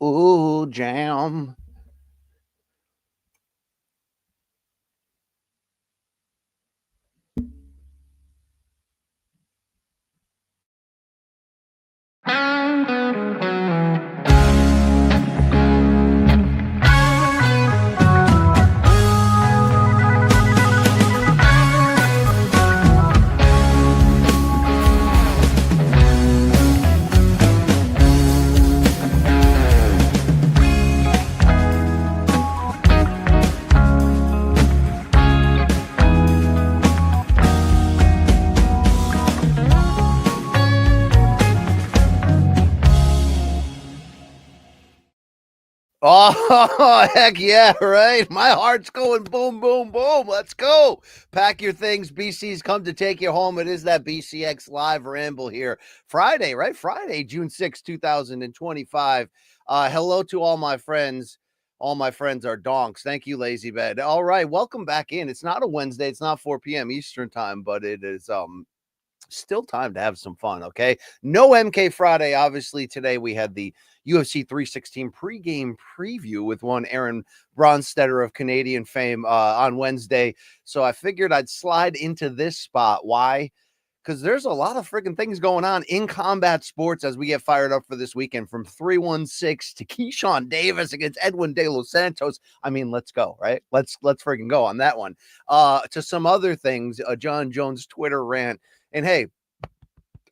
Ooh, jam. Oh, heck yeah, right? My heart's going boom, boom, boom. Let's go. Pack your things. BC's come to take you home. It is that BCX Live Ramble here. Friday, right? Friday, June 6, 2025. Hello to all my friends. All my friends are donks. Thank you, Lazy Bed. All right, welcome back in. It's not a Wednesday. It's not 4 p.m. Eastern time, but it is still time to have some fun. Okay, no MK Friday. Obviously, today we had the UFC 316 pregame preview with one Aaron Bronstetter of Canadian fame on Wednesday. So I figured I'd slide into this spot. Why? Because there's a lot of freaking things going on in combat sports as we get fired up for this weekend, from 316 to Keyshawn Davis against Edwin De Los Santos. I mean, let's go, right? Let's freaking go on that one. To some other things, Jon Jones Twitter rant. And hey,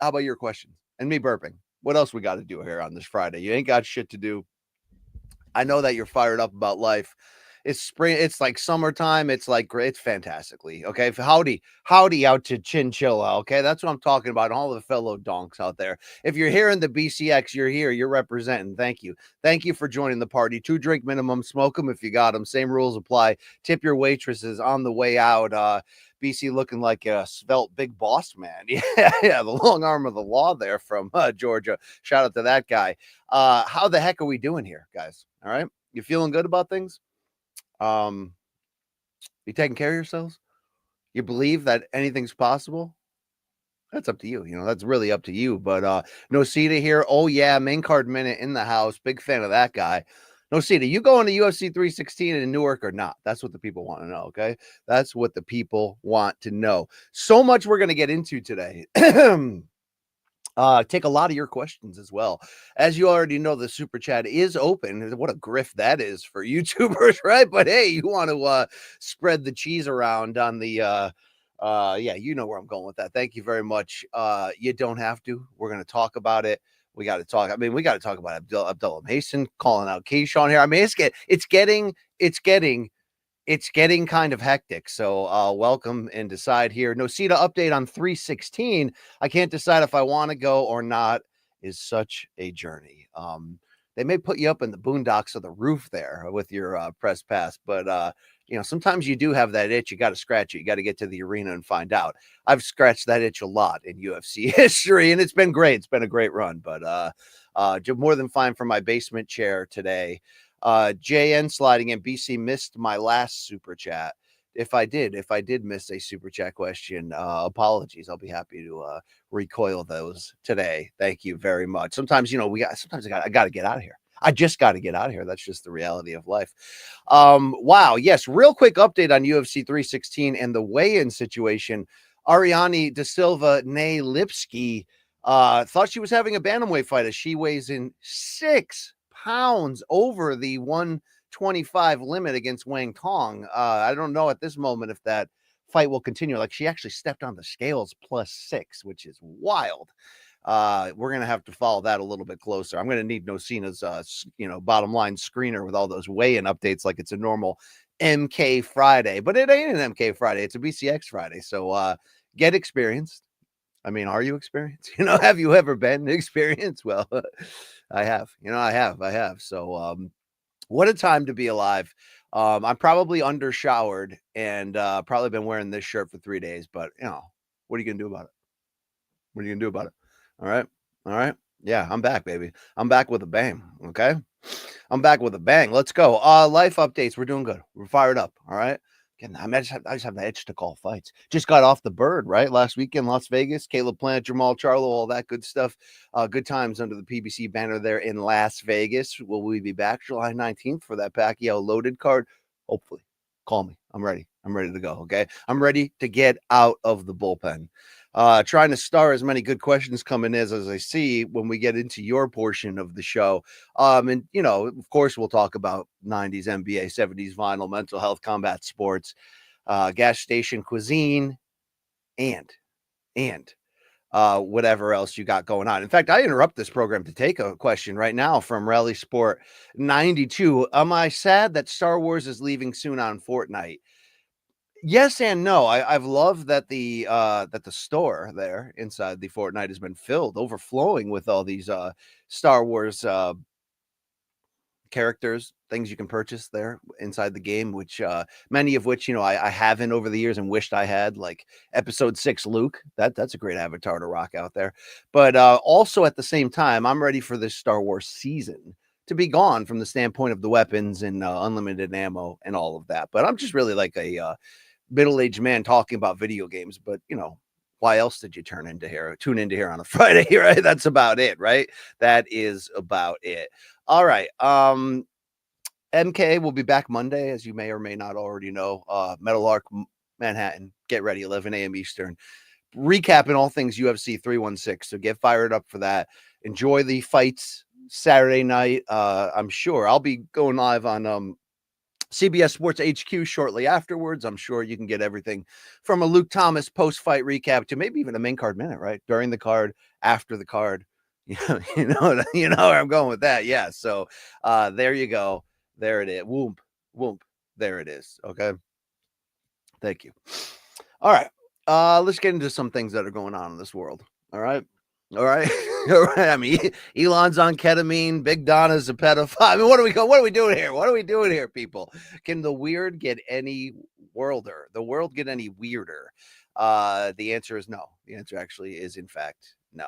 how about your questions and me burping? What else we got to do here on this Friday? You ain't got shit to do. I know that you're fired up about life. It's spring. It's like summertime. It's like great. It's fantastically. Okay. Howdy out to Chinchilla. Okay. That's what I'm talking about. All the fellow donks out there. If you're here in the BCX, you're here. You're representing. Thank you. Thank you for joining the party. 2 drink minimum. Smoke them if you got them. Same rules apply. Tip your waitresses on the way out. BC looking like a svelte big boss man. Yeah, the long arm of the law there from Georgia. Shout out to that guy. How the heck are we doing here, guys? All right. You feeling good about things? You taking care of yourselves? You believe that anything's possible? That's up to you. You know, that's really up to you. But Nosita here. Oh, yeah, main card minute in the house. Big fan of that guy. Nosita, you going to UFC 316 in Newark or not? That's what the people want to know, okay? That's what the people want to know. So much we're going to get into today. Take a lot of your questions as well. As you already know, the super chat is open. What a grift that is for YouTubers, right? But hey, you want to spread the cheese around on the yeah, you know where I'm going with that. Thank you very much. You don't have to. We're going to talk about it. We got to talk. I mean, we got to talk about Abdullah Mason calling out Keyshawn here. I mean, it's getting kind of hectic. So welcome and decide here. Nosita update on 316. I can't decide if I want to go or not. Is such a journey. They may put you up in the boondocks of the roof there with your press pass, but you know, sometimes you do have that itch. You got to scratch it. You got to get to the arena and find out. I've scratched that itch a lot in UFC history, and it's been great. It's been a great run, but more than fine for my basement chair today. JN sliding in. BC missed my last super chat. If I did miss a super chat question, apologies. I'll be happy to recoil those today. Thank you very much. Sometimes, you know, I got to get out of here. I just got to get out of here. That's just the reality of life. Wow. Yes. Real quick update on UFC 316 and the weigh-in situation. Ariane De Silva, nay Lipsky, thought she was having a bantamweight fight as she weighs in 6 pounds over the 125 limit against Wang Tong. I don't know at this moment if that fight will continue. Like, she actually stepped on the scales +6, which is wild. We're gonna have to follow that a little bit closer. I'm gonna need Nosina's bottom line screener with all those weigh-in updates like it's a normal MK Friday, but it ain't an MK Friday, it's a BCX Friday. So get experienced. I mean, are you experienced? You know, have you ever been experienced? Well, I have. I have. So what a time to be alive. I'm probably undershowered and probably been wearing this shirt for 3 days, but you know, what are you gonna do about it? What are you gonna do about it? All right. Yeah, I'm back, baby. I'm back with a bang. Okay. I'm back with a bang. Let's go. Life updates. We're doing good. We're fired up. All right. Again, I just have the itch to call fights. Just got off the bird, right? Last weekend, Las Vegas, Caleb Plant, Jamal Charlo, all that good stuff. Good times under the PBC banner there in Las Vegas. Will we be back July 19th for that Pacquiao loaded card? Hopefully. Call me. I'm ready. I'm ready to go. Okay. I'm ready to get out of the bullpen. Trying to star as many good questions coming as I see when we get into your portion of the show. And you know, of course, we'll talk about 90s NBA, 70s vinyl, mental health, combat sports, gas station cuisine, and whatever else you got going on. In fact, I interrupt this program to take a question right now from Rally Sport 92. Am I sad that Star Wars is leaving soon on Fortnite? Yes and no. I've loved that the store there inside the Fortnite has been filled, overflowing with all these Star Wars characters, things you can purchase there inside the game, which many of which, you know, I haven't over the years and wished I had, like episode 6 Luke. That's a great avatar to rock out there. But also at the same time, I'm ready for this Star Wars season to be gone from the standpoint of the weapons and unlimited ammo and all of that. But I'm just really like a middle-aged man talking about video games, but you know, why else did you tune into here on a Friday, right? That's about it, right? That is about it. All right. MK will be back Monday, as you may or may not already know. Metal Arc Manhattan, get ready, 11 a.m. Eastern. Recapping all things UFC 316. So get fired up for that. Enjoy the fights Saturday night. I'm sure I'll be going live on CBS Sports HQ shortly afterwards. I'm sure you can get everything from a Luke Thomas post-fight recap to maybe even a main card minute, right? During the card, after the card. You know where I'm going with that. Yeah. So there you go. There it is. Whoop. There it is. Okay. Thank you. All right. Let's get into some things that are going on in this world. All right. All right. I mean, Elon's on ketamine. Big Donna's a pedophile. I mean, what are we doing here? What are we doing here, people? Can the weird get any worlder? The world get any weirder? The answer is no. The answer actually is, in fact, no.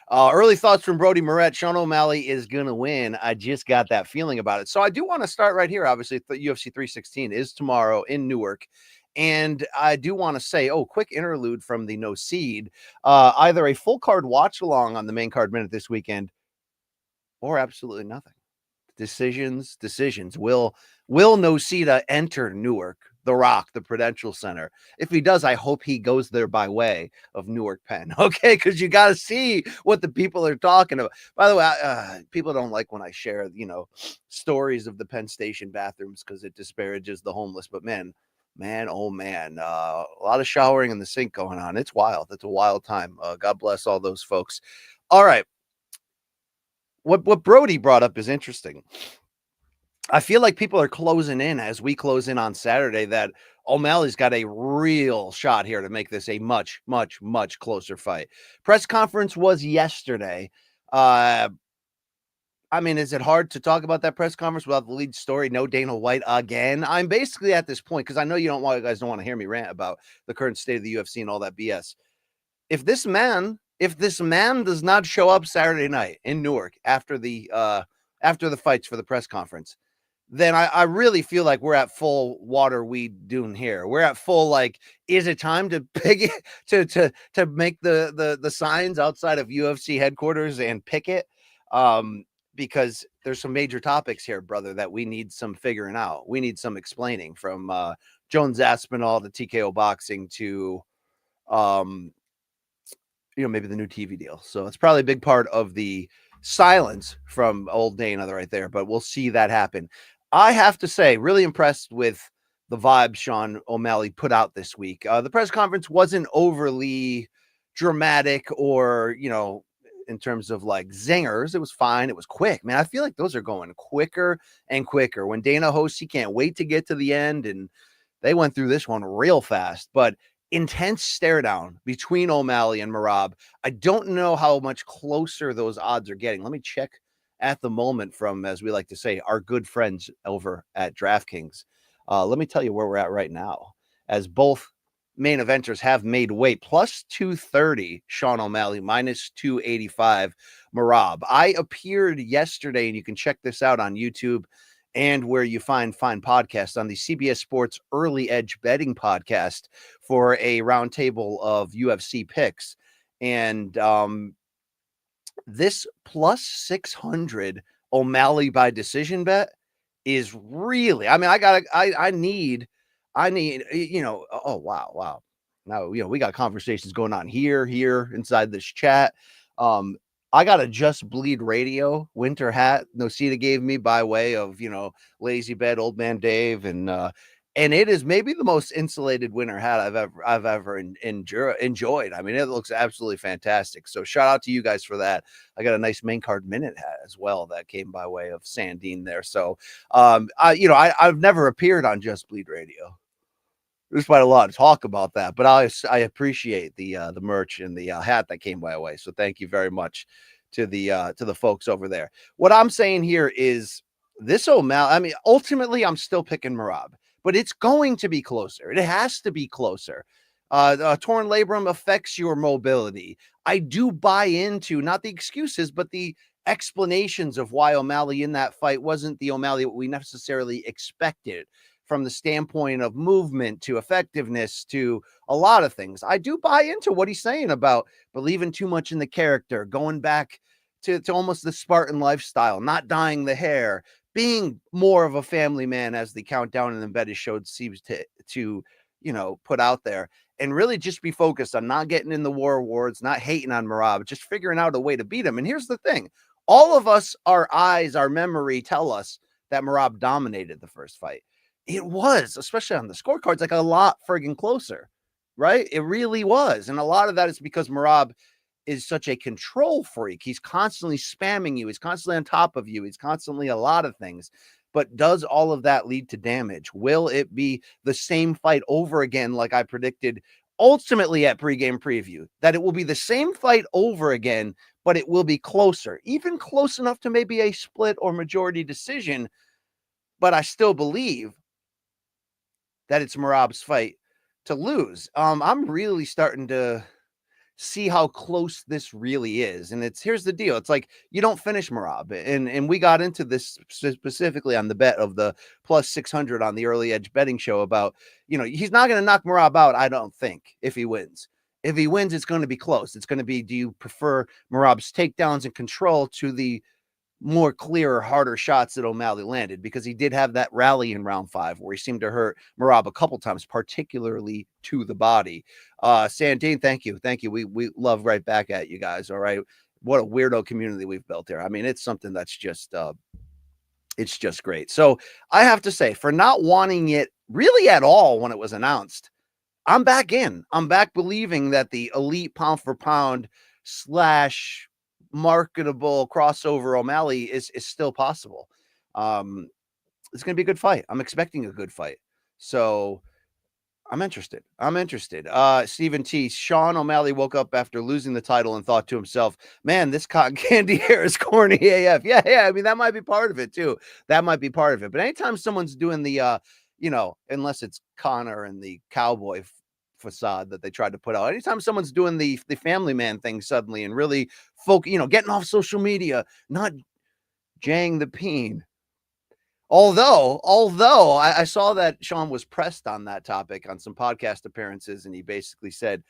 Early thoughts from Brody Moret. Sean O'Malley is going to win. I just got that feeling about it. So I do want to start right here. Obviously, the UFC 316 is tomorrow in Newark. And I do want to say, quick interlude from the No Seed. Either a full card watch along on the main card minute this weekend or absolutely nothing. Decisions. Will Nocita enter Newark, the Rock, the Prudential Center? If he does, I hope he goes there by way of Newark Penn. Okay, because you got to see what the people are talking about. By the way, people don't like when I share, stories of the Penn Station bathrooms because it disparages the homeless. But man, oh man, a lot of showering in the sink going on. It's wild. It's a wild time. God bless all those folks. All right. What Brody brought up is interesting. I feel like people are closing in as we close in on Saturday that O'Malley's got a real shot here to make this a much, much, much closer fight. Press conference was yesterday. I mean, is it hard to talk about that press conference without the lead story? No Dana White again. I'm basically at this point because I know you guys don't want to hear me rant about the current state of the UFC and all that BS. If this man does not show up Saturday night in Newark after the fights for the press conference, then I really feel like we're at full water weed dune here. We're at full, like, is it time to pick it to make the signs outside of UFC headquarters and pick it? Because there's some major topics here, brother, that we need some figuring out. We need some explaining, from Jones Aspinall to TKO Boxing to maybe the new TV deal. So it's probably a big part of the silence from old Dana right there, but we'll see that happen. I have to say, really impressed with the vibe Sean O'Malley put out this week. The press conference wasn't overly dramatic or, in terms of like zingers. It was fine. It was quick, man. I feel like those are going quicker and quicker. When Dana hosts, he can't wait to get to the end, and they went through this one real fast. But intense stare down between O'Malley and Merab. I don't know how much closer those odds are getting. Let me check at the moment from, as we like to say, our good friends over at DraftKings. Let me tell you where we're at right now, as both main eventers have made weight. Plus 230, Sean O'Malley, minus 285, Merab. I appeared yesterday, and you can check this out on YouTube, and where you find fine podcasts on the CBS Sports Early Edge Betting podcast for a roundtable of UFC picks. And this plus 600 O'Malley by decision bet is really, I mean, I need, oh, wow. Now, we got conversations going on here inside this chat. I got a Just Bleed Radio winter hat Nocita gave me by way of, Lazy Bed, Old Man Dave, and it is maybe the most insulated winter hat I've ever enjoyed. I mean, it looks absolutely fantastic. So shout out to you guys for that. I got a nice main card minute hat as well that came by way of Sandine there. So, I've never appeared on Just Bleed Radio. There's quite a lot of talk about that, but I appreciate the merch and the hat that came my way. So thank you very much to the folks over there. What I'm saying here is this O'Malley. I mean, ultimately, I'm still picking Merab, but it's going to be closer. It has to be closer. Torn labrum affects your mobility. I do buy into not the excuses, but the explanations of why O'Malley in that fight wasn't the O'Malley we necessarily expected, from the standpoint of movement to effectiveness to a lot of things. I do buy into what he's saying about believing too much in the character, going back to almost the Spartan lifestyle, not dyeing the hair, being more of a family man, as the countdown and embedded showed seems to put out there, and really just be focused on not getting in the war awards, not hating on Merab, just figuring out a way to beat him. And here's the thing. All of us, our eyes, our memory tell us that Merab dominated the first fight. It was, especially on the scorecards, like a lot friggin' closer, right? It really was. And a lot of that is because Merab is such a control freak. He's constantly spamming you. He's constantly on top of you. He's constantly a lot of things. But does all of that lead to damage? Will it be the same fight over again, like I predicted ultimately at pregame preview, that it will be the same fight over again, but it will be closer, even close enough to maybe a split or majority decision? But I still believe that it's Merab's fight to lose. I'm really starting to see how close this really is. And here's the deal. It's like, you don't finish Merab. And we got into this specifically on the bet of the plus 600 on the Early Edge betting show about, he's not going to knock Merab out, I don't think, if he wins. If he wins, it's going to be close. It's going to be, do you prefer Merab's takedowns and control to the more clearer, harder shots that O'Malley landed? Because he did have that rally in round 5 where he seemed to hurt Merab a couple times, particularly to the body. Sandine, thank you. We love right back at you guys. All right. What a weirdo community we've built here. I mean, it's something that's just, it's just great. So I have to say, for not wanting it really at all when it was announced, I'm back in. I'm back believing that the elite pound for pound / marketable crossover O'Malley is still possible. It's going to be a good fight. I'm expecting a good fight. So I'm interested. Stephen T. Sean O'Malley woke up after losing the title and thought to himself, man, this cotton candy hair is corny AF. Yeah. I mean, that might be part of it too. But anytime someone's doing the, unless it's Connor and the cowboy facade that they tried to put out, anytime someone's doing the family man thing suddenly and really getting off social media, not jang the peen. Although I saw that Sean was pressed on that topic on some podcast appearances, and he basically said,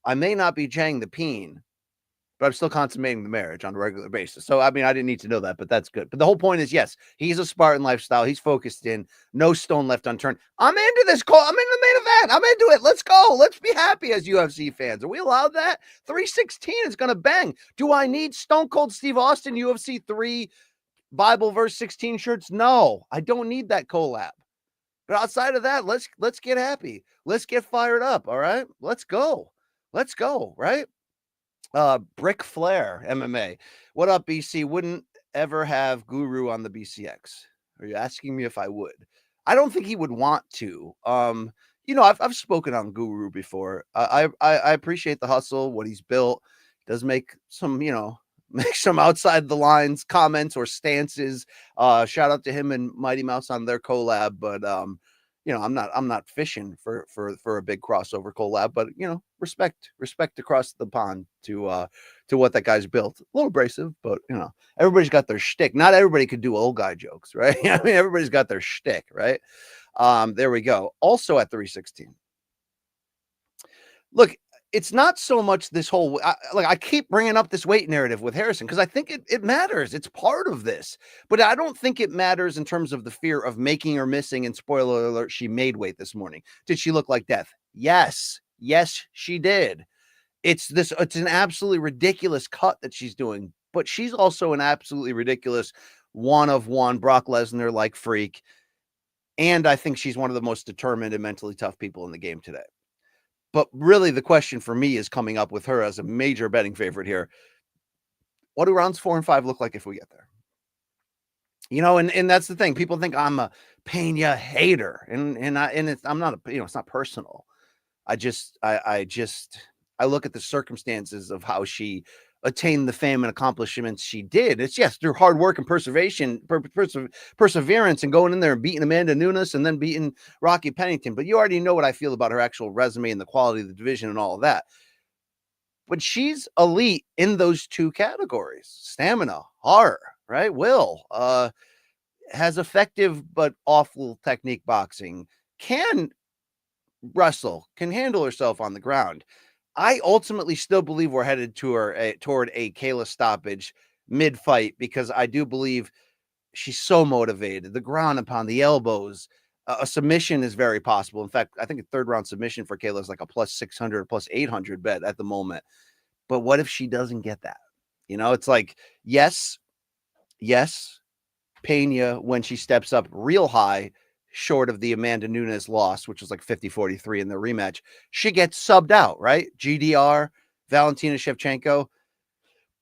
I may not be jang the peen, but I'm still consummating the marriage on a regular basis. So, I mean, I didn't need to know that, but that's good. But the whole point is, yes, he's a Spartan lifestyle. He's focused in, no stone left unturned. I'm into this call. I'm in the main event. I'm into it. Let's go. Let's be happy as UFC fans. Are we allowed that? 316 is going to bang. Do I need Stone Cold Steve Austin UFC 3 Bible verse 16 shirts? No, I don't need that collab. But outside of that, let's get happy. Let's get fired up. All right, let's go, right? Brick Flair MMA. What up, BC? Wouldn't ever have Guru on the BCX. Are you asking me if I would? I don't think he would want to. I've spoken on Guru before. I appreciate the hustle, what he's built. He does make some, outside the lines comments or stances. Shout out to him and Mighty Mouse on their collab. But I'm not fishing for a big crossover collab, but respect across the pond to what that guy's built. A little abrasive, but everybody's got their shtick. Not everybody could do old guy jokes, right? I mean, everybody's got their shtick, right? There we go. Also at 316. Look, it's not so much this whole I keep bringing up this weight narrative with Harrison because I think it matters. It's part of this, but I don't think it matters in terms of the fear of making or missing. And spoiler alert, she made weight this morning. Did she look like death? Yes, she did. It's an absolutely ridiculous cut that she's doing, but she's also an absolutely ridiculous one of one Brock Lesnar like freak. And I think she's one of the most determined and mentally tough people in the game today. But really, the question for me is coming up with her as a major betting favorite here. What do rounds 4 and 5 look like if we get there? And that's the thing. People think I'm a Pena hater, and I'm not. It's not personal. I look at the circumstances of how she attained the fame and accomplishments she did. It's through hard work and perseverance and going in there and beating Amanda Nunes and then beating Rocky Pennington. But you already know what I feel about her actual resume and the quality of the division and all of that. But she's elite in those two categories: stamina, heart, right? Will, has effective but awful technique boxing, can wrestle, can handle herself on the ground. I ultimately still believe we're headed toward a Kayla stoppage mid-fight because I do believe she's so motivated. The ground and pound, the elbows, a submission is very possible. In fact, I think a third round submission for Kayla is like a plus 600, plus 800 bet at the moment. But what if she doesn't get that? It's like, yes, Pena, when she steps up real high, short of the Amanda Nunes loss, which was like 50-43 in the rematch, she gets subbed out, right? GDR, Valentina Shevchenko.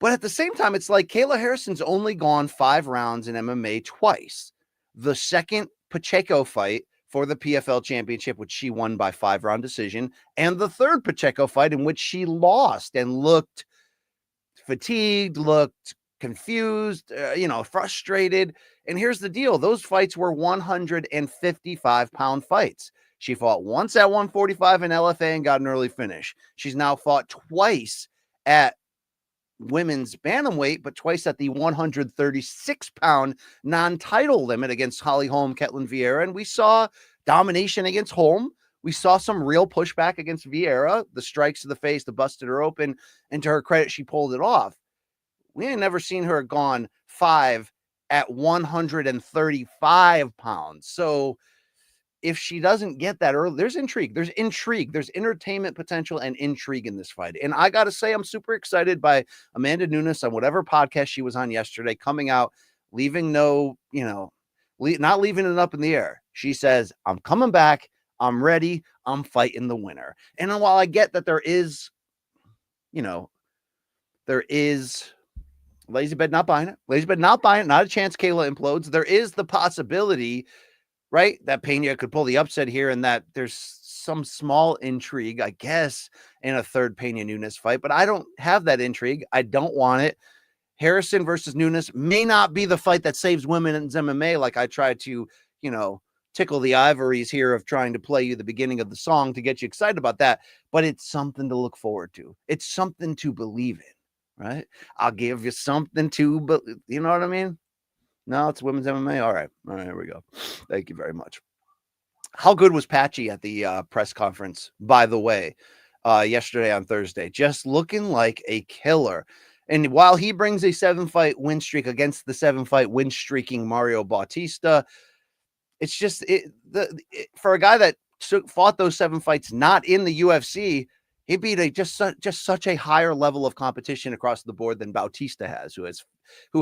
But at the same time, it's like Kayla Harrison's only gone 5 rounds in MMA twice. The second Pacheco fight for the PFL championship, which she won by 5-round decision, and the third Pacheco fight in which she lost and looked fatigued, looked confused, frustrated. And here's the deal. Those fights were 155-pound fights. She fought once at 145 in LFA and got an early finish. She's now fought twice at women's bantamweight, but twice at the 136-pound non-title limit against Holly Holm, Ketlin Vieira. And we saw domination against Holm. We saw some real pushback against Vieira, the strikes to the face, the busted her open. And to her credit, she pulled it off. We ain't never seen her gone 5 at 135 pounds. So if she doesn't get that early, there's intrigue, there's entertainment potential and intrigue in this fight. And I got to say, I'm super excited by Amanda Nunes on whatever podcast she was on yesterday, coming out, leaving not leaving it up in the air. She says, I'm coming back. I'm ready. I'm fighting the winner. And while I get that there is lazy bet not buying it. Not a chance Kayla implodes. There is the possibility, right, that Pena could pull the upset here and that there's some small intrigue, I guess, in a third Pena Nunes fight. But I don't have that intrigue. I don't want it. Harrison versus Nunes may not be the fight that saves women's MMA, like I tried to, tickle the ivories here of trying to play you the beginning of the song to get you excited about that. But it's something to look forward to. It's something to believe in. Right? I'll give you something to, but you know what I mean? No, it's women's MMA. All right, here we go. Thank you very much. How good was Patchy at the press conference, by the way, yesterday on Thursday? Just looking like a killer. And while he brings a 7-fight win streak against the 7-fight win streaking Mario Bautista, it's just for a guy that fought those 7 fights not in the UFC, he beat just such a higher level of competition across the board than Bautista has, who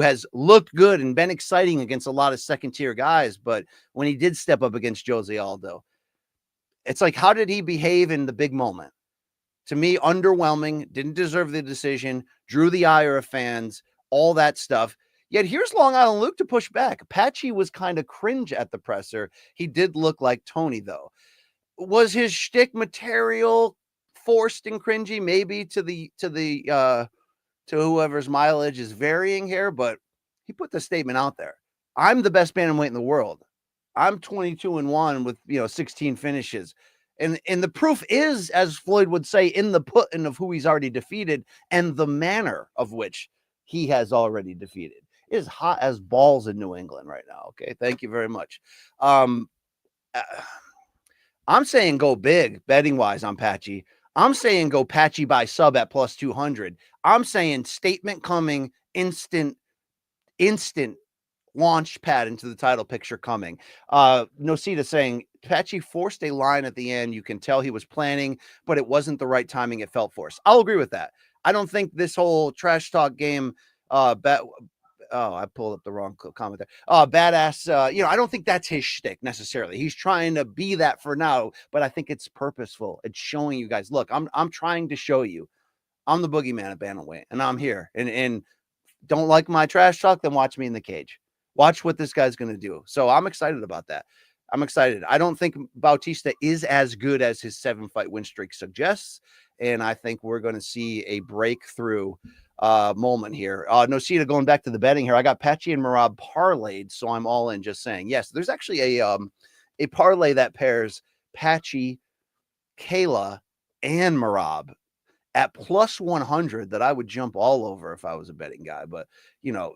has looked good and been exciting against a lot of second-tier guys. But when he did step up against Jose Aldo, it's like, how did he behave in the big moment? To me, underwhelming, didn't deserve the decision, drew the ire of fans, all that stuff. Yet here's Long Island Luke to push back. Patchy was kind of cringe at the presser. He did look like Tony, though. Was his shtick material forced and cringy, maybe to whoever's mileage is varying here, but he put the statement out there. I'm the best bantamweight in the world. I'm 22-1 with 16 finishes. And the proof is, as Floyd would say, in the putting of who he's already defeated and the manner of which he has already defeated. It is hot as balls in New England right now. Okay. Thank you very much. Um, I'm saying go big betting wise on Patchy. I'm saying go Patchy by sub at plus 200. I'm saying statement coming, instant launch pad into the title picture coming. Nocita saying Patchy forced a line at the end. You can tell he was planning, but it wasn't the right timing. It felt forced. I'll agree with that. I don't think this whole trash talk game, I pulled up the wrong comment there. Badass. I don't think that's his shtick necessarily. He's trying to be that for now, but I think it's purposeful. It's showing you guys, look, I'm trying to show you I'm the boogeyman at bantamweight, and I'm here. And don't like my trash talk, then watch me in the cage. Watch what this guy's going to do. So I'm excited about that. I'm excited. I don't think Bautista is as good as his 7-fight win streak suggests. And I think we're going to see a breakthrough moment here. Nocita, going back to the betting here, I got Patchy and Merab parlayed, so I'm all in. Just saying. Yes, there's actually a parlay that pairs Patchy, Kayla, and Merab at plus 100 that I would jump all over if I was a betting guy. But,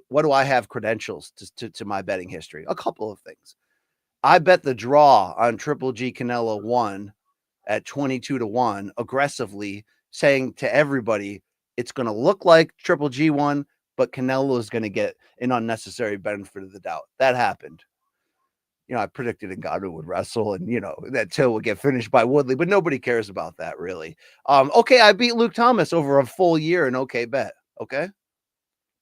what do I have credentials to my betting history? A couple of things. I bet the draw on Triple G Canelo 1 at 22-1 aggressively, saying to everybody, it's going to look like Triple G won, but Canelo is going to get an unnecessary benefit of the doubt. That happened. I predicted Ngannou would wrestle and, that Till would get finished by Woodley, but nobody cares about that really. Okay, I beat Luke Thomas over a full year and okay, bet. Okay,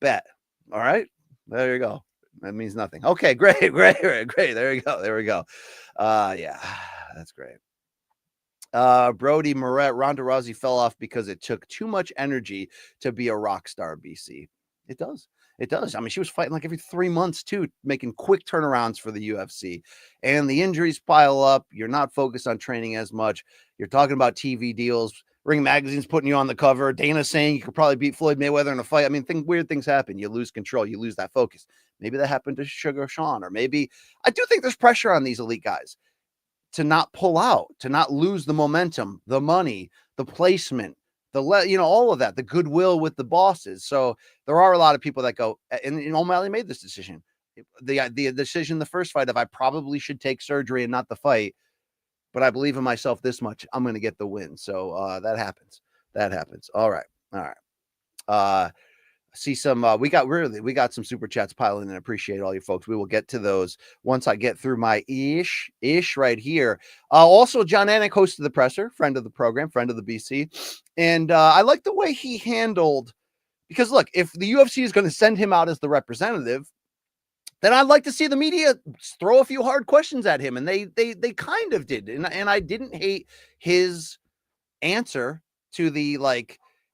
bet. All right, there you go. That means nothing. Okay, great. There you go. There we go. Yeah, that's great. Brody Moret, Ronda Rousey fell off because it took too much energy to be a rock star, BC. It does. It does. I mean, she was fighting like every 3 months too, making quick turnarounds for the UFC. And the injuries pile up. You're not focused on training as much. You're talking about TV deals. Ring Magazine's putting you on the cover. Dana saying you could probably beat Floyd Mayweather in a fight. I mean, weird things happen. You lose control. You lose that focus. Maybe that happened to Sugar Sean, or maybe I do think there's pressure on these elite guys to not pull out, to not lose the momentum, the money, the placement, all of that, the goodwill with the bosses. So there are a lot of people that go, and O'Malley made this decision. The decision, the first fight of I probably should take surgery and not the fight, but I believe in myself this much. I'm going to get the win. So that happens. That happens. All right. See some we got some super chats piling in. Appreciate all you folks. We will get to those once I get through my ish right here. Also, John Anik hosted the presser, friend of the program, friend of the BC, and I like the way he handled, because look, if the UFC is going to send him out as the representative, then I'd like to see the media throw a few hard questions at him, and they kind of did, and I didn't hate his answer to the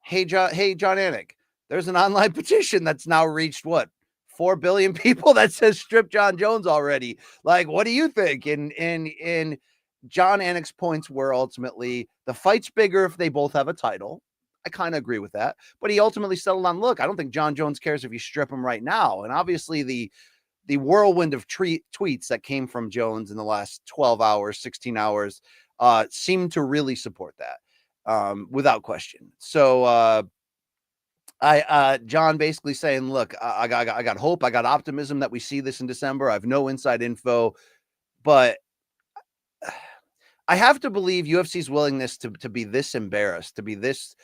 hey John Anik, there's an online petition that's now reached 4 billion people that says strip Jon Jones already. Like, what do you think? And John Anik's points were ultimately the fight's bigger if they both have a title. I kind of agree with that, but he ultimately settled on, look, I don't think Jon Jones cares if you strip him right now. And obviously the whirlwind of tweets that came from Jones in the last 12 hours, 16 hours, seemed to really support that. Without question. So John basically saying, look, I got hope, I got optimism that we see this in December. I have no inside info, but I have to believe UFC's willingness to be this embarrassed, to be this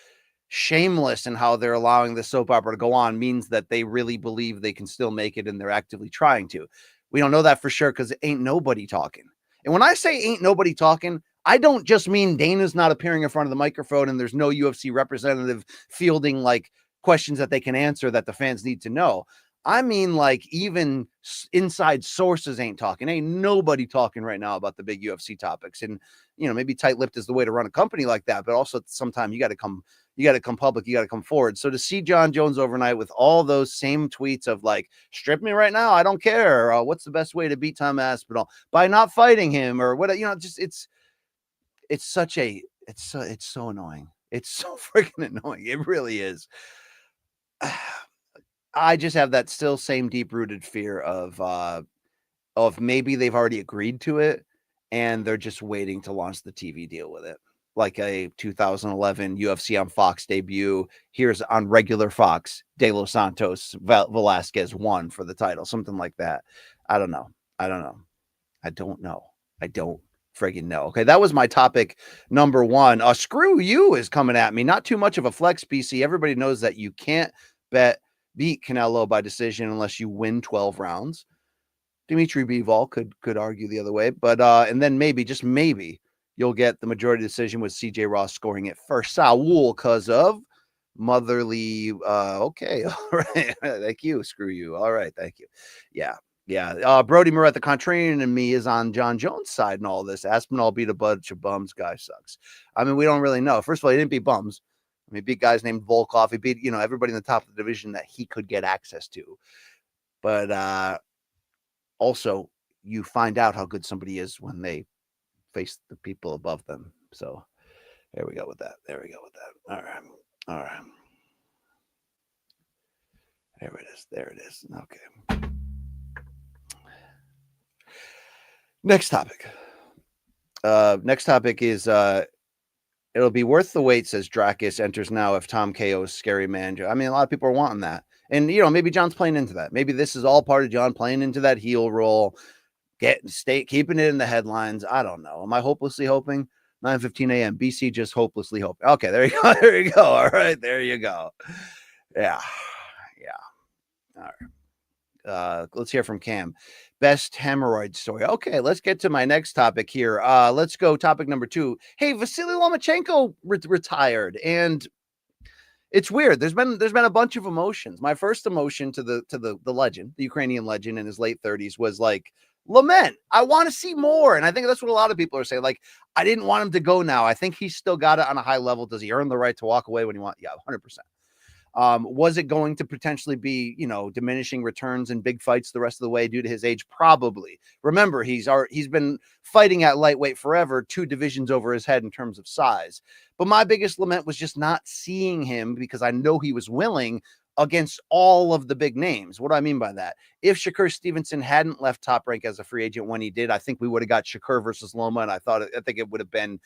shameless in how they're allowing the soap opera to go on, means that they really believe they can still make it, and they're actively trying to. We don't know that for sure because ain't nobody talking. And when I say ain't nobody talking, I don't just mean Dana's not appearing in front of the microphone and there's no UFC representative fielding questions that they can answer that the fans need to know. I mean, even inside sources ain't talking. Ain't nobody talking right now about the big UFC topics. And, maybe tight-lipped is the way to run a company like that, but also sometimes you got to come public, you got to come forward. So to see Jon Jones overnight with all those same tweets of strip me right now, I don't care. What's the best way to beat Tom Aspinall? By not fighting him, or what, it's so annoying. It's so freaking annoying. It really is. I just have that still same deep-rooted fear of of maybe they've already agreed to it and they're just waiting to launch the TV deal with it. Like a 2011 UFC on Fox debut. Here's on regular Fox, De Los Santos, Velasquez won for the title, something like that. I don't know. I don't friggin' know. Okay, that was my topic number one. Screw you is coming at me. Not too much of a flex, BC. Everybody knows that you can't beat Canelo by decision unless you win 12 rounds. Dimitri Bivol could argue the other way, but and then maybe, just maybe, you'll get the majority decision with CJ Ross scoring it for Saul because of motherly. Okay, all right, thank you. Screw you. All right, thank you. Yeah. Brody Merab, the contrarian in me, is on Jon Jones' side in all this. Aspinall beat a bunch of bums. Guy sucks. I mean, we don't really know. First of all, he didn't beat bums. I mean, he beat guys named Volkov. He beat, everybody in the top of the division that he could get access to. But also, you find out how good somebody is when they face the people above them. So there we go with that. All right. There it is. Okay. Next topic is it'll be worth the wait, says Dracus enters now if Tom KO's scary man. I mean, a lot of people are wanting that. And, maybe John's playing into that. Maybe this is all part of Jon playing into that heel role, keeping it in the headlines. I don't know. Am I hopelessly hoping? 9:15 a.m. BC just hopelessly hoping. Okay, there you go. There you go. All right, there you go. Yeah. All right. Let's hear from Cam. Best hemorrhoid story. Okay, let's get to my next topic here. Let's go topic number 2. Hey, Vasily Lomachenko retired, and it's weird. There's been a bunch of emotions. My first emotion to the legend, the Ukrainian legend in his late 30s, was like lament. I want to see more, and I think that's what a lot of people are saying. Like, I didn't want him to go now. I think he's still got it on a high level. Does he earn the right to walk away when he wants? Yeah, 100%. Was it going to potentially be, diminishing returns in big fights the rest of the way due to his age? Probably. Remember, he's been fighting at lightweight forever, 2 divisions over his head in terms of size. But my biggest lament was just not seeing him, because I know he was willing, against all of the big names. What do I mean by that? If Shakur Stevenson hadn't left Top Rank as a free agent when he did, I think we would have got Shakur versus Loma, and I think it would have been,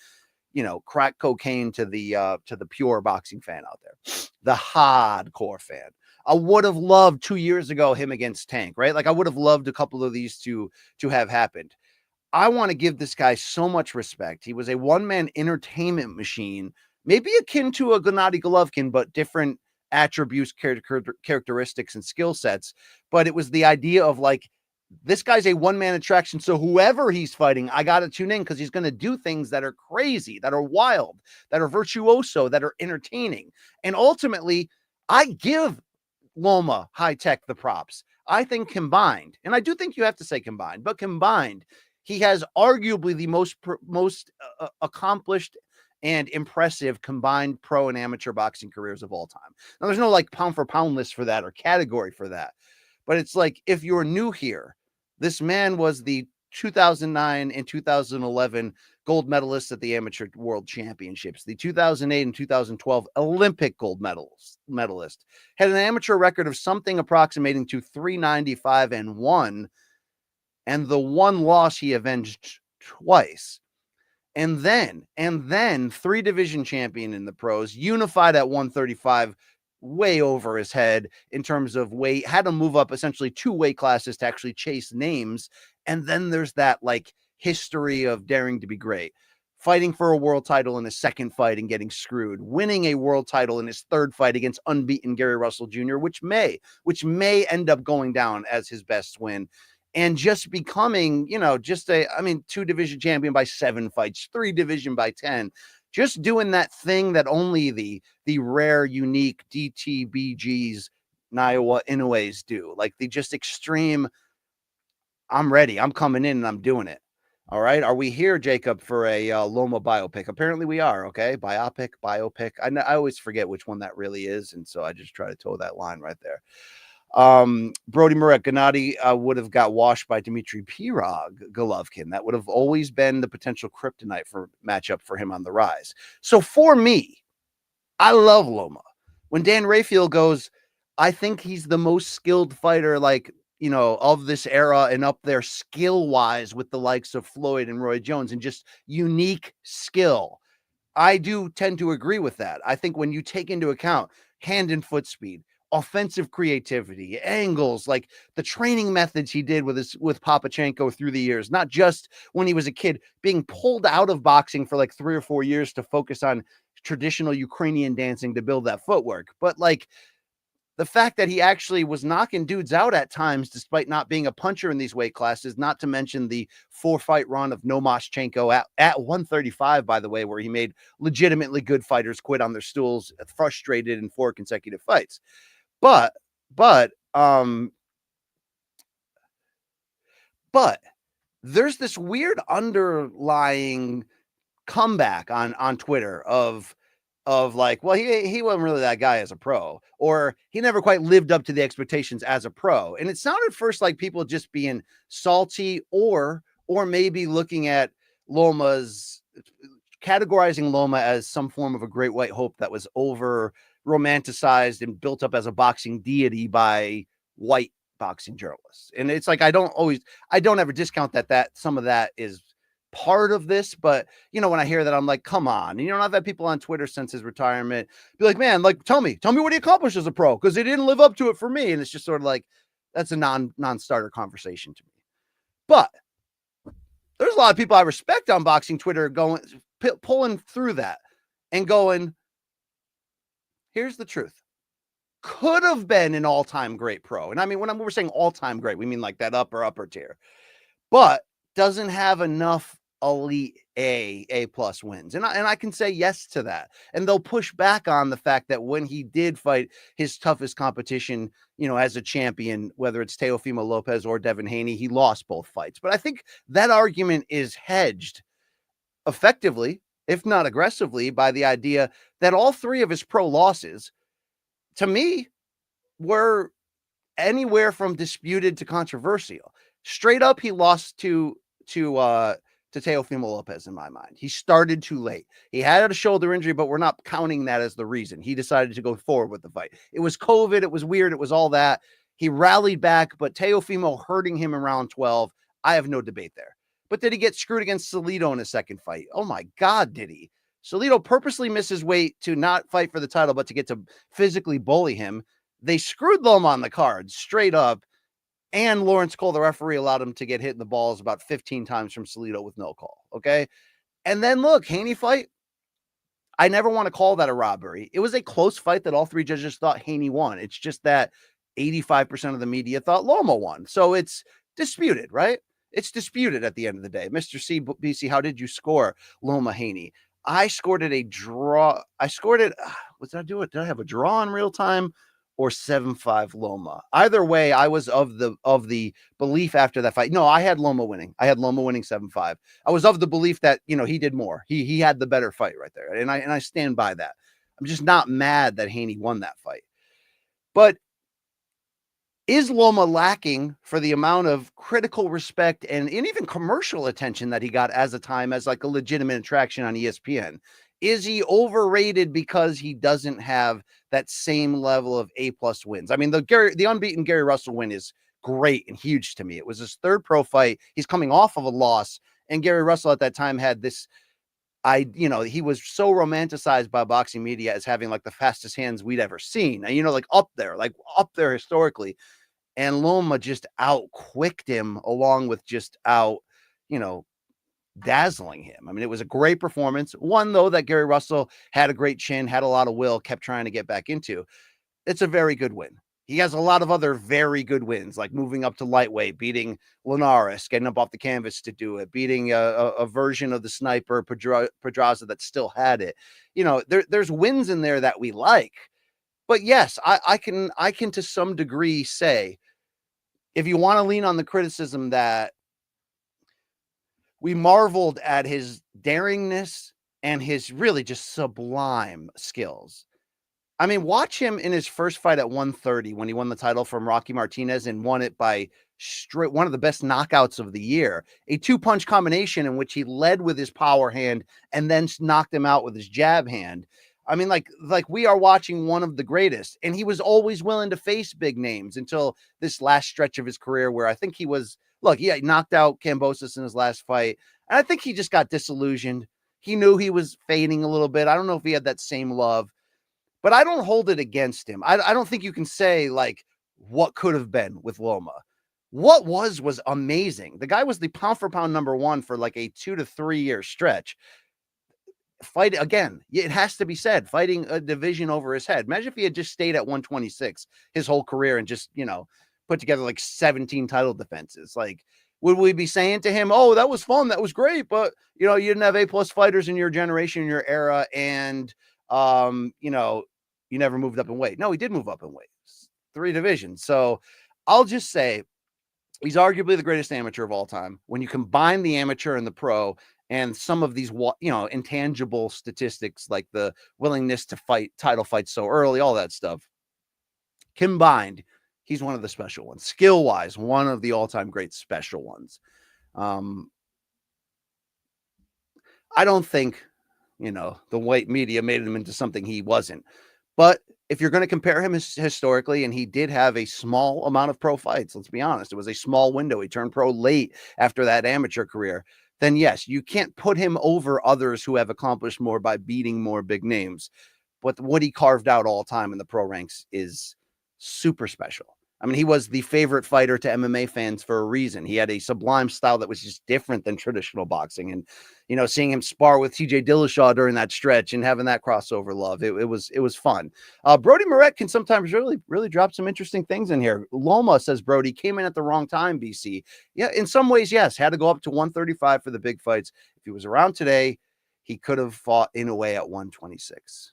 crack cocaine to the pure boxing fan out there, the hardcore fan. I would have loved 2 years ago him against Tank, right? Like, I would have loved a couple of these to have happened. I want to give this guy so much respect. He was a one-man entertainment machine, maybe akin to a Gennady Golovkin, but different attributes, characteristics, and skill sets. But it was the idea of, like, this guy's a one-man attraction, so whoever he's fighting, I got to tune in, because he's going to do things that are crazy, that are wild, that are virtuoso, that are entertaining. And ultimately, I give Loma High Tech the props. I think combined, and I do think you have to say combined, but combined, he has arguably the most accomplished and impressive combined pro and amateur boxing careers of all time. Now, there's no like pound for pound list for that or category for that, but it's like, if you're new here, this man was the 2009 and 2011 gold medalist at the Amateur World Championships, the 2008 and 2012 Olympic gold medalist, had an amateur record of something approximating to 395-1, and the one loss he avenged twice. And then 3-division champion in the pros, unified at 135, way over his head in terms of weight, had to move up essentially 2 weight classes to actually chase names. And then there's that like history of daring to be great, fighting for a world title in his second fight and getting screwed, winning a world title in his third fight against unbeaten Gary Russell Jr., which may end up going down as his best win. And just becoming, 2-division champion by 7 fights, 3-division by 10, just doing that thing that only the rare, unique DTBGs, Naiwa Inoue's do. Like the just extreme, I'm ready, I'm coming in and I'm doing it. All right. Are we here, Jacob, for a Loma biopic? Apparently we are. Okay. Biopic. I always forget which one that really is. And so I just try to toe that line right there. Brody Merab, Gennady would have got washed by Dmitry Pirog Golovkin. That would have always been the potential kryptonite for matchup for him on the rise. So for me, I love Loma. When Dan Rayfield goes, I think he's the most skilled fighter, like of this era and up there skill wise with the likes of Floyd and Roy Jones and just unique skill. I do tend to agree with that. I think when you take into account hand and foot speed, offensive creativity, angles, like the training methods he did with Lomachenko through the years, not just when he was a kid, being pulled out of boxing for like 3 or 4 years to focus on traditional Ukrainian dancing to build that footwork. But like the fact that he actually was knocking dudes out at times, despite not being a puncher in these weight classes, not to mention the 4-fight run of Lomachenko at 135, by the way, where he made legitimately good fighters quit on their stools, frustrated in 4 consecutive fights. But there's this weird underlying comeback on Twitter of like, well, he wasn't really that guy as a pro, or he never quite lived up to the expectations as a pro. And it sounded first like people just being salty or maybe looking at categorizing Loma as some form of a great white hope that was over romanticized and built up as a boxing deity by white boxing journalists. And it's like, I don't ever discount that some of that is part of this, but when I hear that, I'm like, come on. And I've had people on Twitter since his retirement be like, man, like, tell me what he accomplished as a pro, because he didn't live up to it for me. And it's just sort of like, that's a non-starter conversation to me. But there's a lot of people I respect on boxing Twitter pulling through that and going, here's the truth. Could have been an all-time great pro. And I mean, when we're saying all-time great, we mean like that upper tier, but doesn't have enough elite A+ wins. And I can say yes to that. And they'll push back on the fact that when he did fight his toughest competition, as a champion, whether it's Teofimo Lopez or Devin Haney, he lost both fights. But I think that argument is hedged effectively, if not aggressively, by the idea that all 3 of his pro losses, to me, were anywhere from disputed to controversial. Straight up, he lost to Teofimo Lopez in my mind. He started too late. He had a shoulder injury, but we're not counting that as the reason. He decided to go forward with the fight. It was COVID. It was weird. It was all that. He rallied back, but Teofimo hurting him in round 12, I have no debate there. But did he get screwed against Salido in his second fight? Oh my God, did he? Salido purposely misses weight to not fight for the title, but to get to physically bully him. They screwed Loma on the card straight up. And Lawrence Cole, the referee, allowed him to get hit in the balls about 15 times from Salido with no call. Okay. And then look, Haney fight. I never want to call that a robbery. It was a close fight that all 3 judges thought Haney won. It's just that 85% of the media thought Loma won. So it's disputed, right? It's disputed at the end of the day. Mr. BC, how did you score Loma Haney? I scored it a draw. I scored it. What did I do? Did I have a draw in real time? Or 7-5 Loma. Either way, I was of the belief after that fight. No, I had Loma winning. I had Loma winning 7-5. I was of the belief that, he did more. He had the better fight right there. And I stand by that. I'm just not mad that Haney won that fight. But is Loma lacking for the amount of critical respect and even commercial attention that he got as like a legitimate attraction on ESPN? Is he overrated because he doesn't have that same level of A+ wins? I mean, the unbeaten Gary Russell win is great and huge to me. It was his 3rd pro fight. He's coming off of a loss, and Gary Russell at that time had this, he was so romanticized by boxing media as having like the fastest hands we'd ever seen, and like up there historically. And Loma just out-quicked him, along with just dazzling him. I mean, it was a great performance. One, though, that Gary Russell had a great chin, had a lot of will, kept trying to get back into. It's a very good win. He has a lot of other very good wins, like moving up to lightweight, beating Linares, getting up off the canvas to do it, beating a version of the sniper, Pedraza, that still had it. There's wins in there that we like. But yes, I can to some degree say, if you want to lean on the criticism that we marveled at his daringness and his really just sublime skills. I mean, watch him in his first fight at 130 when he won the title from Rocky Martinez and won it by one of the best knockouts of the year. A 2-punch combination in which he led with his power hand and then knocked him out with his jab hand. I mean, like we are watching one of the greatest, and he was always willing to face big names until this last stretch of his career where I think he was, look, he knocked out Kambosos in his last fight. And I think he just got disillusioned. He knew he was fading a little bit. I don't know if he had that same love, but I don't hold it against him. I don't think you can say like what could have been with Loma. What was amazing. The guy was the pound for pound number one for like a 2 to 3 year stretch. Fight again, it has to be said, fighting a division over his head. Imagine if he had just stayed at 126 his whole career and just, put together like 17 title defenses. Like, would we be saying to him, oh, that was fun, that was great, but you didn't have A+ fighters in your generation, in your era, and you never moved up in weight? No, he did move up in weight, 3 divisions. So I'll just say he's arguably the greatest amateur of all time. When you combine the amateur and the pro, and some of these, intangible statistics like the willingness to fight title fights so early, all that stuff combined, he's one of the special ones. Skill wise, one of the all-time great special ones. I don't think, the white media made him into something he wasn't. But if you're going to compare him historically, and he did have a small amount of pro fights, let's be honest, it was a small window. He turned pro late after that amateur career. Then yes, you can't put him over others who have accomplished more by beating more big names. But what he carved out all time in the pro ranks is super special. I mean, he was the favorite fighter to MMA fans for a reason. He had a sublime style that was just different than traditional boxing. And, seeing him spar with TJ Dillashaw during that stretch and having that crossover love, it was fun. Brody Moret can sometimes really drop some interesting things in here. Loma says Brody came in at the wrong time, BC. Yeah, in some ways, yes. Had to go up to 135 for the big fights. If he was around today, he could have fought in a way at 126.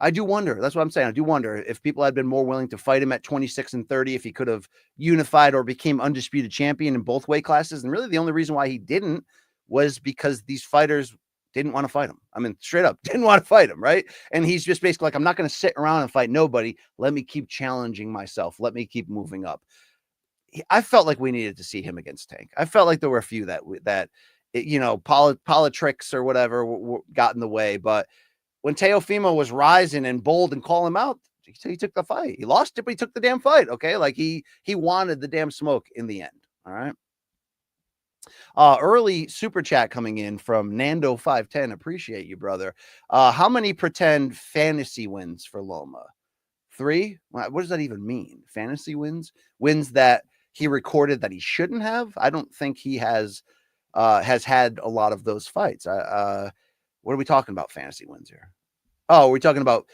I do wonder. That's what I'm saying. I do wonder if people had been more willing to fight him at 26 and 30, if he could have unified or became undisputed champion in both weight classes. And really the only reason why he didn't was because these fighters didn't want to fight him. I mean, straight up didn't want to fight him, right? And he's just basically like, I'm not going to sit around and fight nobody. Let me keep challenging myself. Let me keep moving up. I felt like we needed to see him against Tank. I felt like there were a few that politics or whatever got in the way, but when Teofimo was rising and bold and call him out, he took the fight. He lost it, but he took the damn fight. Okay. Like he wanted the damn smoke in the end. All right. Early super chat coming in from Nando510. Appreciate you, brother. How many pretend fantasy wins for Loma? 3? What does that even mean? Fantasy wins? Wins that he recorded that he shouldn't have? I don't think he has had a lot of those fights. What are we talking about? Fantasy wins here? Oh, we're talking about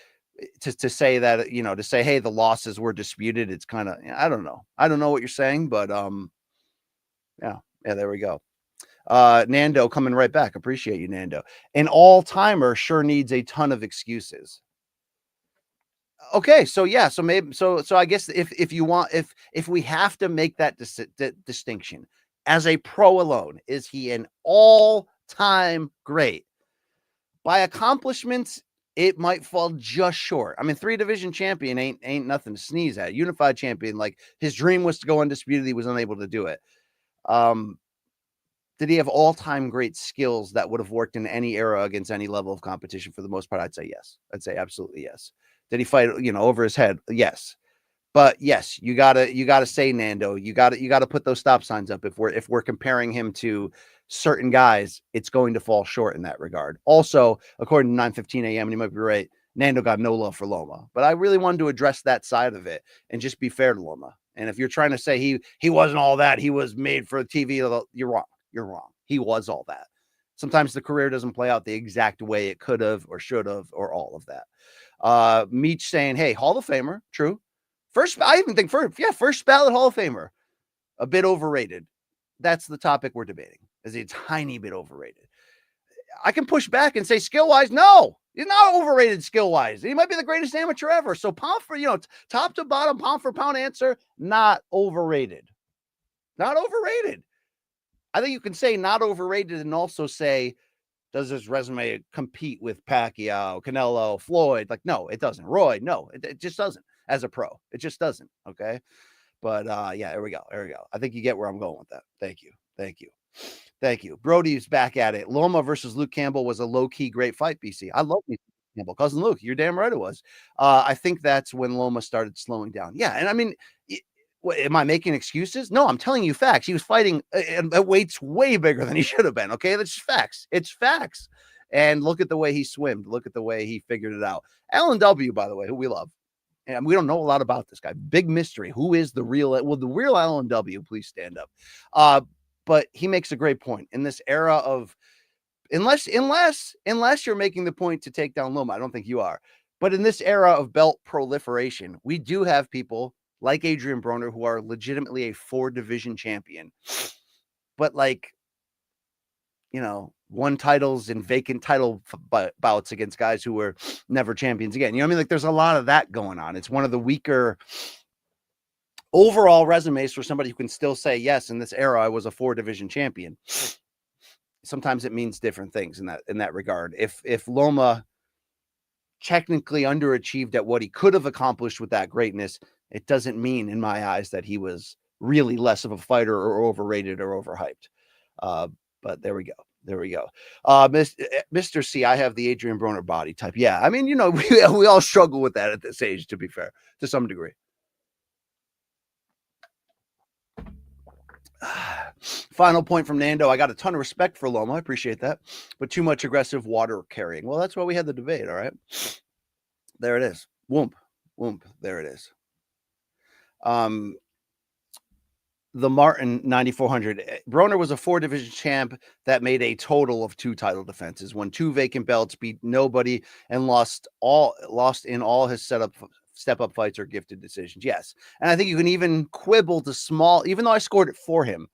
to say that, to say, hey, the losses were disputed. It's kind of, I don't know. I don't know what you're saying, but yeah, there we go. Nando coming right back. Appreciate you, Nando. An all-timer sure needs a ton of excuses. Okay, so yeah, so maybe so I guess if you want, if we have to make that distinction as a pro alone, is he an all-time great? By accomplishments, it might fall just short. I mean, 3 division champion ain't nothing to sneeze at. Unified champion, like his dream was to go undisputed. He was unable to do it. Did he have all-time great skills that would have worked in any era against any level of competition? For the most part, I'd say yes. I'd say absolutely yes. Did he fight, over his head? Yes. But yes, you gotta say, Nando, you gotta put those stop signs up. If we're comparing him to certain guys, it's going to fall short in that regard. Also, according to 9:15 a.m., and you might be right, Nando got no love for Loma. But I really wanted to address that side of it and just be fair to Loma. And if you're trying to say he wasn't all that, he was made for TV, you're wrong. You're wrong. He was all that. Sometimes the career doesn't play out the exact way it could have or should have, or all of that. Meech saying, hey, Hall of Famer, true. I even think first ballot Hall of Famer, a bit overrated. That's the topic we're debating. Is he a tiny bit overrated? I can push back and say skill-wise, no, he's not overrated skill-wise. He might be the greatest amateur ever. So pound for, top to bottom, pound for pound answer, not overrated. Not overrated. I think you can say not overrated and also say, does his resume compete with Pacquiao, Canelo, Floyd? Like, no, it doesn't. Roy, no, it just doesn't. As a pro, it just doesn't. Okay. But yeah, there we go. I think you get where I'm going with that. Thank you. Brody's back at it. Loma versus Luke Campbell was a low-key great fight, BC. I love it. Campbell, cousin Luke. You're damn right it was. I think that's when Loma started slowing down. Yeah, and I mean, am I making excuses? No, I'm telling you facts. He was fighting at weights way bigger than he should have been. Okay, that's just facts. It's facts. And look at the way he swimmed. Look at the way he figured it out. Alan W, by the way, who we love. And we don't know a lot about this guy. Big mystery. Who is the real? Well, the real Alan W. Please stand up. But he makes a great point in this era of unless you're making the point to take down Loma. I don't think you are. But in this era of belt proliferation, we do have people like Adrian Broner who are legitimately a 4-division champion. But like, you know, won titles in vacant title bouts against guys who were never champions again. You know what I mean? Like there's a lot of that going on. It's one of the weaker overall resumes for somebody who can still say, yes, in this era, I was a 4-division champion. Sometimes it means different things in that regard. If Loma technically underachieved at what he could have accomplished with that greatness, it doesn't mean in my eyes that he was really less of a fighter or overrated or overhyped. But there we go. There we go. Mr. C, I have the Adrian Broner body type. Yeah, I mean, you know, we all struggle with that at this age, to be fair, to some degree. Final point from Nando. I got a ton of respect for Loma. I appreciate that. But too much aggressive water carrying. Well, that's why we had the debate, all right? There it is. Whoomp. There it is. The Martin 9400. Broner was a 4-division champ that made a total of 2 title defenses, won 2 vacant belts, beat nobody, and lost in all his step-up fights or gifted decisions. Yes. And I think you can even quibble to small, even though I scored it for him,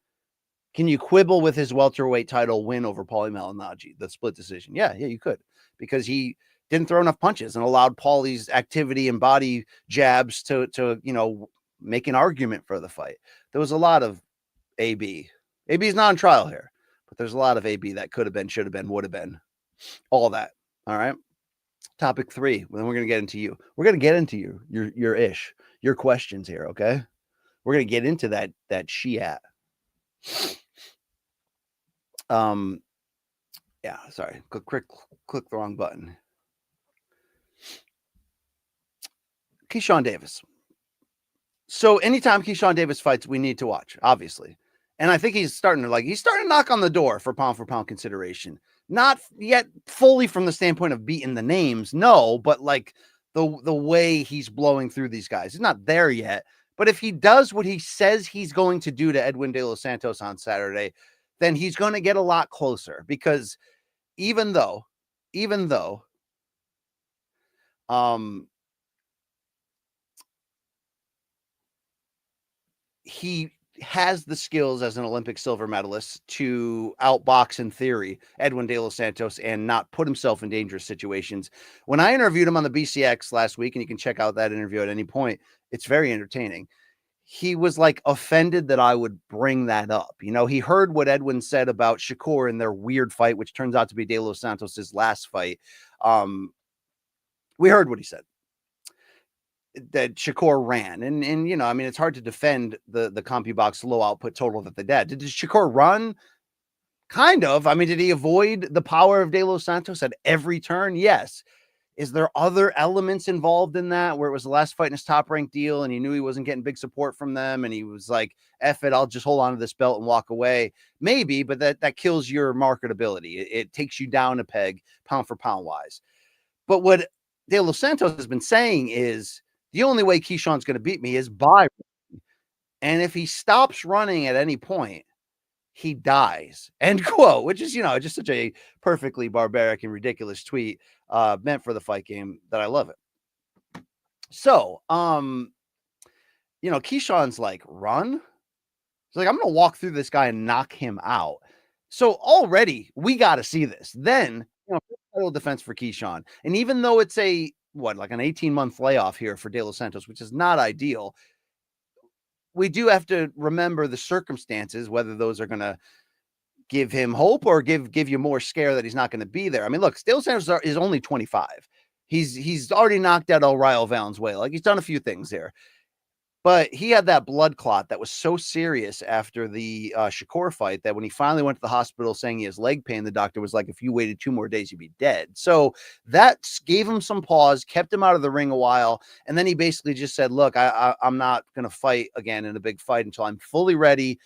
can you quibble with his welterweight title win over Paulie Malignaggi, the split decision? Yeah, you could, because he didn't throw enough punches and allowed Paulie's activity and body jabs to you know, make an argument for the fight. There was a lot of AB. AB is not on trial here, but there's a lot of AB that could have been, should have been, would have been, all that. All right. Topic 3. Then we're going to get into you. We're going to get into your questions here. Okay. We're going to get into that Shiat. Yeah, sorry. Click the wrong button. Keyshawn Davis. So anytime Keyshawn Davis fights, we need to watch, obviously. And I think he's starting to knock on the door for pound consideration. Not yet fully from the standpoint of beating the names, no, but like the way he's blowing through these guys. He's not there yet. But if he does what he says he's going to do to Edwin De Los Santos on Saturday, then he's going to get a lot closer, because even though he has the skills as an Olympic silver medalist to outbox, in theory, Edwin De Los Santos and not put himself in dangerous situations. When I interviewed him on the BCX last week, and you can check out that interview at any point, it's very entertaining. He was like offended that I would bring that up. You know, he heard what Edwin said about Shakur in their weird fight, which turns out to be De Los Santos's last fight. We heard what he said, that Shakur ran. And you know, I mean, it's hard to defend the CompuBox low output total that they did. Did Shakur run? Kind of. I mean, did he avoid the power of De Los Santos at every turn? Yes. Is there other elements involved in that, where it was the last fight in his top-ranked deal and he knew he wasn't getting big support from them and he was like, F it, I'll just hold on to this belt and walk away? Maybe, but that kills your marketability. It takes you down a peg, pound for pound wise. But what De Los Santos has been saying is, the only way Keyshawn's going to beat me is by running. And if he stops running at any point, he dies. End quote. Which is, you know, just such a perfectly barbaric and ridiculous tweet meant for the fight game that I love it. So, you know, Keyshawn's like, run? He's like, I'm going to walk through this guy and knock him out. So already we got to see this. Then, you know, title defense for Keyshawn. And even though it's like an 18-month layoff here for De Los Santos, which is not ideal, we do have to remember the circumstances, whether those are going to give him hope or give you more scare that he's not going to be there. I mean, look, De Los Santos is only 25. He's already knocked out El Rayo Valenzuela. Like, he's done a few things there. But he had that blood clot that was so serious after the Shakur fight that when he finally went to the hospital saying he has leg pain, the doctor was like, if you waited 2 more days, you'd be dead. So that gave him some pause, kept him out of the ring a while. And then he basically just said, look, I'm not going to fight again in a big fight until I'm fully ready.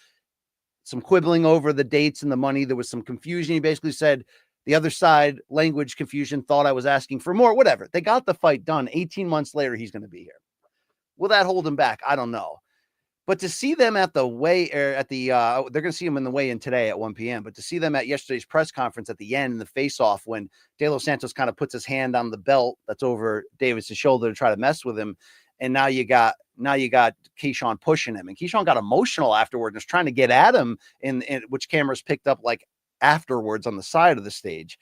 Some quibbling over the dates and the money. There was some confusion. He basically said the other side, language confusion, thought I was asking for more, whatever. They got the fight done. 18 months later, he's going to be here. Will that hold him back? I don't know. But to see them at the weigh at the they're going to see them in the weigh-in today at 1 p.m. But to see them at yesterday's press conference at the end in the face-off when De Los Santos kind of puts his hand on the belt that's over Davis's shoulder to try to mess with him, and now you got Keyshawn pushing him, and Keyshawn got emotional afterward and was trying to get at him, in which cameras picked up like afterwards on the side of the stage.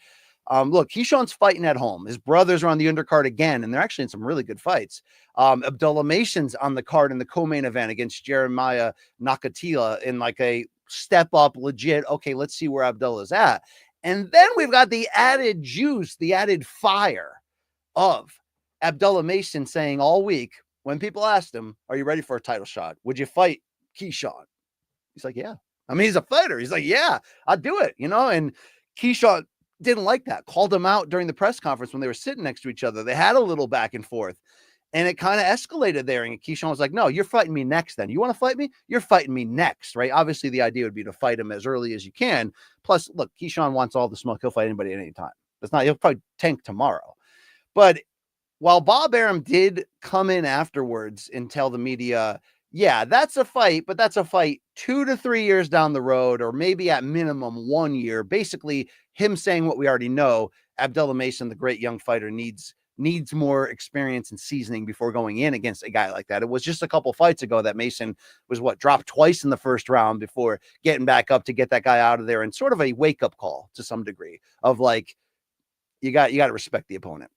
Look, Keyshawn's fighting at home. His brothers are on the undercard again, and they're actually in some really good fights. Abdullah Mason's on the card in the co-main event against Jeremiah Nakatila in like a step up, legit. Okay, let's see where Abdullah's at. And then we've got the added juice, the added fire of Abdullah Mason saying all week when people asked him, are you ready for a title shot? Would you fight Keyshawn? He's like, yeah. I mean, he's a fighter. He's like, yeah, I'll do it, and Keyshawn didn't like that, called him out during the press conference when they were sitting next to each other. They had a little back and forth, and it kind of escalated there. And Keyshawn was like, no, you're fighting me next then. You want to fight me? You're fighting me next, right? Obviously, the idea would be to fight him as early as you can. Plus, look, Keyshawn wants all the smoke. He'll fight anybody at any time. He'll probably tank tomorrow. But while Bob Arum did come in afterwards and tell the media, yeah, that's a fight, but that's a fight 2 to 3 years down the road, or maybe at minimum 1 year. Basically, him saying what we already know. Abdullah Mason, the great young fighter, needs more experience and seasoning before going in against a guy like that. It was just a couple fights ago that Mason was dropped twice in the first round before getting back up to get that guy out of there, and sort of a wake-up call to some degree of like, you got to respect the opponent.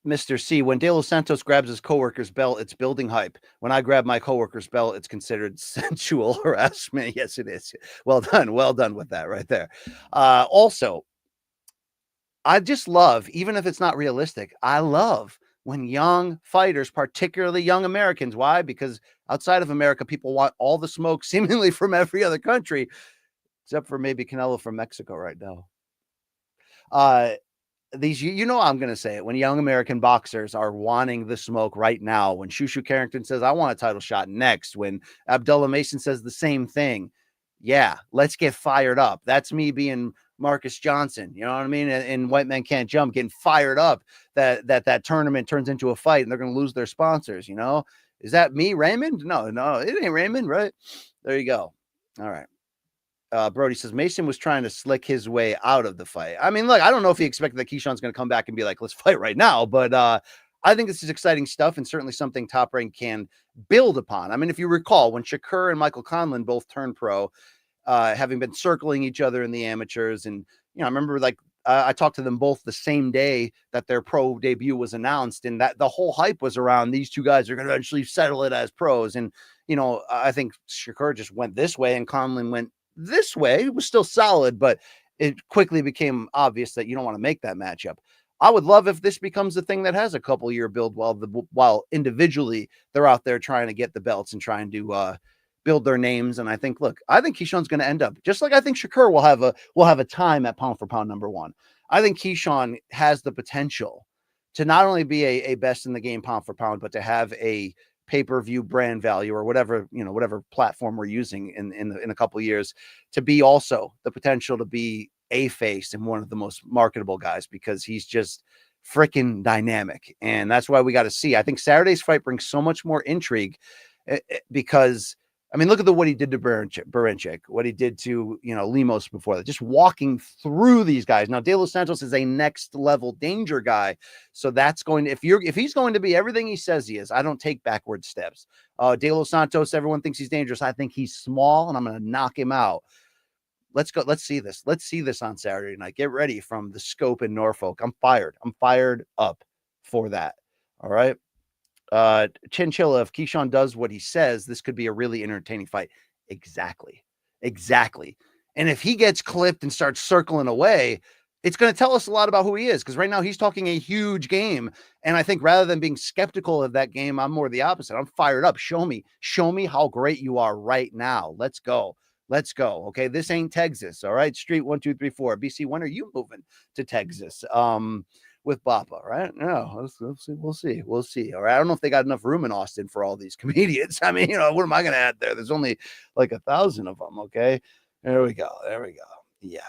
Mr. C, when De Los Santos grabs his coworker's belt, it's building hype. When I grab my coworker's belt, it's considered sensual harassment. Yes, it is. Well done with that right there. Also, I just love, even if it's not realistic, I love when young fighters, particularly young Americans, why? Because outside of America, people want all the smoke seemingly from every other country, except for maybe Canelo from Mexico right now. These, I'm going to say it, when young American boxers are wanting the smoke right now, when Shushu Carrington says, I want a title shot next, when Abdullah Mason says the same thing, yeah, let's get fired up. That's me being Marcus Johnson, you know what I mean? And White Men Can't Jump, getting fired up that tournament turns into a fight and they're going to lose their sponsors, Is that me, Raymond? No, it ain't Raymond, right? There you go. All right. Brody says Mason was trying to slick his way out of the fight. I mean, look, I don't know if he expected that Keyshawn's going to come back and be like, let's fight right now. But I think this is exciting stuff and certainly something Top Rank can build upon. I mean, if you recall, when Shakur and Michael Conlon both turned pro, having been circling each other in the amateurs. And, I remember I talked to them both the same day that their pro debut was announced, and that the whole hype was around these two guys are going to eventually settle it as pros. And, I think Shakur just went this way and Conlon went this way. It was still solid, but it quickly became obvious that you don't want to make that matchup. I would love if this becomes a thing that has a couple year build while individually they're out there trying to get the belts and trying to build their names. And I think Keyshawn's going to end up just like I think Shakur will have a time at pound for pound number one. I think Keyshawn has the potential to not only be a best in the game pound for pound, but to have a pay-per-view brand value or whatever platform we're using in a couple of years, to be also the potential to be a face and one of the most marketable guys, because he's just freaking dynamic. And that's why we got to see. I think Saturday's fight brings so much more intrigue because, I mean, look at what he did to Berinchyk, what he did to, Lemos before that, just walking through these guys. Now, De Los Santos is a next level danger guy. So that's going to, if he's going to be everything he says he is, I don't take backward steps. De Los Santos, everyone thinks he's dangerous. I think he's small and I'm going to knock him out. Let's go. Let's see this. Let's see this on Saturday night. Get ready from the Scope in Norfolk. I'm fired up for that. All right. Chinchilla, if Keyshawn does what he says, this could be a really entertaining fight. Exactly. And if he gets clipped and starts circling away, it's going to tell us a lot about who he is, because right now he's talking a huge game. And I think rather than being skeptical of that game, I'm more the opposite. I'm fired up. Show me how great you are right now. Let's go. Let's go. Okay. This ain't Texas. All right. Street 1, 2, 3, 4. BC, when are you moving to Texas? With Bapa, right? No, we'll see. All right. I don't know if they got enough room in Austin for all these comedians. I mean, what am I going to add there? There's only like 1,000 of them. Okay. There we go. Yeah.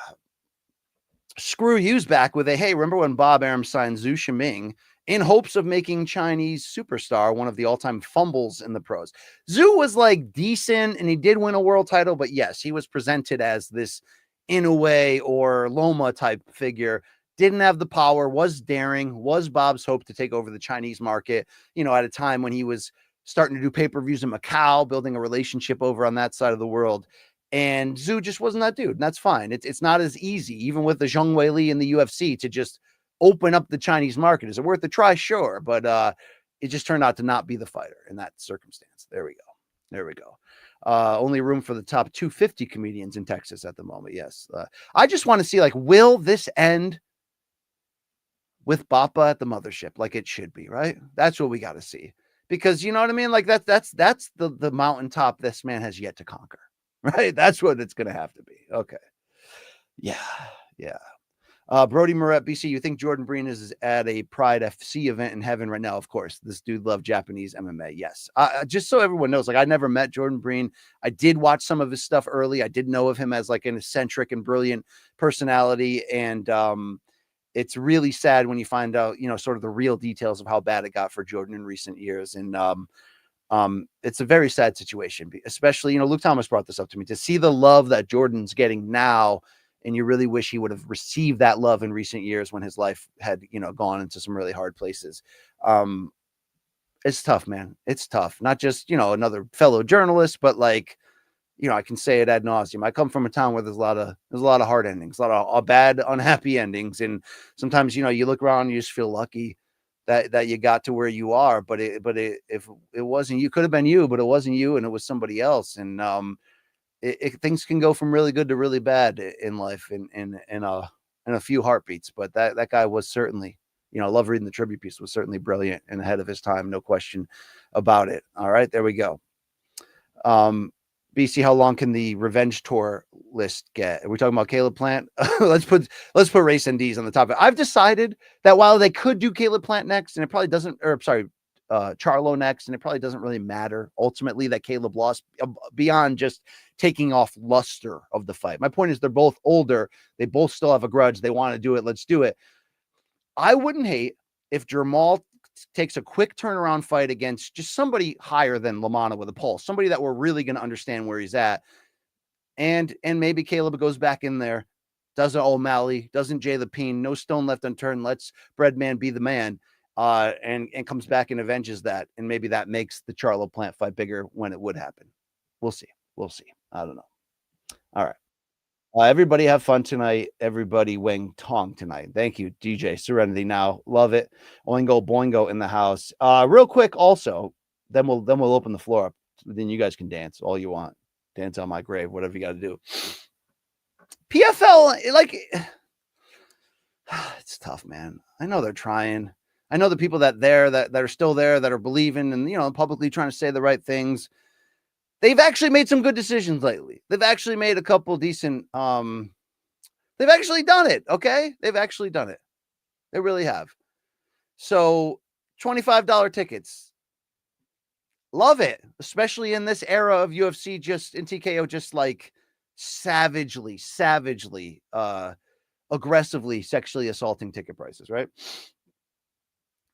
Screw You's back with a, hey, remember when Bob Arum signed Zhu Shiming in hopes of making Chinese superstar one of the all-time fumbles in the pros? Zhu was like decent and he did win a world title, but yes, he was presented as this Inoue or Loma type figure. Didn't have the power, was daring, was Bob's hope to take over the Chinese market, at a time when he was starting to do pay-per-views in Macau, building a relationship over on that side of the world. And Zhu just wasn't that dude. And that's fine. It's not as easy, even with the Zhang Weili in the UFC, to just open up the Chinese market. Is it worth a try? Sure. But it just turned out to not be the fighter in that circumstance. There we go. Only room for the top 250 comedians in Texas at the moment. Yes. I just want to see, will this end with Bapa at the mothership like it should be, right? That's what we got to see. Because you know what I mean? That's the mountaintop this man has yet to conquer. Right? That's what it's going to have to be. Okay. Yeah. Brody Merab, BC, you think Jordan Breen is at a Pride FC event in heaven right now? Of course. This dude loved Japanese MMA. Yes. Just so everyone knows, I never met Jordan Breen. I did watch some of his stuff early. I did know of him as an eccentric and brilliant personality. And it's really sad when you find out, sort of the real details of how bad it got for Jordan in recent years. And it's a very sad situation, especially, Luke Thomas brought this up to me, to see the love that Jordan's getting now. And you really wish he would have received that love in recent years when his life had, gone into some really hard places. It's tough, man. It's tough. Not just, another fellow journalist, but I can say it ad nauseum. I come from a town where there's a lot of hard endings, a lot of bad, unhappy endings. And sometimes, you look around and you just feel lucky that you got to where you are, but if it wasn't you, could have been you, but it wasn't you, and it was somebody else. And things can go from really good to really bad in life in a few heartbeats. But that guy was certainly, I love reading the tribute piece, was certainly brilliant and ahead of his time, no question about it. All right, there we go. BC, how long can the revenge tour list get? Are we talking about Caleb Plant? let's put Race NDs on the top. I've decided that while they could do Caleb Plant next, and it probably doesn't, Charlo next, and it probably doesn't really matter ultimately that Caleb lost beyond just taking off luster of the fight. My point is they're both older. They both still have a grudge. They want to do it. Let's do it. I wouldn't hate if Jermall takes a quick turnaround fight against just somebody higher than Lamana with a pulse, somebody that we're really going to understand where he's at. And maybe Caleb goes back in there, doesn't O'Malley, doesn't Jay Lapine, no stone left unturned, lets Breadman be the man, and comes back and avenges that. And maybe that makes the Charlo Plant fight bigger when it would happen. We'll see. I don't know. All right. Everybody have fun tonight. Everybody Wing Tong tonight. Thank you, DJ Serenity. Now, love it. Oingo Boingo in the house. Real quick, also, then we'll open the floor up. Then you guys can dance all you want. Dance on my grave, whatever you got to do. PFL, it's tough, man. I know they're trying. I know the people that are still there, that are believing and publicly trying to say the right things. They've actually made some good decisions lately. They've actually made a couple decent, they've actually done it. Okay. They've actually done it. They really have. So $25 tickets. Love it. Especially in this era of UFC, just in TKO, just savagely, aggressively sexually assaulting ticket prices, right?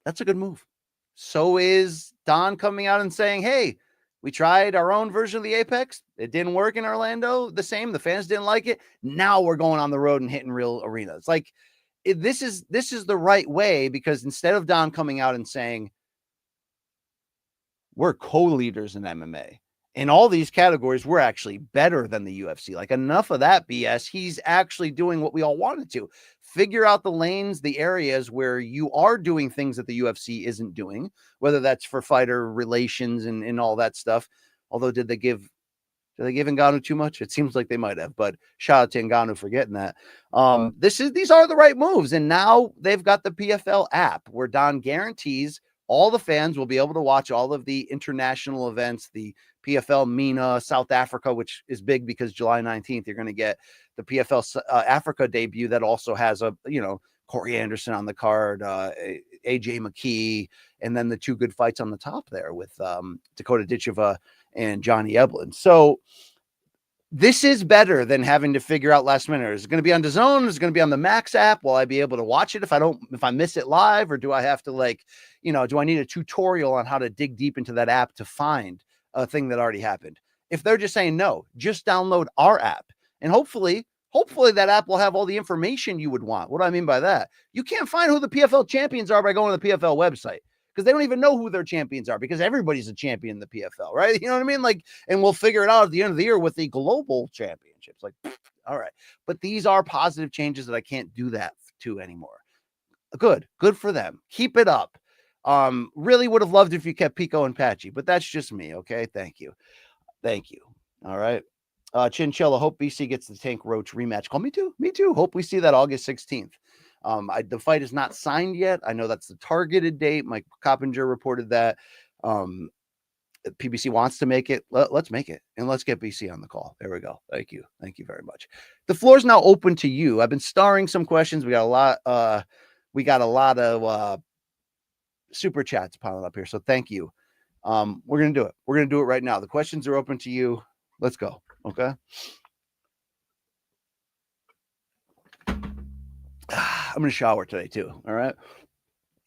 That's a good move. So is Don coming out and saying, hey, we tried our own version of the Apex. It didn't work in Orlando the same. The fans didn't like it. Now we're going on the road and hitting real arenas. This is the right way, because instead of Don coming out and saying, we're co-leaders in MMA, in all these categories, we're actually better than the UFC. Enough of that BS. He's actually doing what we all wanted to. Figure out the lanes, the areas where you are doing things that the UFC isn't doing, whether that's for fighter relations and all that stuff. Although, did they give Did they give Ngannou too much? It seems like they might have, but shout out to Ngannou for getting that. These are the right moves. And now they've got the PFL app where Don guarantees all the fans will be able to watch all of the international events, the PFL MENA, South Africa, which is big because July 19th, you're going to get the PFL Africa debut that also has Corey Anderson on the card, AJ McKee, and then the two good fights on the top there with Dakota Ditcheva and Johnny Eblin. So this is better than having to figure out last minute. Is it going to be on DAZN? Is it going to be on the Max app? Will I be able to watch it if I miss it live, or do I have to do I need a tutorial on how to dig deep into that app to find a thing that already happened? If they're just saying no, just download our app, and hopefully that app will have all the information you would want. What do I mean by that? You can't find who the PFL champions are by going to the PFL website, because they don't even know who their champions are, because everybody's a champion in the PFL, right? You know what I mean? And we'll figure it out at the end of the year with the global championships. All right. But these are positive changes that I can't do that to anymore. Good for them. Keep it up. Really would have loved if you kept Pico and Patchy, but that's just me. Okay. Thank you. All right. Chinchilla, hope BC gets the Tank Roach rematch call. Me too. Hope we see that August 16th. The fight is not signed yet. I know that's the targeted date. Mike Coppinger reported that. PBC wants to make it. Let's make it, and let's get BC on the call. There we go. Thank you very much. The floor is now open to you. I've been starring some questions. We got a lot of super chats piling up here, so thank you. We're gonna do it. We're gonna do it right now. The questions are open to you. Let's go. Okay. I'm going to shower today too. All right.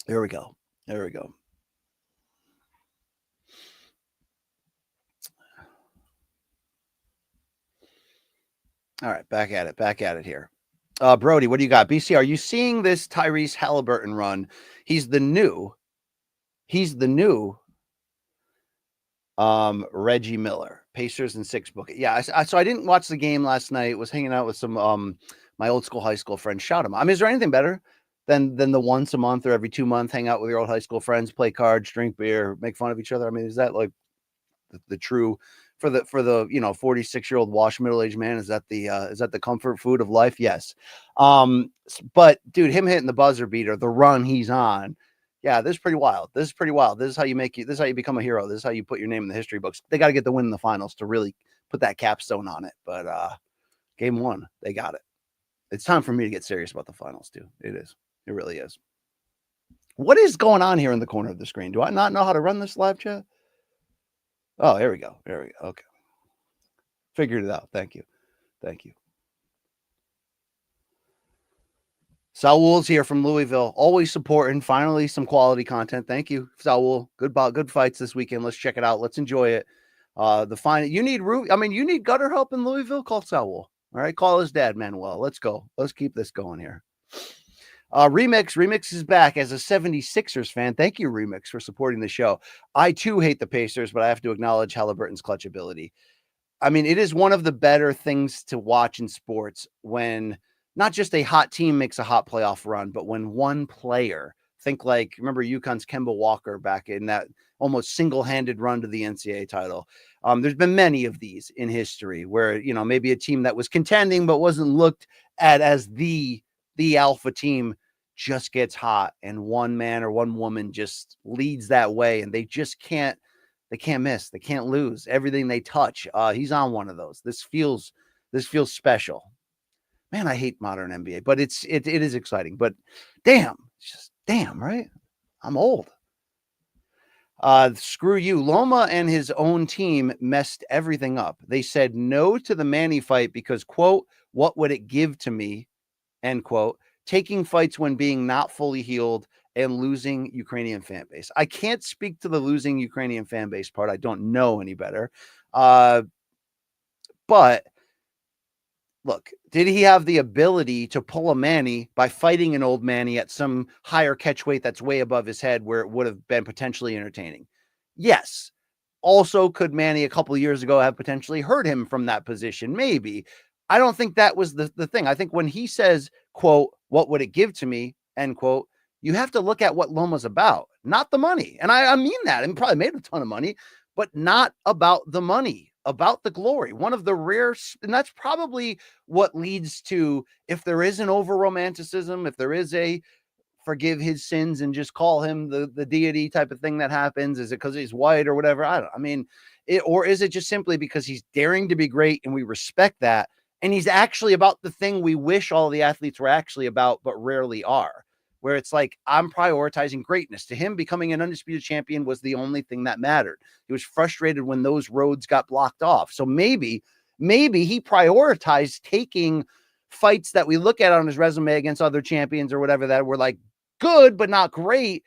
There we go. All right. Back at it here. Brody, what do you got? BC, are you seeing this Tyrese Halliburton run? He's the new Reggie Miller, Pacers and 6 book. Yeah. So I didn't watch the game last night. Was hanging out with some, my old school high school friends. Shout them. I mean, is there anything better than the once a month or every 2 months hang out with your old high school friends, play cards, drink beer, make fun of each other? I mean, is that like the true for the 46-year-old washed middle-aged man? Is that the comfort food of life? Yes. But dude, him hitting the buzzer beater, the run he's on. Yeah, this is pretty wild. This is how you become a hero. This is how you put your name in the history books. They got to get the win in the finals to really put that capstone on it. But game 1, they got it. It's time for me to get serious about the finals too. It is. It really is. What is going on here in the corner of the screen? Do I not know how to run this live chat? Oh, here we go. Okay. Figured it out. Thank you. Saul's here from Louisville, always supporting. Finally, some quality content. Thank you, Saul. Good fights this weekend. Let's check it out. Let's enjoy it. You need gutter help in Louisville? Call Saul. All right, call his dad, Manuel. Let's go. Let's keep this going here. Remix is back as a 76ers fan. Thank you, Remix, for supporting the show. I too hate the Pacers, but I have to acknowledge Halliburton's clutch ability. I mean, it is one of the better things to watch in sports when not just a hot team makes a hot playoff run, but when one player, remember UConn's Kemba Walker back in that almost single-handed run to the NCAA title. There's been many of these in history where, maybe a team that was contending but wasn't looked at as the alpha team just gets hot, and one man or one woman just leads that way, and they can't miss. They can't lose everything they touch. He's on one of those. This feels special. Man, I hate modern NBA, but it is exciting. But damn, right? I'm old. Screw you. Loma and his own team messed everything up. They said no to the Manny fight because, quote, what would it give to me, end quote, taking fights when being not fully healed and losing Ukrainian fan base. I can't speak to the losing Ukrainian fan base part. I don't know any better. But look, did he have the ability to pull a Manny by fighting an old Manny at some higher catch weight that's way above his head where it would have been potentially entertaining? Yes. Also, could Manny a couple of years ago have potentially hurt him from that position? Maybe. I don't think that was the thing. I think when he says, quote, what would it give to me, end quote, you have to look at what Loma's about, not the money. And I mean that. And probably made a ton of money, but not about the money. about the glory. One of the rare, and that's probably what leads to, if there is an over romanticism, if there is a forgive his sins and just call him the deity type of thing that happens, is it because he's white or whatever? I mean, or is it just simply because he's daring to be great and we respect that, and he's actually about the thing we wish all the athletes were actually about but rarely are, where it's like, I'm prioritizing greatness. To him, becoming an undisputed champion was the only thing that mattered. He was frustrated when those roads got blocked off. So maybe he prioritized taking fights that we look at on his resume against other champions or whatever that were like good but not great,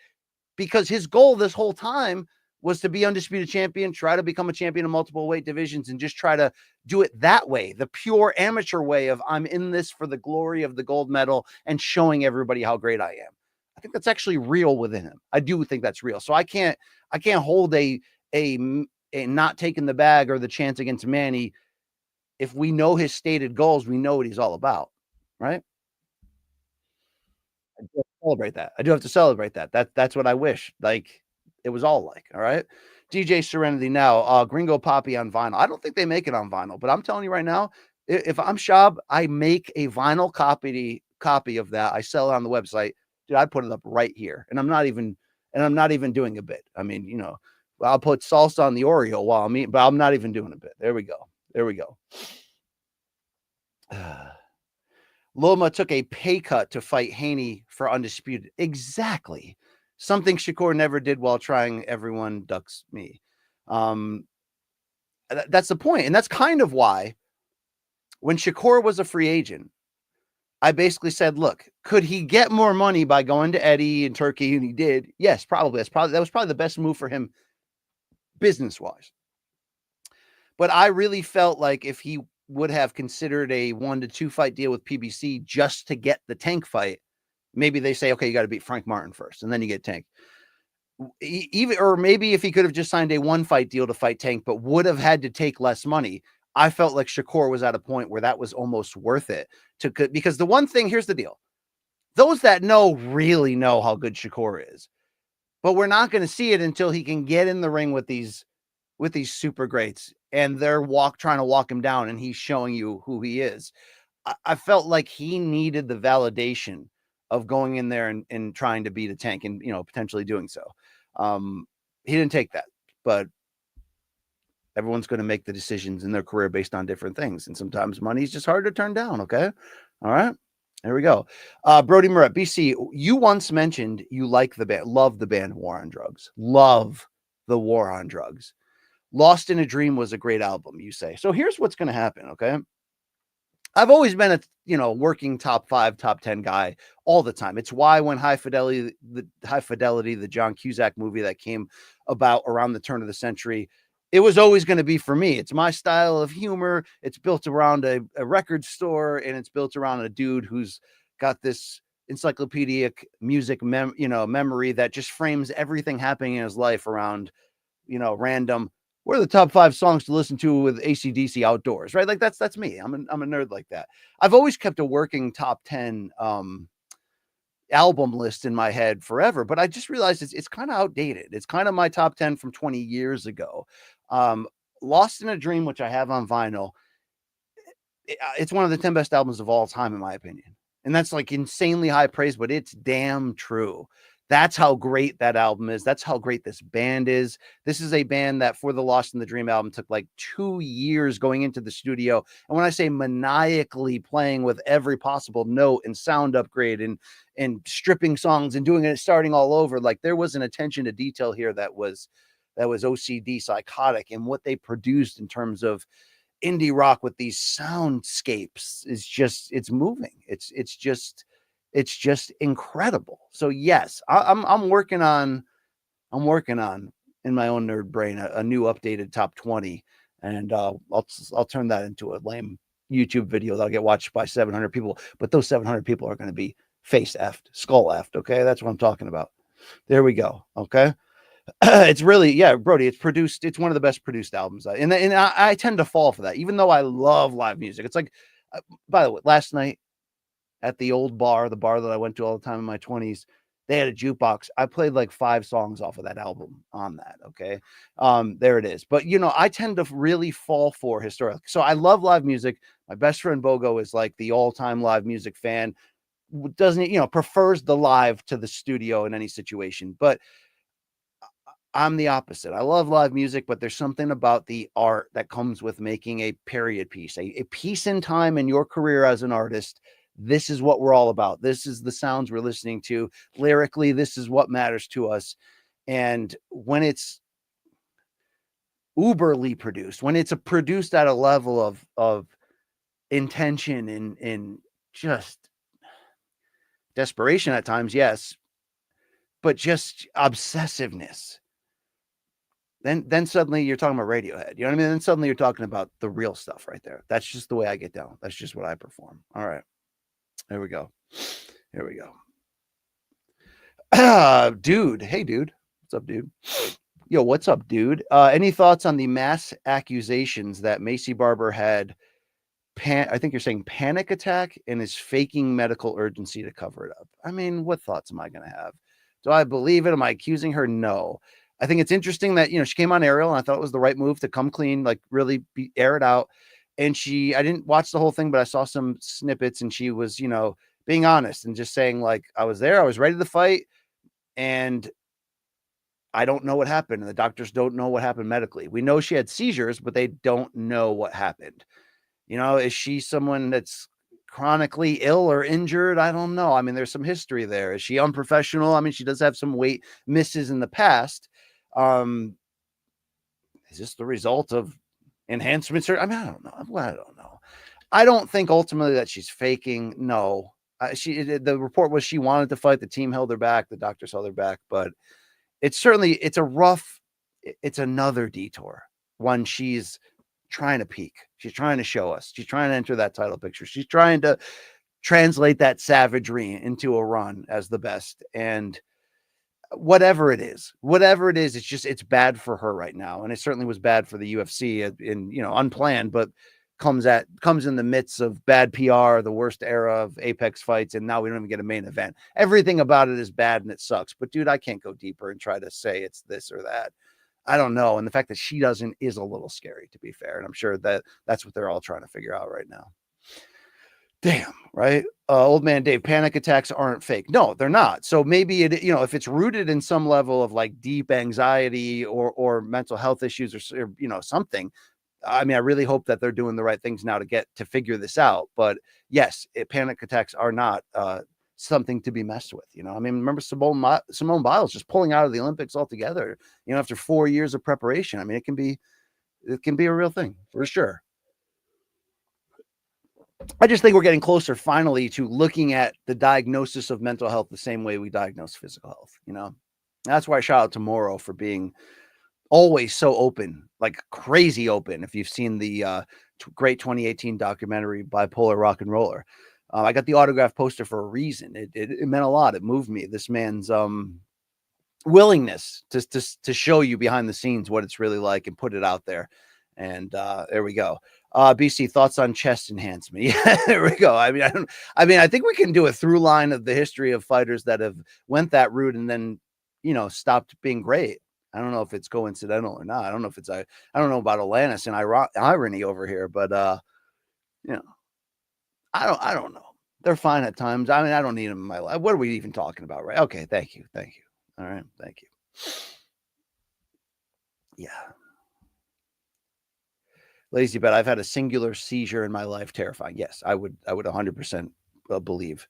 because his goal this whole time was to be undisputed champion, try to become a champion in multiple weight divisions, and just try to do it that way, the pure amateur way of, I'm in this for the glory of the gold medal and showing everybody how great I am. I think that's actually real within him. I do think that's real. So I can't hold a not taking the bag or the chance against Manny. If we know his stated goals, we know what he's all about, right? I do have to celebrate that. I do have to celebrate that. That's what I wish. Like, it was all like, all right. DJ Serenity now, Gringo Poppy on vinyl. I don't think they make it on vinyl, but I'm telling you right now, if I'm Shab, I make a vinyl copy of that. I sell it on the website. Dude, I'd put it up right here. And I'm not even doing a bit. I mean, you know, I'll put salsa on the Oreo while I'm eating, but I'm not even doing a bit. There we go. There we go. Loma took a pay cut to fight Haney for undisputed. Exactly. Something Shakur never did while trying. Everyone ducks me. That's the point. And that's kind of why when Shakur was a free agent, I basically said, look, could he get more money by going to Eddie in Turkey? And he did. Yes, probably. That was probably the best move for him business-wise. But I really felt like if he would have considered a 1 to 2 fight deal with PBC just to get the Tank fight, maybe they say, okay, you got to beat Frank Martin first, and then you get Tank. Even, or maybe if he could have just signed a 1 fight deal to fight Tank, but would have had to take less money, I felt like Shakur was at a point where that was almost worth it. Because the one thing, here's the deal. Those that know really know how good Shakur is, but we're not going to see it until he can get in the ring with these super greats and they're trying to walk him down and he's showing you who he is. I felt like he needed the validation of going in there and trying to beat a Tank and, you know, potentially doing so. He didn't take that, but everyone's going to make the decisions in their career based on different things. And sometimes money is just hard to turn down. Okay. All right. There we go. Brody Merab, BC, you once mentioned you like the band, love the band War on Drugs, love the War on Drugs. Lost in a Dream was a great album, you say. So here's what's going to happen, okay? I've always been a, you know, working top 5, top 10 guy all the time. It's why when High Fidelity, the John Cusack movie that came about around the turn of the century, it was always going to be for me. It's my style of humor. It's built around a record store, and it's built around a dude who's got this encyclopedic music memory that just frames everything happening in his life around, you know, random. What are the top 5 songs to listen to with AC/DC outdoors, right? Like that's me. I'm a nerd like that. I've always kept a working top 10 album list in my head forever, but I just realized it's kind of outdated. It's kind of my top 10 from 20 years ago. Lost in a Dream, which I have on vinyl, it's one of the 10 best albums of all time, in my opinion. And that's like insanely high praise, but it's damn true. That's how great that album is. That's how great this band is. This is a band that for the Lost in the Dream album took like 2 years going into the studio. And when I say maniacally playing with every possible note and sound upgrade and stripping songs and doing it, starting all over, like there was an attention to detail here that was OCD psychotic. And what they produced in terms of indie rock with these soundscapes is just, it's moving. It's just incredible. So yes, I'm working on in my own nerd brain a new updated top 20, and I'll turn that into a lame YouTube video that'll get watched by 700 people. But those 700 people are going to be face effed, skull effed. Okay, that's what I'm talking about. There we go. Okay. It's really, yeah, Brody, it's one of the best produced albums. And I tend to fall for that, even though I love live music. It's like, by the way, last night at the old bar, the bar that I went to all the time in my 20s, They had a jukebox. I played like 5 songs off of that album on that. Okay. There it is. But I tend to really fall for historical. So I love live music. My best friend Bogo is like the all-time live music fan. Doesn't, prefers the live to the studio in any situation. But I'm the opposite. I love live music, but there's something about the art that comes with making a period piece, a piece in time in your career as an artist. This is what we're all about. This is the sounds we're listening to. Lyrically, this is what matters to us. And when it's uberly produced, when it's produced at a level of intention and just desperation at times, yes, but just obsessiveness, then suddenly you're talking about Radiohead. You know what I mean? Then suddenly you're talking about the real stuff right there. That's just the way I get down. That's just what I perform. All right. There we go. Here we go. Dude. Hey, dude. What's up, dude? Yo, what's up, dude? Any thoughts on the mass accusations that Maycee Barber had I think you're saying panic attack and is faking medical urgency to cover it up? I mean, what thoughts am I going to have? Do I believe it? Am I accusing her? No. I think it's interesting that, she came on Ariel and I thought it was the right move to come clean, like really air it out. And I didn't watch the whole thing, but I saw some snippets and she was, being honest and just saying like, I was there, I was ready to fight. And I don't know what happened. And the doctors don't know what happened medically. We know she had seizures, but they don't know what happened. Is she someone that's chronically ill or injured? I don't know. I mean, there's some history there. Is she unprofessional? I mean, she does have some weight misses in the past. Is this the result of enhancements? I mean, I don't know. I don't think ultimately that she's faking. No, the report was she wanted to fight. The team held her back. The doctors held her back, but it's another detour. One, she's trying to peak. She's trying to show us. She's trying to enter that title picture. She's trying to translate that savagery into a run as the best. And whatever it is, it's bad for her right now. And it certainly was bad for the UFC in unplanned, but comes in the midst of bad PR, the worst era of Apex fights. And now we don't even get a main event. Everything about it is bad and it sucks. But dude, I can't go deeper and try to say it's this or that. I don't know. And the fact that she doesn't is a little scary, to be fair. And I'm sure that's what they're all trying to figure out right now. Damn, right? Old man Dave, panic attacks aren't fake. No, they're not. So maybe if it's rooted in some level of like deep anxiety or mental health issues or something. I mean, I really hope that they're doing the right things now to figure this out. But yes, panic attacks are not something to be messed with. I mean, remember Simone Biles just pulling out of the Olympics altogether, after 4 years of preparation. I mean, it can be a real thing for sure. I just think we're getting closer finally to looking at the diagnosis of mental health the same way we diagnose physical health. That's why I shout out to Morrow for being always so open, like crazy open. If you've seen the great 2018 documentary Bipolar Rock and Roller, I got the autograph poster for a reason. It meant a lot. It moved me. This man's willingness to show you behind the scenes what it's really like and put it out there. And there we go. BC, thoughts on chest enhancement? Yeah, there we go. I mean, I think we can do a through line of the history of fighters that have went that route and then, stopped being great. I don't know if it's coincidental or not. I don't know if I don't know about Alanis and irony over here, but I don't know. They're fine at times. I mean, I don't need them in my life. What are we even talking about, right? Okay, thank you. All right, thank you. Yeah. Lazy bet. I've had a singular seizure in my life. Terrifying. Yes, I would 100% believe.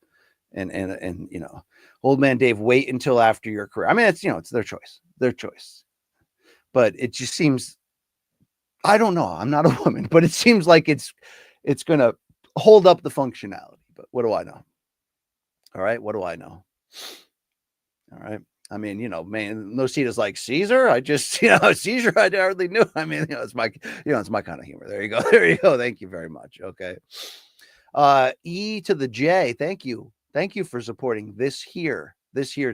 And old man Dave, wait until after your career. I mean, it's their choice. But it just seems, I don't know. I'm not a woman, but it seems like it's going to hold up the functionality. But what do I know? All right. What do I know? All right. I mean, man, Nocita's like Caesar. I just, Caesar, I hardly knew. I mean, it's my kind of humor. There you go. There you go. Thank you very much. Okay. E to the J. Thank you. Thank you for supporting this here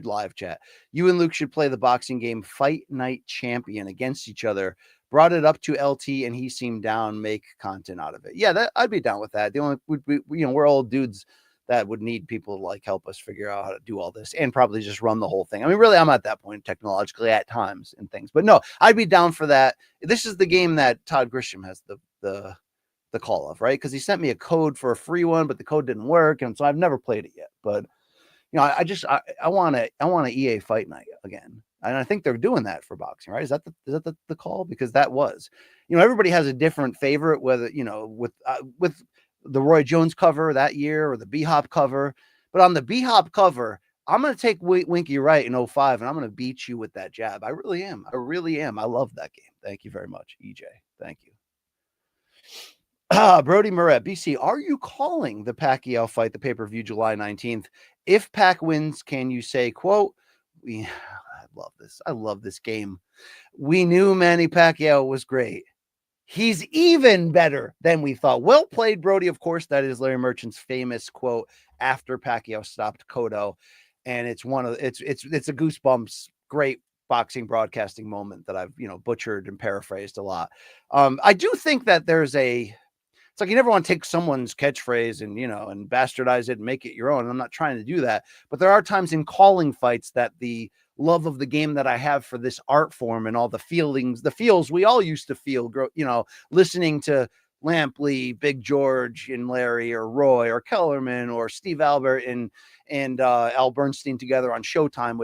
live chat. You and Luke should play the boxing game Fight Night Champion against each other. Brought it up to LT and he seemed down, make content out of it. Yeah, I'd be down with that. The only, we're old dudes that would need people to like help us figure out how to do all this and probably just run the whole thing. I mean, really, I'm at that point technologically at times and things, but no, I'd be down for that. This is the game that Todd Grisham has the call of, right? Because he sent me a code for a free one, but the code didn't work, and so I've never played it yet. But you know, I want an EA Fight Night again, and I think they're doing that for boxing, right? Is that the call? Because that was, you know, everybody has a different favorite, whether you know with the Roy Jones cover that year or the B-Hop cover. But on the B-Hop cover, I'm going to take Winky Wright in 05, and I'm going to beat you with that jab. I really am. I really am. I love that game. Thank you very much, EJ. Thank you. Brody Merab, BC, are you calling the Pacquiao fight, the pay-per-view July 19th? If Pac wins, can you say, quote, I love this. I love this game. We knew Manny Pacquiao was great. He's even better than we thought. Well played, Brody. Of course, that is Larry Merchant's famous quote after Pacquiao stopped Cotto. And it's it's a goosebumps, great boxing broadcasting moment that I've, you know, butchered and paraphrased a lot. I do think that it's like you never want to take someone's catchphrase and, you know, and bastardize it and make it your own. I'm not trying to do that. But there are times in calling fights that the love of the game that I have for this art form and all the feels we all used to feel, you know, listening to Lampley, Big George and Larry or Roy or Kellerman or Steve Albert and Al Bernstein together on Showtime,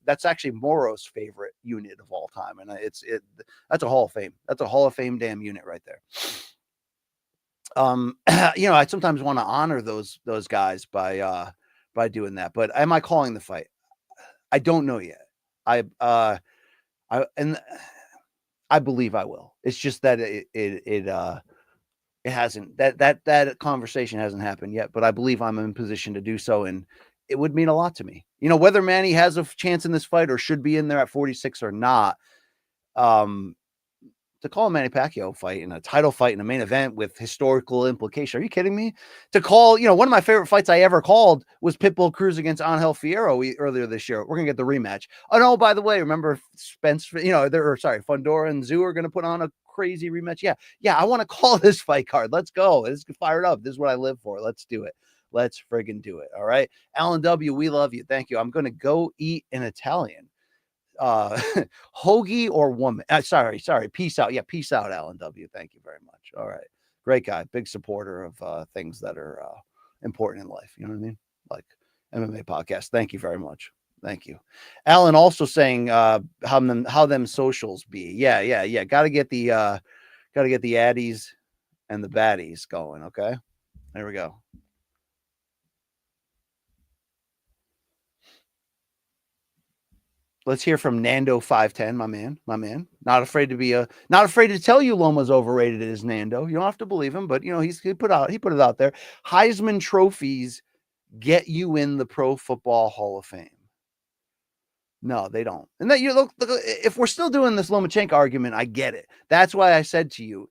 that's actually Moro's favorite unit of all time. And that's a Hall of Fame. That's a Hall of Fame damn unit right there. You know, I sometimes want to honor those guys by doing that. But am I calling the fight? I don't know yet. I believe I will. It's just that it hasn't, that conversation hasn't happened yet, but I believe I'm in position to do so. And it would mean a lot to me, you know, whether Manny has a chance in this fight or should be in there at 46 or not. To call a Manny Pacquiao fight in a title fight in a main event with historical implication. Are you kidding me? To call, you know, one of my favorite fights I ever called was Pitbull Cruz against Angel Fierro earlier this year. We're going to get the rematch. Oh, no, by the way, remember Spence, you know, Fundora and Zoo are going to put on a crazy rematch. Yeah, I want to call this fight card. Let's go. Let's get fired up. This is what I live for. Let's do it. Let's friggin' do it. All right. Alan W., we love you. Thank you. I'm going to go eat in Italian. Hoagie or woman. Sorry. Peace out. Yeah, peace out, Alan W. Thank you very much. All right. Great guy. Big supporter of things that are important in life. You know what I mean? Like MMA podcast. Thank you very much. Thank you. Alan also saying how them socials be. Yeah. Gotta get the addies and the baddies going. Okay. There we go. Let's hear from Nando 510, my man. Not afraid to tell you Loma's overrated as Nando. You don't have to believe him, but you know, he put it out there. Heisman trophies get you in the Pro Football Hall of Fame. No, they don't. And that you look, if we're still doing this Lomachenko argument, I get it. That's why I said to you,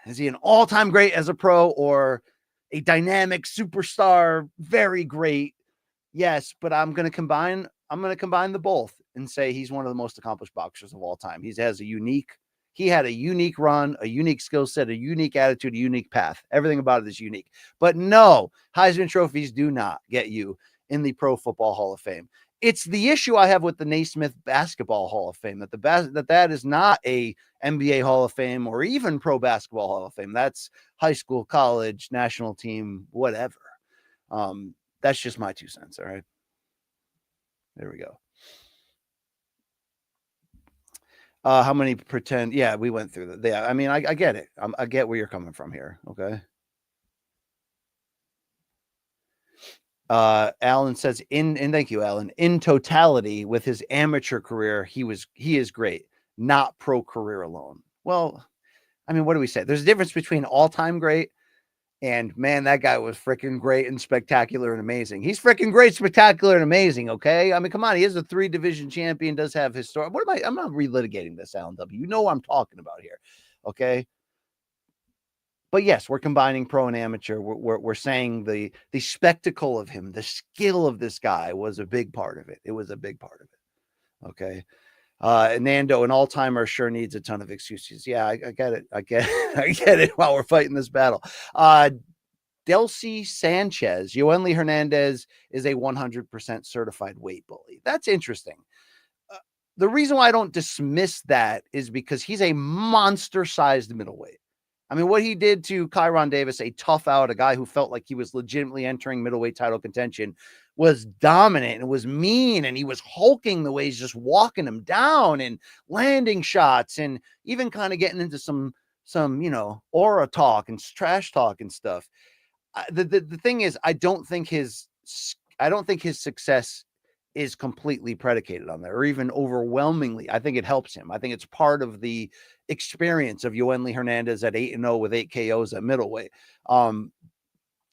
is he an all-time great as a pro or a dynamic superstar, very great? Yes, but I'm going to combine the both and say he's one of the most accomplished boxers of all time. He had a unique run, a unique skill set, a unique attitude, a unique path. Everything about it is unique. But no, Heisman trophies do not get you in the Pro Football Hall of Fame. It's the issue I have with the Naismith Basketball Hall of Fame, that is not a NBA Hall of Fame or even Pro Basketball Hall of Fame. That's high school, college, national team, whatever. That's just my 2 cents. All right. There we go. How many pretend? Yeah, we went through that. Yeah, I mean, I get it. I get where you're coming from here. Okay. Alan says and thank you, Alan. In totality, with his amateur career, he is great, not pro career alone. Well, I mean, what do we say? There's a difference between all-time great and man, that guy was freaking great and spectacular and amazing. He's freaking great, spectacular, and amazing. Okay. I mean, come on. He is a 3-division champion, does have historic. I'm not relitigating this, Alan W. You know what I'm talking about here. Okay. But yes, we're combining pro and amateur. We're saying the spectacle of him, the skill of this guy was a big part of it. It was a big part of it. Okay. Nando, an all-timer sure needs a ton of excuses. Yeah, I get it. I get it while we're fighting this battle. Delcy Sanchez, Yoenli Hernandez is a 100% certified weight bully. That's interesting. The reason why I don't dismiss that is because he's a monster-sized middleweight. I mean, what he did to Kyron Davis, a tough out, a guy who felt like he was legitimately entering middleweight title contention, was dominant and was mean, and he was hulking the way he's just walking him down and landing shots and even kind of getting into some aura talk and trash talk and stuff. The thing is, I don't think his success is completely predicated on that, or even overwhelmingly. I think it helps him. I think it's part of the experience of Yoenli Hernandez at 8-0 with 8 KOs at middleweight.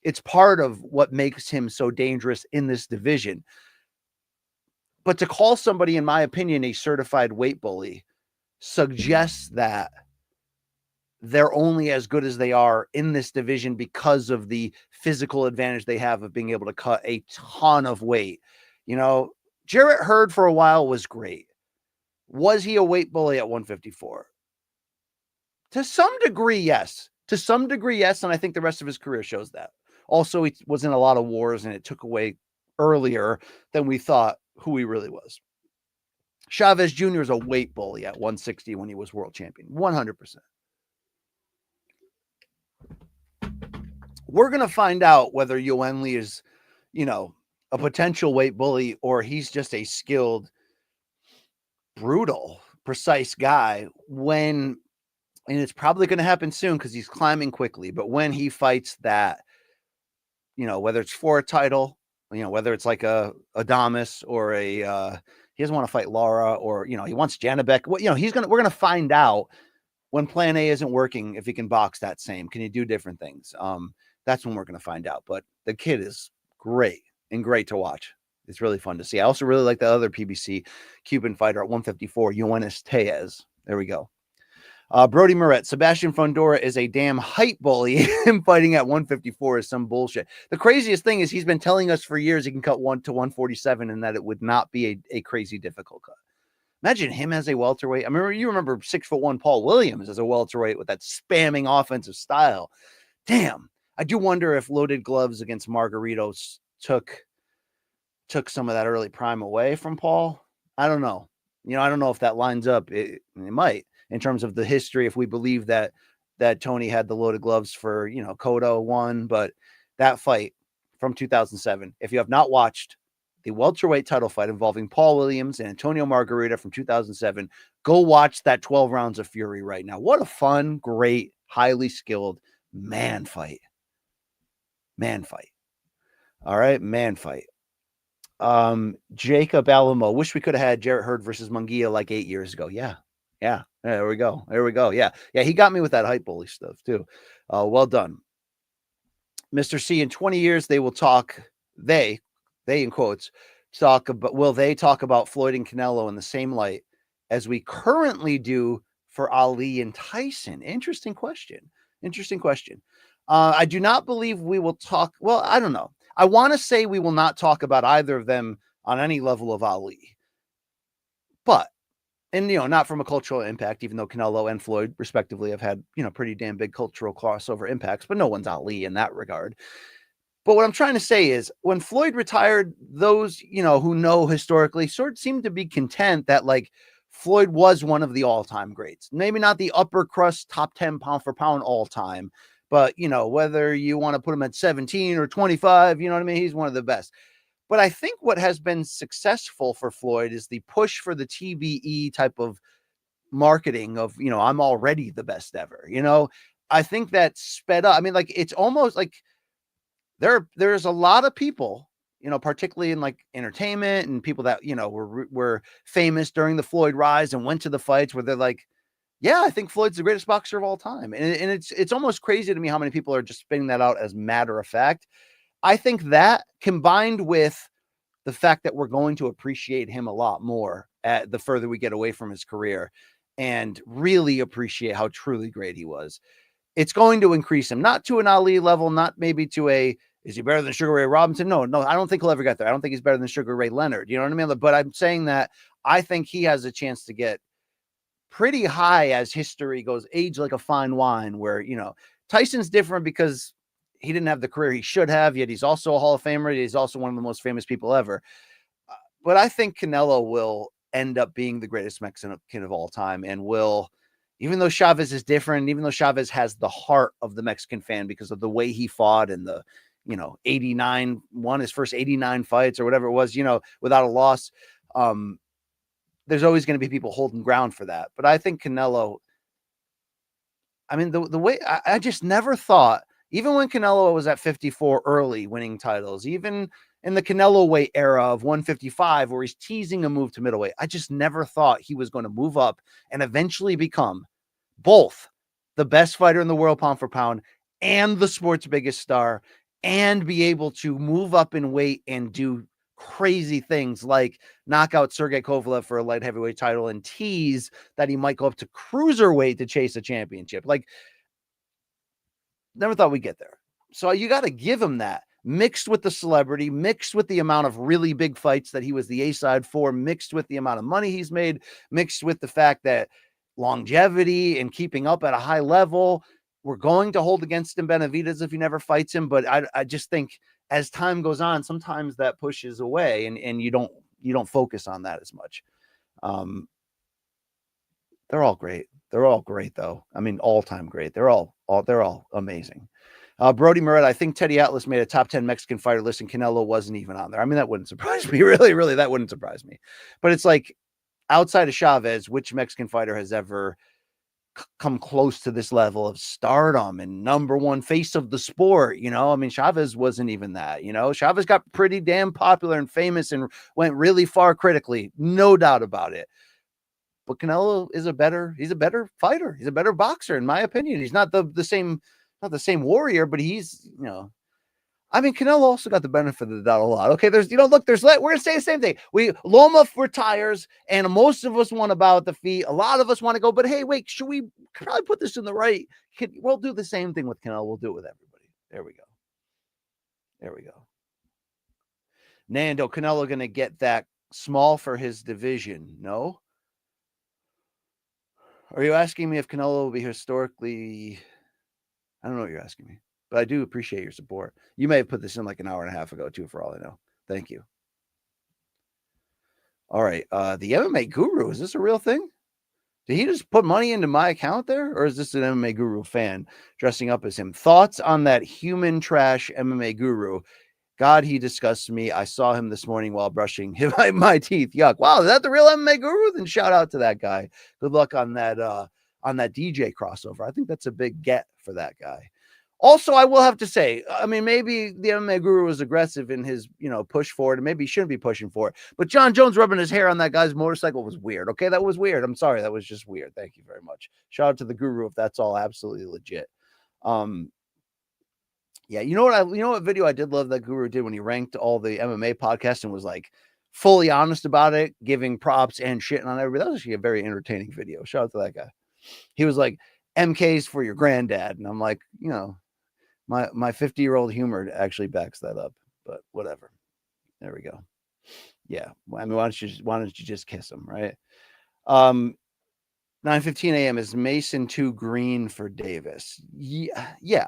It's part of what makes him so dangerous in this division. But to call somebody, in my opinion, a certified weight bully suggests that they're only as good as they are in this division because of the physical advantage they have of being able to cut a ton of weight. Jarrett Hurd for a while was great. Was he a weight bully at 154? To some degree, yes. And I think the rest of his career shows that. Also, he was in a lot of wars, and it took away earlier than we thought who he really was. Chavez Jr. is a weight bully at 160 when he was world champion. 100%. We're going to find out whether Yoenli is, a potential weight bully, or he's just a skilled, brutal, precise guy and it's probably going to happen soon because he's climbing quickly. But when he fights that, whether it's for a title, whether it's like a Adames or he doesn't want to fight Lara, or, he wants Janabek. We're going to find out when plan A isn't working, if he can box that same. Can he do different things? That's when we're going to find out. But the kid is great and great to watch. It's really fun to see. I also really like the other PBC Cuban fighter at 154, Yoenis Tellez. There we go. Brody Moret, Sebastian Fundora is a damn height bully. Him fighting at 154 is some bullshit. The craziest thing is he's been telling us for years he can cut 1 to 147 and that it would not be a crazy difficult cut. Imagine him as a welterweight. You remember 6'1" Paul Williams as a welterweight with that spamming offensive style. Damn. I do wonder if loaded gloves against Margaritos took some of that early prime away from Paul. I don't know. I don't know if that lines up. It might, in terms of the history, if we believe that Tony had the loaded gloves for, Cotto won, but that fight from 2007, if you have not watched the welterweight title fight involving Paul Williams and Antonio Margarita from 2007, go watch that 12 rounds of fury right now. What a fun, great, highly skilled man fight. All right. Man fight. Jacob Alamo, wish we could have had Jarrett Hurd versus Munguia like 8 years ago. Yeah. There we go. Yeah. He got me with that hype bully stuff too. Well done. Mr. C, in 20 years, they will talk, they in quotes, will they talk about Floyd and Canelo in the same light as we currently do for Ali and Tyson? Interesting question. I do not believe we will talk. Well, I don't know. I want to say we will not talk about either of them on any level of Ali. But, not from a cultural impact, even though Canelo and Floyd, respectively, have had, pretty damn big cultural crossover impacts, but no one's Ali in that regard. But what I'm trying to say is when Floyd retired, those, who know historically sort of seem to be content that Floyd was one of the all-time greats. Maybe not the upper crust top 10 pound for pound all time, but whether you want to put him at 17 or 25, he's one of the best. But I think what has been successful for Floyd is the push for the TBE type of marketing of, I'm already the best ever. I think that sped up. It's almost like there's a lot of people, particularly in entertainment and people that, were famous during the Floyd rise and went to the fights where they're like, yeah, I think Floyd's the greatest boxer of all time. And it's almost crazy to me how many people are just spitting that out as matter of fact. I think that combined with the fact that we're going to appreciate him a lot more the further we get away from his career and really appreciate how truly great he was. It's going to increase him, not to an Ali level, not maybe to is he better than Sugar Ray Robinson? No, I don't think he'll ever get there. I don't think he's better than Sugar Ray Leonard. You know what I mean? But I'm saying that I think he has a chance to get pretty high as history goes, age like a fine wine, where, Tyson's different because he didn't have the career he should have, yet he's also a Hall of Famer. He's also one of the most famous people ever. But I think Canelo will end up being the greatest Mexican of all time, and will, even though Chavez is different, even though Chavez has the heart of the Mexican fan because of the way he fought and the, 89, won his first 89 fights or whatever it was, without a loss. There's always going to be people holding ground for that. But I think Canelo, I mean, the way I just never thought, even when Canelo was at 54 early winning titles, even in the Canelo weight era of 155, where he's teasing a move to middleweight, I just never thought he was going to move up and eventually become both the best fighter in the world pound for pound and the sport's biggest star, and be able to move up in weight and do crazy things like knock out Sergey Kovalev for a light heavyweight title and tease that he might go up to cruiserweight to chase a championship. Like, never thought we'd get there. So you got to give him that, mixed with the celebrity, mixed with the amount of really big fights that he was the A-side for, mixed with the amount of money he's made, mixed with the fact that longevity and keeping up at a high level. We're going to hold against him Benavidez if he never fights him, but I just think as time goes on, sometimes that pushes away, and you don't focus on that as much. They're all great. They're all great, though. I mean, all-time great. They're all amazing. Brody Merab, I think Teddy Atlas made a top 10 Mexican fighter list and Canelo wasn't even on there. I mean, that wouldn't surprise me. Really, that wouldn't surprise me. But it's like, outside of Chavez, which Mexican fighter has ever come close to this level of stardom and number one face of the sport? I mean, Chavez wasn't even that. Chavez got pretty damn popular and famous and went really far critically, no doubt about it. But Canelo is he's a better fighter. He's a better boxer, in my opinion. He's not the same warrior, but he's, I mean, Canelo also got the benefit of the doubt a lot. Okay, we're going to say the same thing. Loma retires, and most of us want to bow at the feet. A lot of us want to go, but hey, wait, should we probably put this in the right? We'll do the same thing with Canelo. We'll do it with everybody. There we go. Nando, Canelo going to get that small for his division? No. Are you asking me if Canelo will be historically? I don't know what you're asking me, but I do appreciate your support. You may have put this in like an hour and a half ago, too, for all I know. Thank you. All right. The MMA Guru, is this a real thing? Did he just put money into my account there? Or is this an MMA Guru fan dressing up as him? Thoughts on that human trash MMA Guru? God, he disgusts me. I saw him this morning while brushing my teeth. Yuck. Wow, is that the real MMA Guru? Then shout out to that guy. Good luck on that DJ crossover. I think that's a big get for that guy. Also, I will have to say, I mean, maybe the MMA Guru was aggressive in his, push for it, and maybe he shouldn't be pushing for it. But Jon Jones rubbing his hair on that guy's motorcycle was weird. Okay, that was weird. I'm sorry, that was just weird. Thank you very much. Shout out to the Guru if that's all absolutely legit. Yeah, you know what video I did love that Guru did when he ranked all the MMA podcasts and was like fully honest about it, giving props and shitting on everybody. That was actually a very entertaining video. Shout out to that guy. He was like, MK's for your granddad. And I'm like, my 50-year-old humor actually backs that up, but whatever. There we go. Yeah. I mean, why don't you just kiss him, right? 9:15 a.m. Is Mason too green for Davis? Yeah.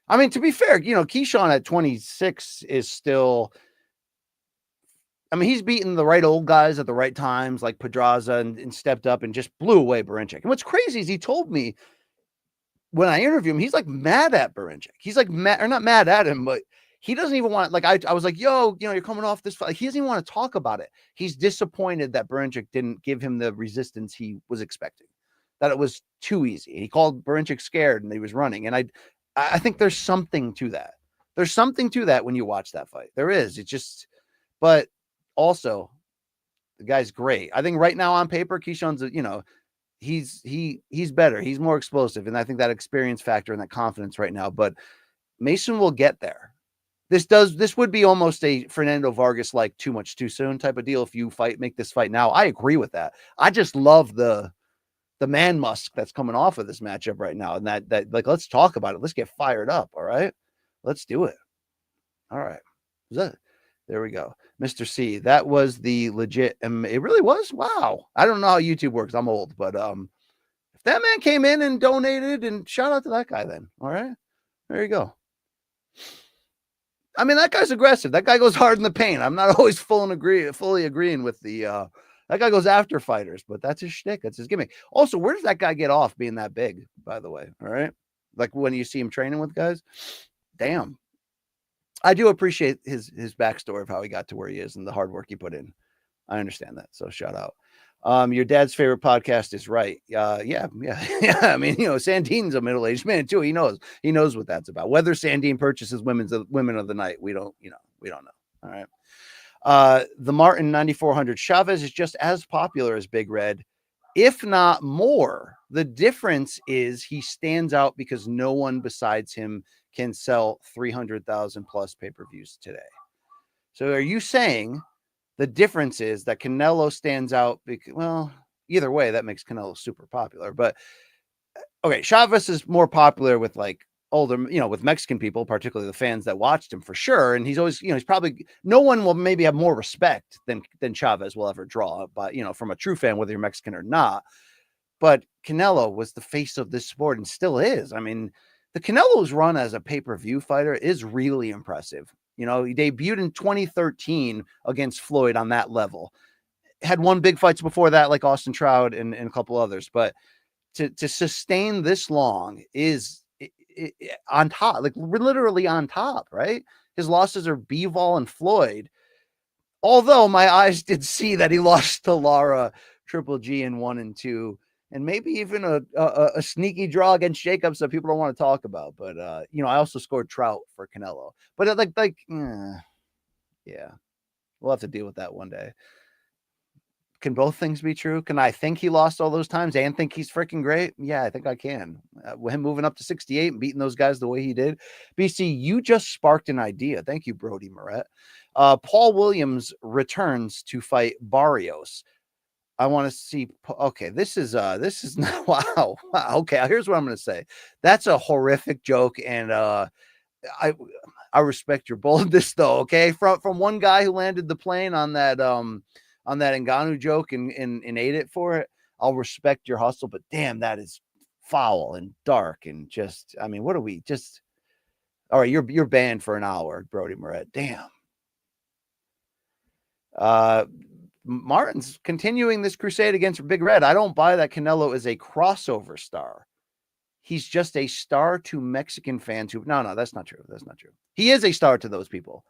I mean, to be fair, Keyshawn at 26 is still, I mean, he's beaten the right old guys at the right times, like Pedraza, and stepped up and just blew away Berinchik. And what's crazy is he told me when I interviewed him, he's like mad at Berinchik. He's like mad, or not mad at him, but he doesn't even want, like, I was like, yo, you're coming off this fight. Like, he doesn't even want to talk about it. He's disappointed that Berinchik didn't give him the resistance he was expecting, that it was too easy. He called Berinchik scared and he was running. And I think there's something to that. There's something to that when you watch that fight. There is. It's just, but also the guy's great. I think right now on paper, Keyshawn's, he's better. He's more explosive. And I think that experience factor and that confidence right now, but Mason will get there. This would be almost a Fernando Vargas, like too much too soon type of deal. If you make this fight now, I agree with that. I just love the man musk that's coming off of this matchup right now. And that like, let's talk about it. Let's get fired up. All right, let's do it. All right. There we go. Mr. C, that was the legit. It really was. Wow. I don't know how YouTube works. I'm old, but if that man came in and donated, and shout out to that guy then. All right. There you go. I mean, that guy's aggressive. That guy goes hard in the paint. I'm not always fully agreeing with the that guy goes after fighters, but that's his shtick. That's his gimmick. Also, where does that guy get off being that big, by the way? All right. Like when you see him training with guys. Damn. I do appreciate his backstory of how he got to where he is and the hard work he put in. I understand that. So shout out. Your dad's favorite podcast is right. Yeah. I mean, Sandine's a middle-aged man too. He knows what that's about. Whether Sandine purchases women of the night, we don't know. All right. The Martin 9400 Chavez is just as popular as Big Red, if not more. The difference is he stands out because no one besides him can sell 300,000 plus pay-per-views today. So are you saying the difference is that Canelo stands out because, well, either way, that makes Canelo super popular. But okay, Chavez is more popular with like older, with Mexican people, particularly the fans that watched him for sure. And he's always, he's probably, no one will maybe have more respect than Chavez will ever draw, but from a true fan, whether you're Mexican or not. But Canelo was the face of this sport and still is. I mean, the Canelo's run as a pay-per-view fighter is really impressive. He debuted in 2013 against Floyd on that level. Had won big fights before that, like Austin Trout and a couple others. But to sustain this long is on top, like literally on top, right? His losses are Bivol and Floyd. Although my eyes did see that he lost to Lara, Triple G in 1 and 2. And maybe even a sneaky draw against Jacobs that people don't want to talk about. But, I also scored Trout for Canelo. But yeah, we'll have to deal with that one day. Can both things be true? Can I think he lost all those times and think he's freaking great? Yeah, I think I can. Him moving up to 68 and beating those guys the way he did. BC, you just sparked an idea. Thank you, Brody Moret. Paul Williams returns to fight Barrios. I want to see. Okay, this is not wow. Okay, here's what I'm going to say. That's a horrific joke, and I respect your boldness though. Okay, from one guy who landed the plane on that Ngannou joke and ate it for it. I'll respect your hustle, but damn, that is foul and dark and just. I mean, what are we just? All right, you're banned for an hour, Brody Moret. Damn. Martin's continuing this crusade against Big Red. I don't buy that Canelo is a crossover star. He's just a star to Mexican fans who, no, that's not true. That's not true. He is a star to those people.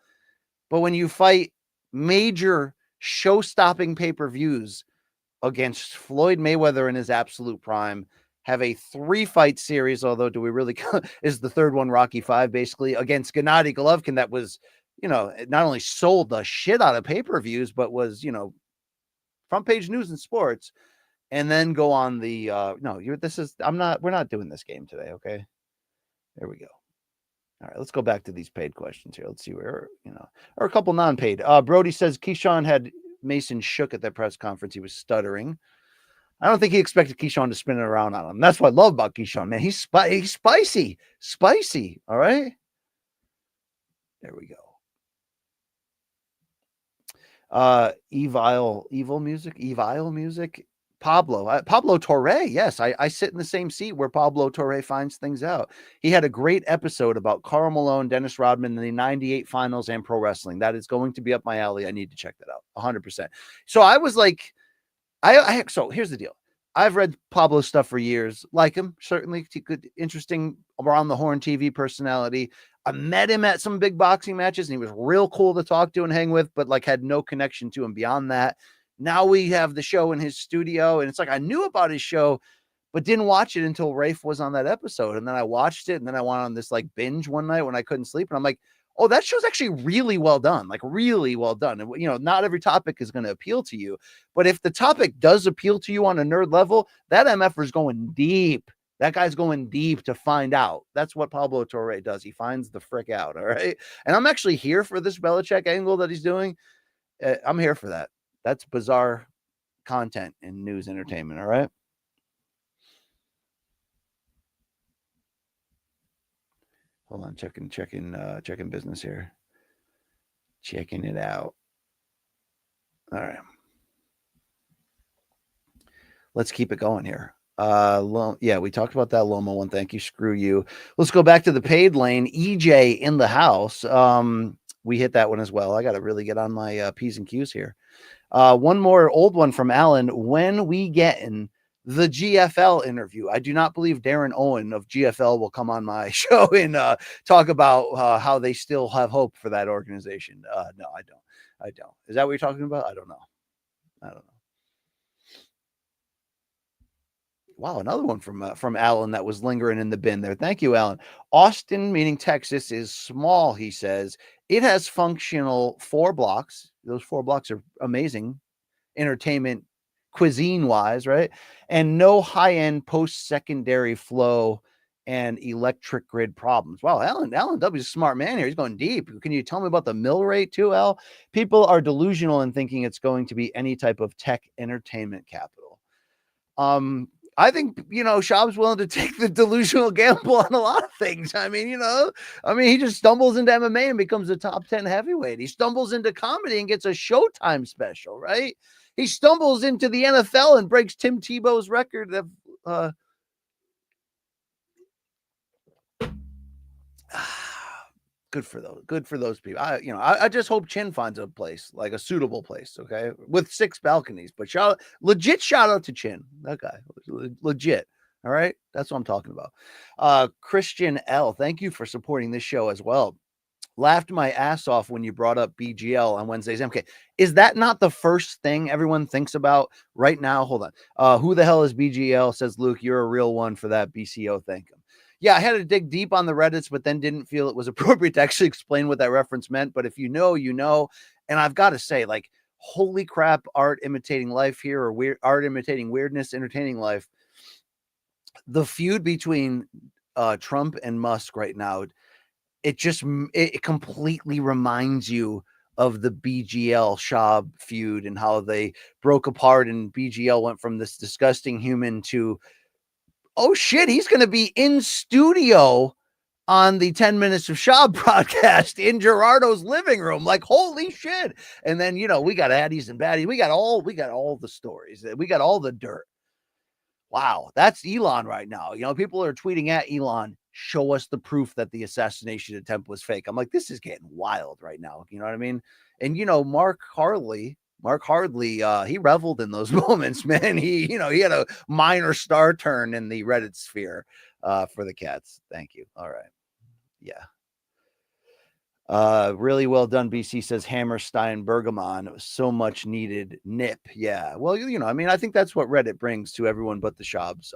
But when you fight major show-stopping pay-per-views against Floyd Mayweather in his absolute prime, have a 3-fight series, although do we really, is the third one Rocky 5 basically, against Gennady Golovkin that was, not only sold the shit out of pay-per-views, but was, front page news in sports, and then go on the we're not doing this game today. Okay. There we go. All right, let's go back to these paid questions here. Let's see where, or a couple non-paid. Brody says Keyshawn had Mason shook at that press conference. He was stuttering. I don't think he expected Keyshawn to spin it around on him. That's what I love about Keyshawn, man. He's spicy. All right. There we go. Evil music. Pablo Torre. Yes, I sit in the same seat where Pablo Torre finds things out. He had a great episode about Karl Malone, Dennis Rodman in the 98 finals and pro wrestling. That is going to be up my alley. I need to check that out 100%. So I was like, so here's the deal. I've read Pablo's stuff for years. Like him, certainly good, interesting around the horn TV personality. I met him at some big boxing matches and he was real cool to talk to and hang with, but like had no connection to him beyond that. Now we have the show in his studio and it's like, I knew about his show, but didn't watch it until Rafe was on that episode. And then I watched it and then I went on this like binge one night when I couldn't sleep. And I'm like, oh, that show's actually really well done. Like really well done. And not every topic is going to appeal to you, but if the topic does appeal to you on a nerd level, that MFer is going deep. That guy's going deep to find out. That's what Pablo Torre does. He finds the frick out. All right. And I'm actually here for this Belichick angle that he's doing. I'm here for that. That's bizarre content in news entertainment. All right. Hold on. Checking business here. Checking it out. All right. Let's keep it going here. Yeah, we talked about that Loma one. Thank you. Screw you. Let's go back to the paid lane. EJ in the house. We hit that one as well. I got to really get on my P's and Q's here. One more old one from Alan. When we get in the GFL interview, I do not believe Darren Owen of GFL will come on my show and talk about how they still have hope for that organization. No, I don't. I don't. Is that what you're talking about? I don't know. I don't know. Wow, another one from Alan that was lingering in the bin there. Thank you, Alan. Austin, meaning Texas, is small, he says. It has functional 4 blocks. Those 4 blocks are amazing, entertainment, cuisine-wise, right? And no high-end post-secondary flow and electric grid problems. Wow, Alan W is a smart man here. He's going deep. Can you tell me about the mill rate too, Al? People are delusional in thinking it's going to be any type of tech entertainment capital. I think, Schaub's willing to take the delusional gamble on a lot of things. I mean, he just stumbles into MMA and becomes a top 10 heavyweight. He stumbles into comedy and gets a Showtime special, right? He stumbles into the NFL and breaks Tim Tebow's record of, good for those people. I just hope Chin finds a place, like a suitable place, okay, with 6 balconies. But legit shout out to Chin. That guy, legit. All right, that's what I'm talking about. Christian L, thank you for supporting this show as well. Laughed my ass off when you brought up BGL on Wednesday's MK. Is that not the first thing everyone thinks about right now? Hold on. Who the hell is BGL? Says Luke. You're a real one for that. BCO. Thank him. Yeah, I had to dig deep on the Reddits, but then didn't feel it was appropriate to actually explain what that reference meant. But if you know, you know. And I've got to say, like, holy crap, art imitating life here, or art imitating weirdness, entertaining life. The feud between Trump and Musk right now, it completely reminds you of the BGL Schaub feud and how they broke apart, and BGL went from this disgusting human to, oh shit, he's going to be in studio on the 10 Minutes of Schaub broadcast in Gerardo's living room. Like, holy shit. And then, we got addies and baddies. We got all the stories. We got all the dirt. Wow. That's Elon right now. People are tweeting at Elon, show us the proof that the assassination attempt was fake. I'm like, this is getting wild right now. You know what I mean? And, Mark Hardley, he reveled in those moments, man. He had a minor star turn in the Reddit sphere for the Cats. Thank you. All right. Yeah. Really well done. BC says Hammerstein Bergamon. It was so much needed nip. Yeah. Well, I think that's what Reddit brings to everyone but the Schaubs.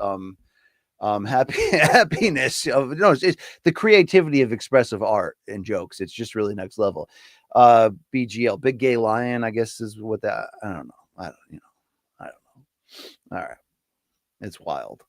Happiness of it's the creativity of expressive art and jokes. It's just really next level. BGL, big gay lion, I guess is what that. I don't know. I don't know. All right, it's wild.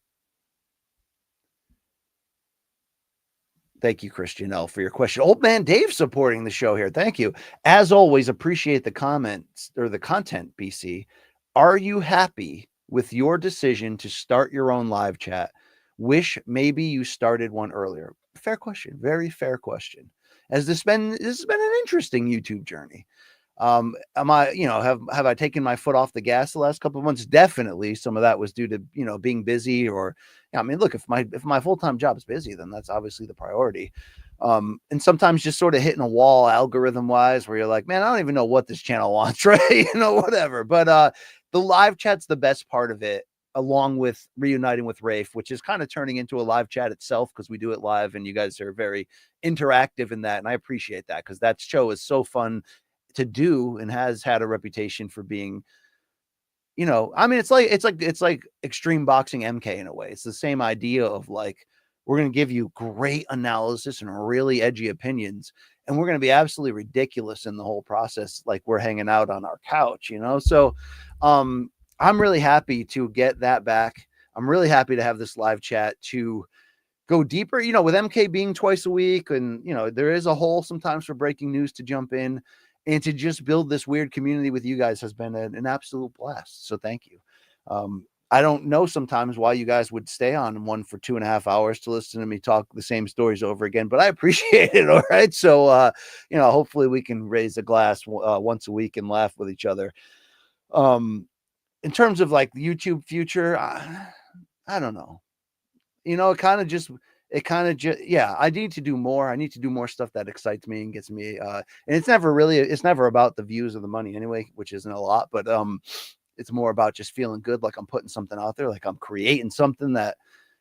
Thank you, Christian L, for your question. Old man Dave supporting the show here. Thank you. As always, appreciate the comments or the content, BC. Are you happy with your decision to start your own live chat? Wish maybe you started one earlier. Fair question. Very fair question. This has been an interesting YouTube journey. Am I, have I taken my foot off the gas the last couple of months? Definitely. Some of that was due to, being busy, or, look, if my full-time job is busy, then that's obviously the priority. And sometimes just sort of hitting a wall algorithm wise, where you're like, man, I don't even know what this channel wants, right? Whatever. But, the live chat's the best part of it, along with reuniting with Rafe, which is kind of turning into a live chat itself, because we do it live and you guys are very interactive in that. And I appreciate that, because that show is so fun to do and has had a reputation for being, it's like extreme boxing MK in a way. It's the same idea of like, we're going to give you great analysis and really edgy opinions, and we're going to be absolutely ridiculous in the whole process. Like we're hanging out on our couch, So, I'm really happy to get that back. I'm really happy to have this live chat to go deeper, with MK being twice a week, and, there is a hole sometimes for breaking news to jump in. And to just build this weird community with you guys has been an absolute blast. So thank you. I don't know sometimes why you guys would stay on one for 2.5 hours to listen to me talk the same stories over again, but I appreciate it. All right. So, hopefully we can raise a glass once a week and laugh with each other. In terms of like the YouTube future, I don't know. It kind of just, yeah, I need to do more. I need to do more stuff that excites me and gets me, and it's never about the views or the money anyway, which isn't a lot, but, it's more about just feeling good. Like I'm putting something out there, like I'm creating something that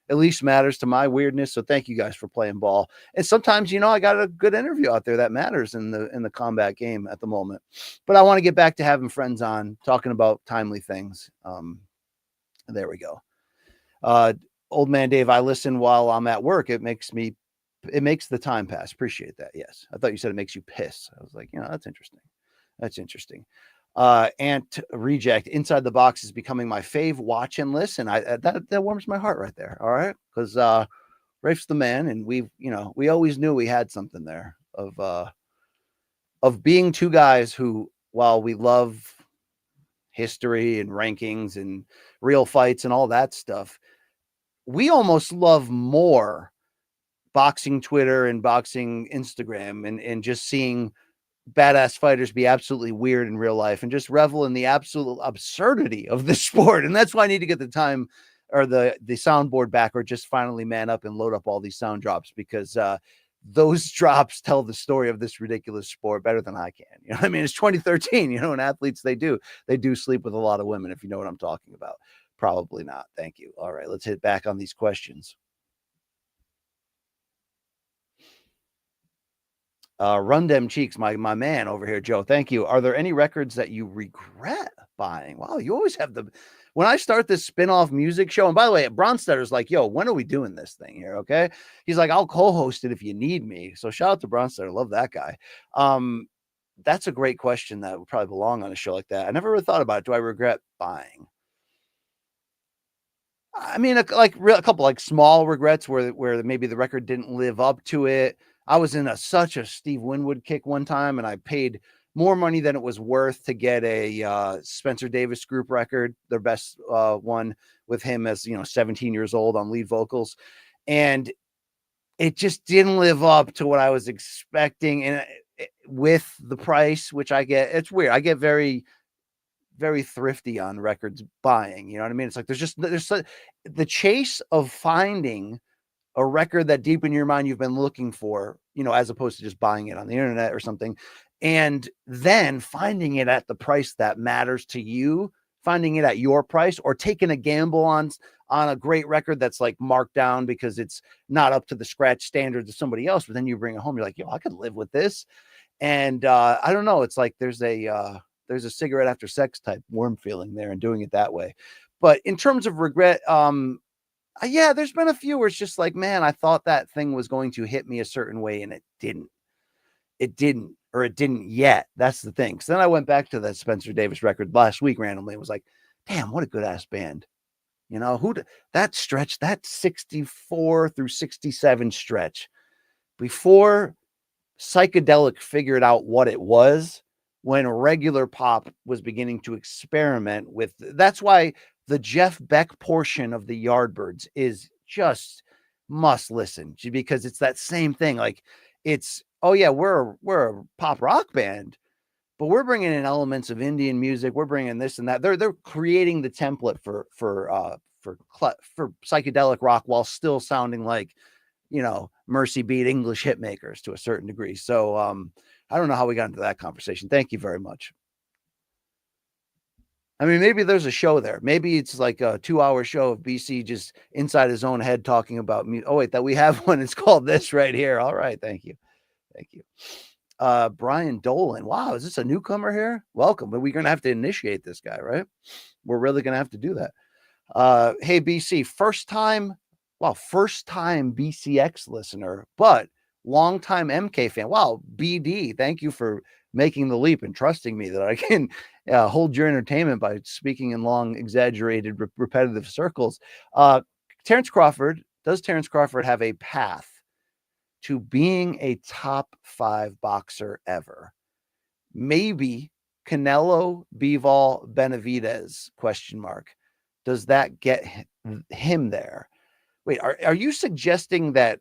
at least matters to my weirdness. So thank you guys for playing ball. And sometimes, I got a good interview out there that matters in the combat game at the moment, but I want to get back to having friends on talking about timely things. There we go. Old man Dave, I listen while I'm at work. It makes the time pass. Appreciate that. Yes. I thought you said it makes you piss. I was like, that's interesting. That's interesting. Ant Reject, Inside the Box is becoming my fave watch and listen. That warms my heart right there. All right. Cause, Rafe's the man. And we always knew we had something there of being two guys who, while we love history and rankings and real fights and all that stuff, we almost love more boxing Twitter and boxing Instagram and just seeing badass fighters be absolutely weird in real life and just revel in the absolute absurdity of the sport. And that's why I need to get the time or the soundboard back, or just finally man up and load up all these sound drops, because those drops tell the story of this ridiculous sport better than I can. I mean, it's 2013, and athletes, they do sleep with a lot of women, if you know what I'm talking about. Probably not. Thank you. All right, let's hit back on these questions. Run them cheeks, my man over here, Joe. Thank you. Are there any records that you regret buying? Wow, you always have when I start this spin-off music show, and by the way, Bronstetter's like, yo, when are we doing this thing here? Okay. He's like, I'll co-host it if you need me. So shout out to Bronstetter. Love that guy. That's a great question that would probably belong on a show like that. I never really thought about it. Do I regret buying? I mean, a couple like small regrets where maybe the record didn't live up to it. I was in such a Steve Winwood kick one time, and I paid more money than it was worth to get a Spencer Davis group record, their best one, with him as 17 years old on lead vocals, and it just didn't live up to what I was expecting. And with the price, which I get, it's weird. I get very, very thrifty on records buying. You know what I mean? It's like there's the chase of finding a record that deep in your mind you've been looking for, as opposed to just buying it on the internet or something, and then finding it at the price that matters to you, finding it at your price, or taking a gamble on a great record that's like marked down because it's not up to the scratch standards of somebody else, but then you bring it home, you're like, yo, I could live with this. And I don't know, it's like there's a cigarette after sex type warm feeling there and doing it that way. But in terms of regret, yeah, there's been a few where it's just like, man, I thought that thing was going to hit me a certain way and it didn't, or it didn't yet. That's the thing. So then I went back to that Spencer Davis record last week randomly and was like, damn, what a good ass band. That stretch, that 64 through 67 stretch, before psychedelic figured out what it was, when regular pop was beginning to experiment with. That's why the Jeff Beck portion of the Yardbirds is just must listen, because it's that same thing. Like it's, oh yeah, we're a pop rock band, but we're bringing in elements of Indian music. We're bringing this and that. They're creating the template for psychedelic rock while still sounding like, Mercy Beat English hit makers to a certain degree. So I don't know how we got into that conversation. Thank you very much. I mean, maybe there's a show there. Maybe it's like a 2-hour show of BC just inside his own head talking about me. Oh, wait, that we have one. It's called this right here. All right. Thank you. Thank you. Brian Dolan. Wow. Is this a newcomer here? Welcome. But we're going to have to initiate this guy, right? We're really going to have to do that. Hey, BC, first time BCX listener, but longtime MK fan. Wow. BD. Thank you for making the leap and trusting me that I can hold your entertainment by speaking in long, exaggerated, repetitive circles. Terence Crawford, does Terence Crawford have a path to being a top 5 boxer ever? Maybe Canelo, Bivol, Benavidez, ? Does that get him there? Wait, are you suggesting that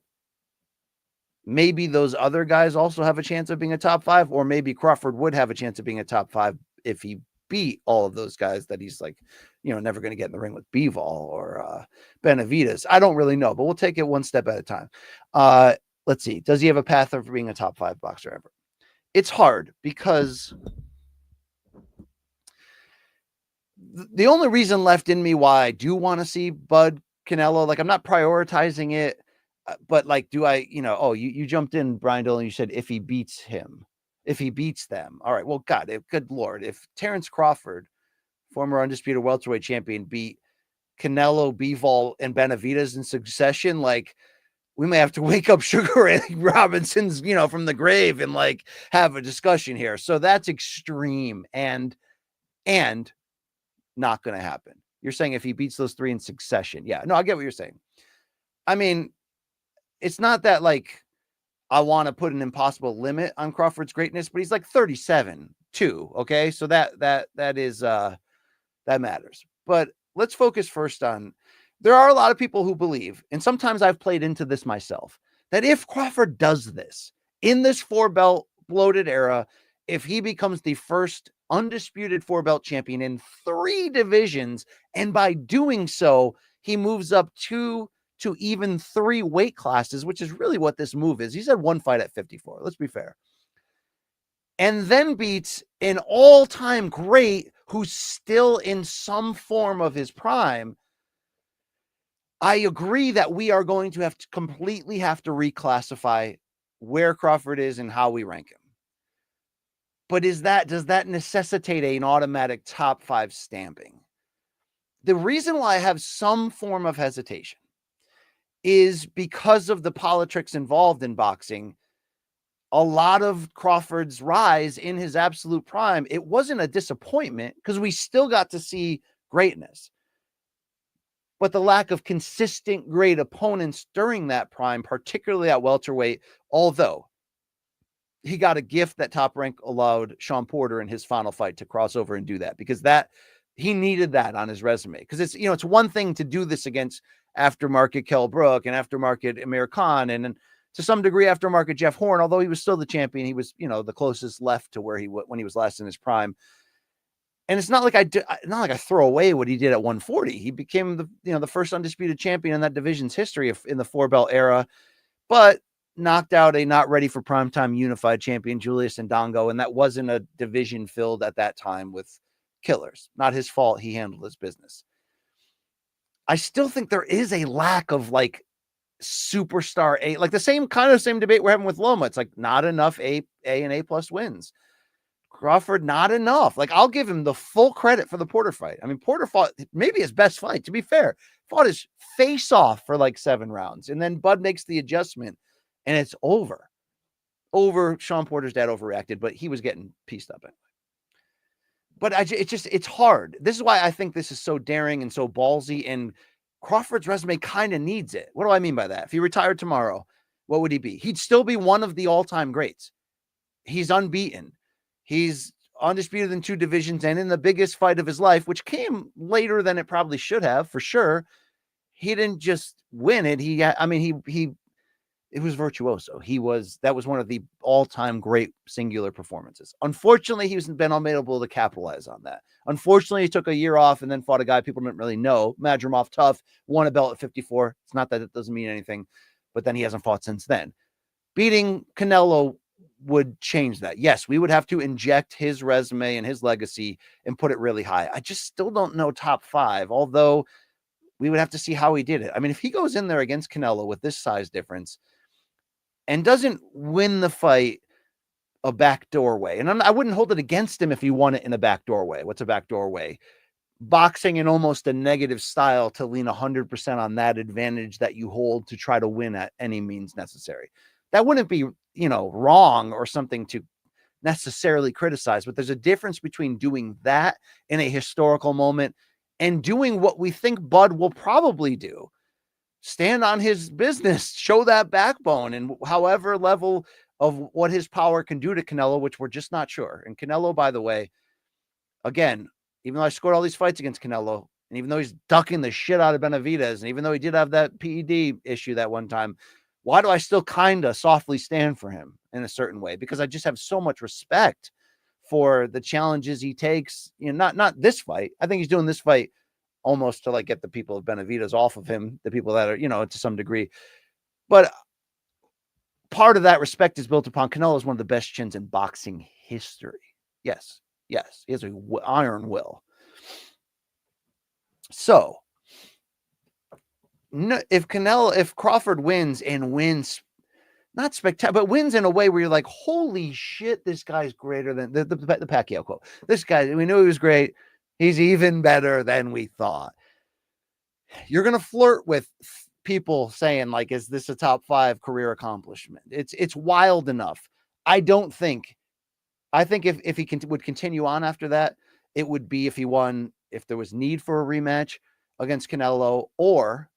maybe those other guys also have a chance of being a top 5, or maybe Crawford would have a chance of being a top 5 if he beat all of those guys that he's like, never going to get in the ring with Bivol or Benavidez. I don't really know, but we'll take it one step at a time. Let's see. Does he have a path of being a top 5 boxer ever? It's hard because the only reason left in me why I do want to see Bud Canelo, like I'm not prioritizing it, but like, do I, you jumped in, Brian Dillon, you said if he beats them. All right. Well, good Lord. If Terence Crawford, former undisputed welterweight champion, beat Canelo, Bivol, and Benavidez in succession, like we may have to wake up Sugar Ray Robinson's, from the grave and like have a discussion here. So that's extreme and not going to happen. You're saying if he beats those 3 in succession. Yeah, no, I get what you're saying. I mean, it's not that like I want to put an impossible limit on Crawford's greatness, but he's like 37 too. Okay. So that is, that matters, but let's focus first on, there are a lot of people who believe, and sometimes I've played into this myself, that if Crawford does this in this 4-belt bloated era, if he becomes the first undisputed 4-belt champion in 3 divisions, and by doing so, he moves up 2 to even 3 weight classes, which is really what this move is. He's had 1 fight at 54. Let's be fair. And then beats an all-time great who's still in some form of his prime. I agree that we are going to completely have to reclassify where Crawford is and how we rank him. But does that necessitate an automatic top 5 stamping? The reason why I have some form of hesitation is because of the politics involved in boxing. A lot of Crawford's rise in his absolute prime, it wasn't a disappointment because we still got to see greatness. But the lack of consistent great opponents during that prime, particularly at welterweight, although he got a gift that Top Rank allowed Sean Porter in his final fight to cross over and do that, because he needed that on his resume. Because it's one thing to do this against aftermarket Kell Brook and aftermarket Amir Khan and to some degree aftermarket Jeff Horn, although he was still the champion. He was, the closest left to where when he was last in his prime. And it's not like I throw away what he did at 140. He became the first undisputed champion in that division's history in the 4-belt era, but knocked out a not ready for primetime unified champion, Julius Ndongo. And that wasn't a division filled at that time with killers. Not his fault. He handled his business. I still think there is a lack of like superstar A, like the same debate we're having with Loma. It's like not enough A and A+ wins. Crawford, not enough. Like, I'll give him the full credit for the Porter fight. I mean, Porter fought maybe his best fight, to be fair. Fought his face off for like 7 rounds. And then Bud makes the adjustment and it's over. Sean Porter's dad overreacted, but he was getting pieced up anyway. But it's hard. This is why I think this is so daring and so ballsy. And Crawford's resume kind of needs it. What do I mean by that? If he retired tomorrow, what would he be? He'd still be one of the all-time greats. He's unbeaten. He's undisputed in 2 divisions and in the biggest fight of his life, which came later than it probably should have, for sure. He didn't just win it. It was virtuoso. That was one of the all-time great singular performances. Unfortunately, he's been unable to capitalize on that. Unfortunately, he took a year off and then fought a guy people didn't really know, Madrimov Tough, won a belt at 54. It's not that it doesn't mean anything, but then he hasn't fought since then. Beating Canelo would change that. Yes, we would have to inject his resume and his legacy and put it really high. I just still don't know top 5, although we would have to see how he did it. I mean, if he goes in there against Canelo with this size difference and doesn't win the fight a backdoor way, and I wouldn't hold it against him if he won it in a backdoor way. What's a backdoor way? Boxing in almost a negative style to lean 100% on that advantage that you hold to try to win at any means necessary. That wouldn't be, wrong or something to necessarily criticize, but there's a difference between doing that in a historical moment and doing what we think Bud will probably do. Stand on his business, show that backbone, and however level of what his power can do to Canelo, which we're just not sure. And Canelo, by the way, again, even though I scored all these fights against Canelo, and even though he's ducking the shit out of Benavidez, and even though he did have that PED issue that one time, why do I still kind of softly stand for him in a certain way? Because I just have so much respect for the challenges he takes. Not this fight. I think he's doing this fight almost to like get the people of Benavidez off of him, the people that are, to some degree. But part of that respect is built upon Canelo is one of the best chins in boxing history. Yes. He has an iron will. So if Crawford wins and wins, not spectacular, but wins in a way where you're like, holy shit, this guy's greater than the Pacquiao quote. This guy, we knew he was great. He's even better than we thought. You're going to flirt with people saying like, is this a top 5 career accomplishment? It's wild enough. I think if he would continue on after that, it would be if he won, if there was need for a rematch against Canelo, or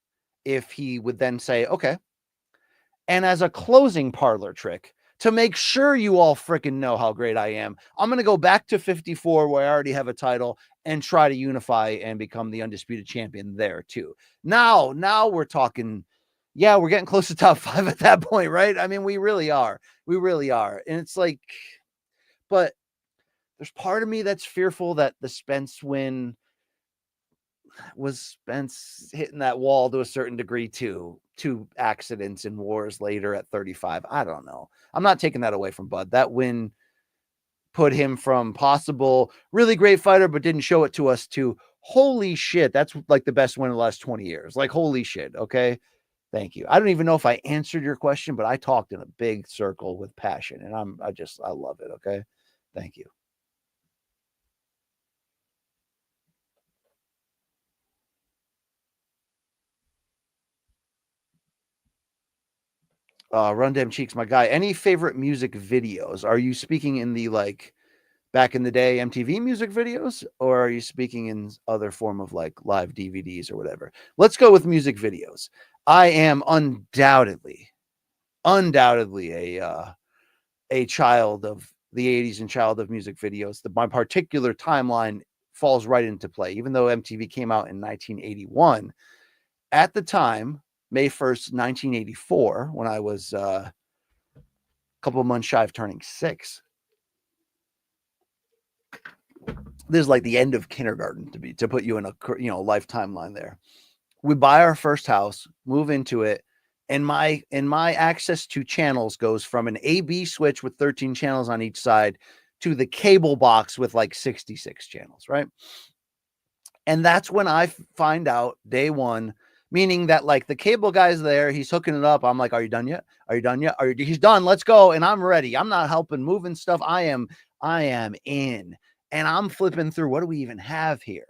if he would then say, okay, and as a closing parlor trick to make sure you all freaking know how great I am, I'm going to go back to 54 where I already have a title and try to unify and become the undisputed champion there too. Now we're talking, we're getting close to top 5 at that point, right? I mean, we really are. And it's like, but there's part of me that's fearful that the Spence win was Spence hitting that wall to a certain degree too. 2 accidents and wars later at 35. I don't know. I'm not taking that away from Bud. That win put him from possible really great fighter, but didn't show it to us, to holy shit, that's like the best win in the last 20 years. Like, holy shit. Okay. Thank you. I don't even know if I answered your question, but I talked in a big circle with passion, and I love it. Okay. Thank you. Run Dem Cheeks, my guy. Any favorite music videos? Are you speaking in the like back in the day MTV music videos, or are you speaking in other form of like live DVDs or whatever? Let's go with music videos. I am undoubtedly a child of the 80s and child of music videos. My particular timeline falls right into play, even though MTV came out in 1981. At the time, May 1st, 1984, when I was a couple of months shy of turning 6. This is like the end of kindergarten to put you in a life timeline there. We buy our first house, move into it, and my access to channels goes from an AB switch with 13 channels on each side to the cable box with like 66 channels, right? And that's when I find out day one, meaning that like the cable guy's there, he's hooking it up. I'm like, are you done yet? He's done. Let's go. And I'm ready. I'm not helping moving stuff. I am in, and I'm flipping through. What do we even have here?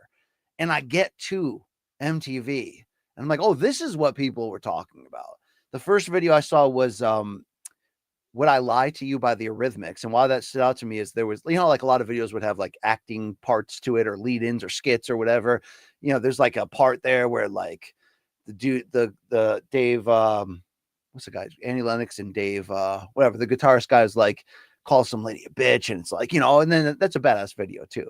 And I get to MTV, and I'm like, oh, this is what people were talking about. The first video I saw was Would I Lie to You by the Eurythmics. And why that stood out to me is there was, like a lot of videos would have like acting parts to it, or lead-ins or skits or whatever. There's like a part there where like the dude, the Dave, what's the guy? Annie Lennox and Dave, whatever. The guitarist guy is like, calls some lady a bitch. And it's like, and then that's a badass video too.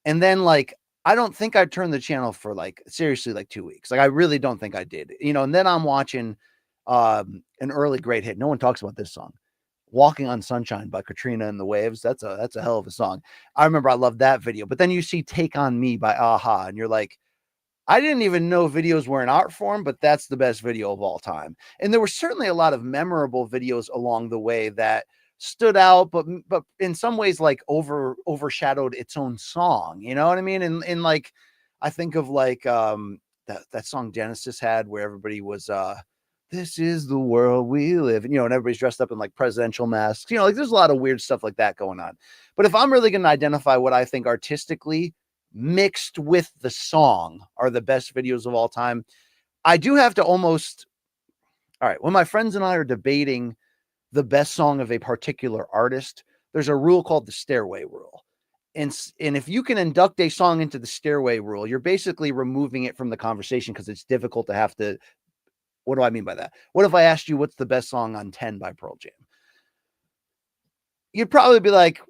And then like, I don't think I turned the channel for like, seriously, like 2 weeks. Like, I really don't think I did, and then I'm watching an early great hit. No one talks about this song. Walking on Sunshine by Katrina and the Waves. That's a hell of a song. I remember I loved that video. But then you see Take On Me by Aha, and you're like, I didn't even know videos were an art form, but that's the best video of all time. And there were certainly a lot of memorable videos along the way that stood out, but in some ways like overshadowed its own song. You know what I mean? And like, I think of like that song Genesis had where everybody was this is the world we live in, and everybody's dressed up in like presidential masks, like there's a lot of weird stuff like that going on. But if I'm really going to identify what I think artistically mixed with the song are the best videos of all time, I do have to almost, all right, when my friends and I are debating the best song of a particular artist, there's a rule called the Stairway Rule. And if you can induct a song into the Stairway Rule, you're basically removing it from the conversation because it's difficult to have to. What do I mean by that? What if I asked you what's the best song on 10 by Pearl Jam? You'd probably be like,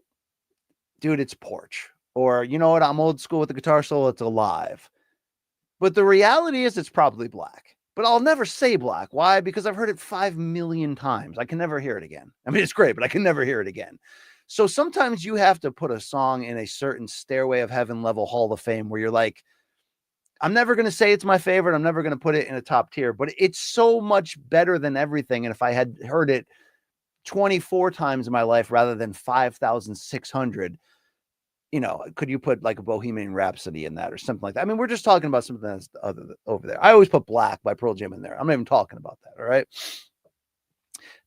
dude, it's Porch. Or, you know what? I'm old school with the guitar solo. It's Alive. But the reality is it's probably Black. But I'll never say Black. Why? Because I've heard it 5 million times. I can never hear it again. I mean, it's great, but I can never hear it again. So sometimes you have to put a song in a certain Stairway of Heaven level Hall of Fame where you're like, I'm never going to say it's my favorite. I'm never going to put it in a top tier, but it's so much better than everything. And if I had heard it 24 times in my life rather than 5,600, you know, could you put like a Bohemian Rhapsody in that or something like that? I mean, we're just talking about something that's other over there. I always put Black by Pearl Jam in there. I'm not even talking about that. All right.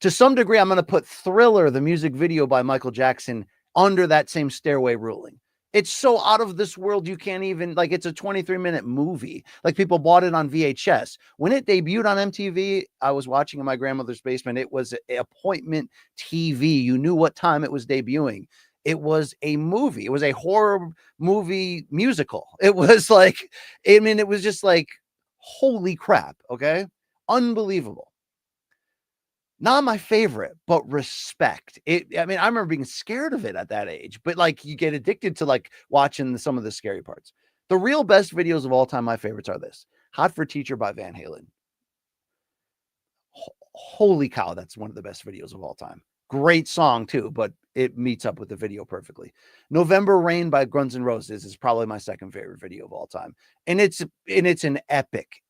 To some degree, I'm going to put Thriller, the music video by Michael Jackson, under that same Stairway ruling. It's so out of this world, you can't even, like, it's a 23-minute movie. Like, people bought it on VHS. When it debuted on MTV, I was watching in my grandmother's basement. It was an appointment TV. You knew what time it was debuting. It was a movie. It was a horror movie musical. It was like, I mean, it was just like, holy crap, okay? Unbelievable. Not my favorite, but respect it. I mean, I remember being scared of it at that age, but like you get addicted to like watching some of the scary parts. The real best videos of all time, my favorites are this: Hot for Teacher by Van Halen. Holy cow, that's one of the best videos of all time. Great song too, but it meets up with the video perfectly. November Rain by Guns N' Roses is probably my second favorite video of all time. And it's an epic.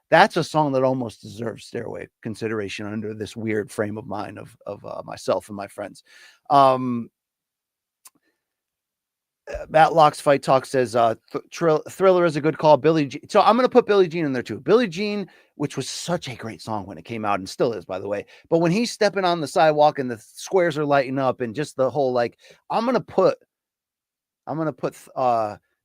That's a song that almost deserves Stairway consideration under this weird frame of mind of myself and my friends. Matlock's Fight Talk says Thriller is a good call. Billie Jean. So I'm going to put Billie Jean in there too. Billie Jean, which was such a great song when it came out and still is, by the way. But when he's stepping on the sidewalk and the squares are lighting up and just the whole, like, I'm going to put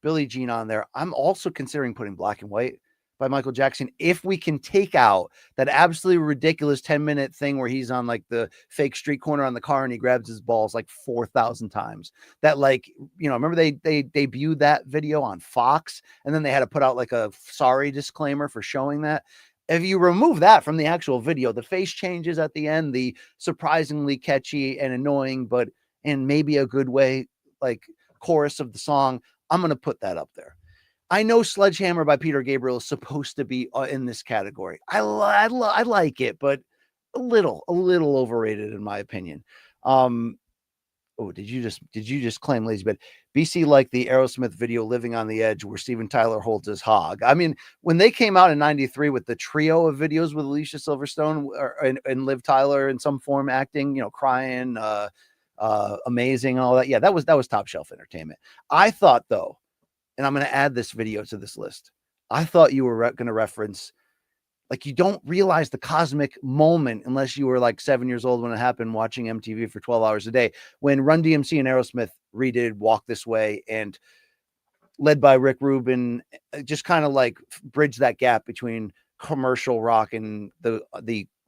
Billie Jean on there. I'm also considering putting Black and White by Michael Jackson if we can take out that absolutely ridiculous 10-minute thing where he's on like the fake street corner on the car and he grabs his balls like 4,000 times. That, like, you know, remember they debuted that video on Fox and then they had to put out like a sorry disclaimer for showing that. If you remove that from the actual video, the face changes at the end, the surprisingly catchy and annoying, but in maybe a good way, like chorus of the song, I'm going to put that up there. I know Sledgehammer by Peter Gabriel is supposed to be in this category. I like it, but a little overrated in my opinion. Did you just claim lazy bed? BC like the Aerosmith video Living on the Edge where Steven Tyler holds his hog. I mean, when they came out in 93 with the trio of videos with Alicia Silverstone and Liv Tyler in some form acting, you know, crying, amazing, all that. Yeah, that was top shelf entertainment. I thought though, and I'm going to add this video to this list. I thought you were going to reference, like, you don't realize the cosmic moment unless you were like 7 years old when it happened, watching MTV for 12 hours a day, when Run DMC and Aerosmith redid Walk This Way, and led by Rick Rubin, just kind of like bridge that gap between commercial rock and the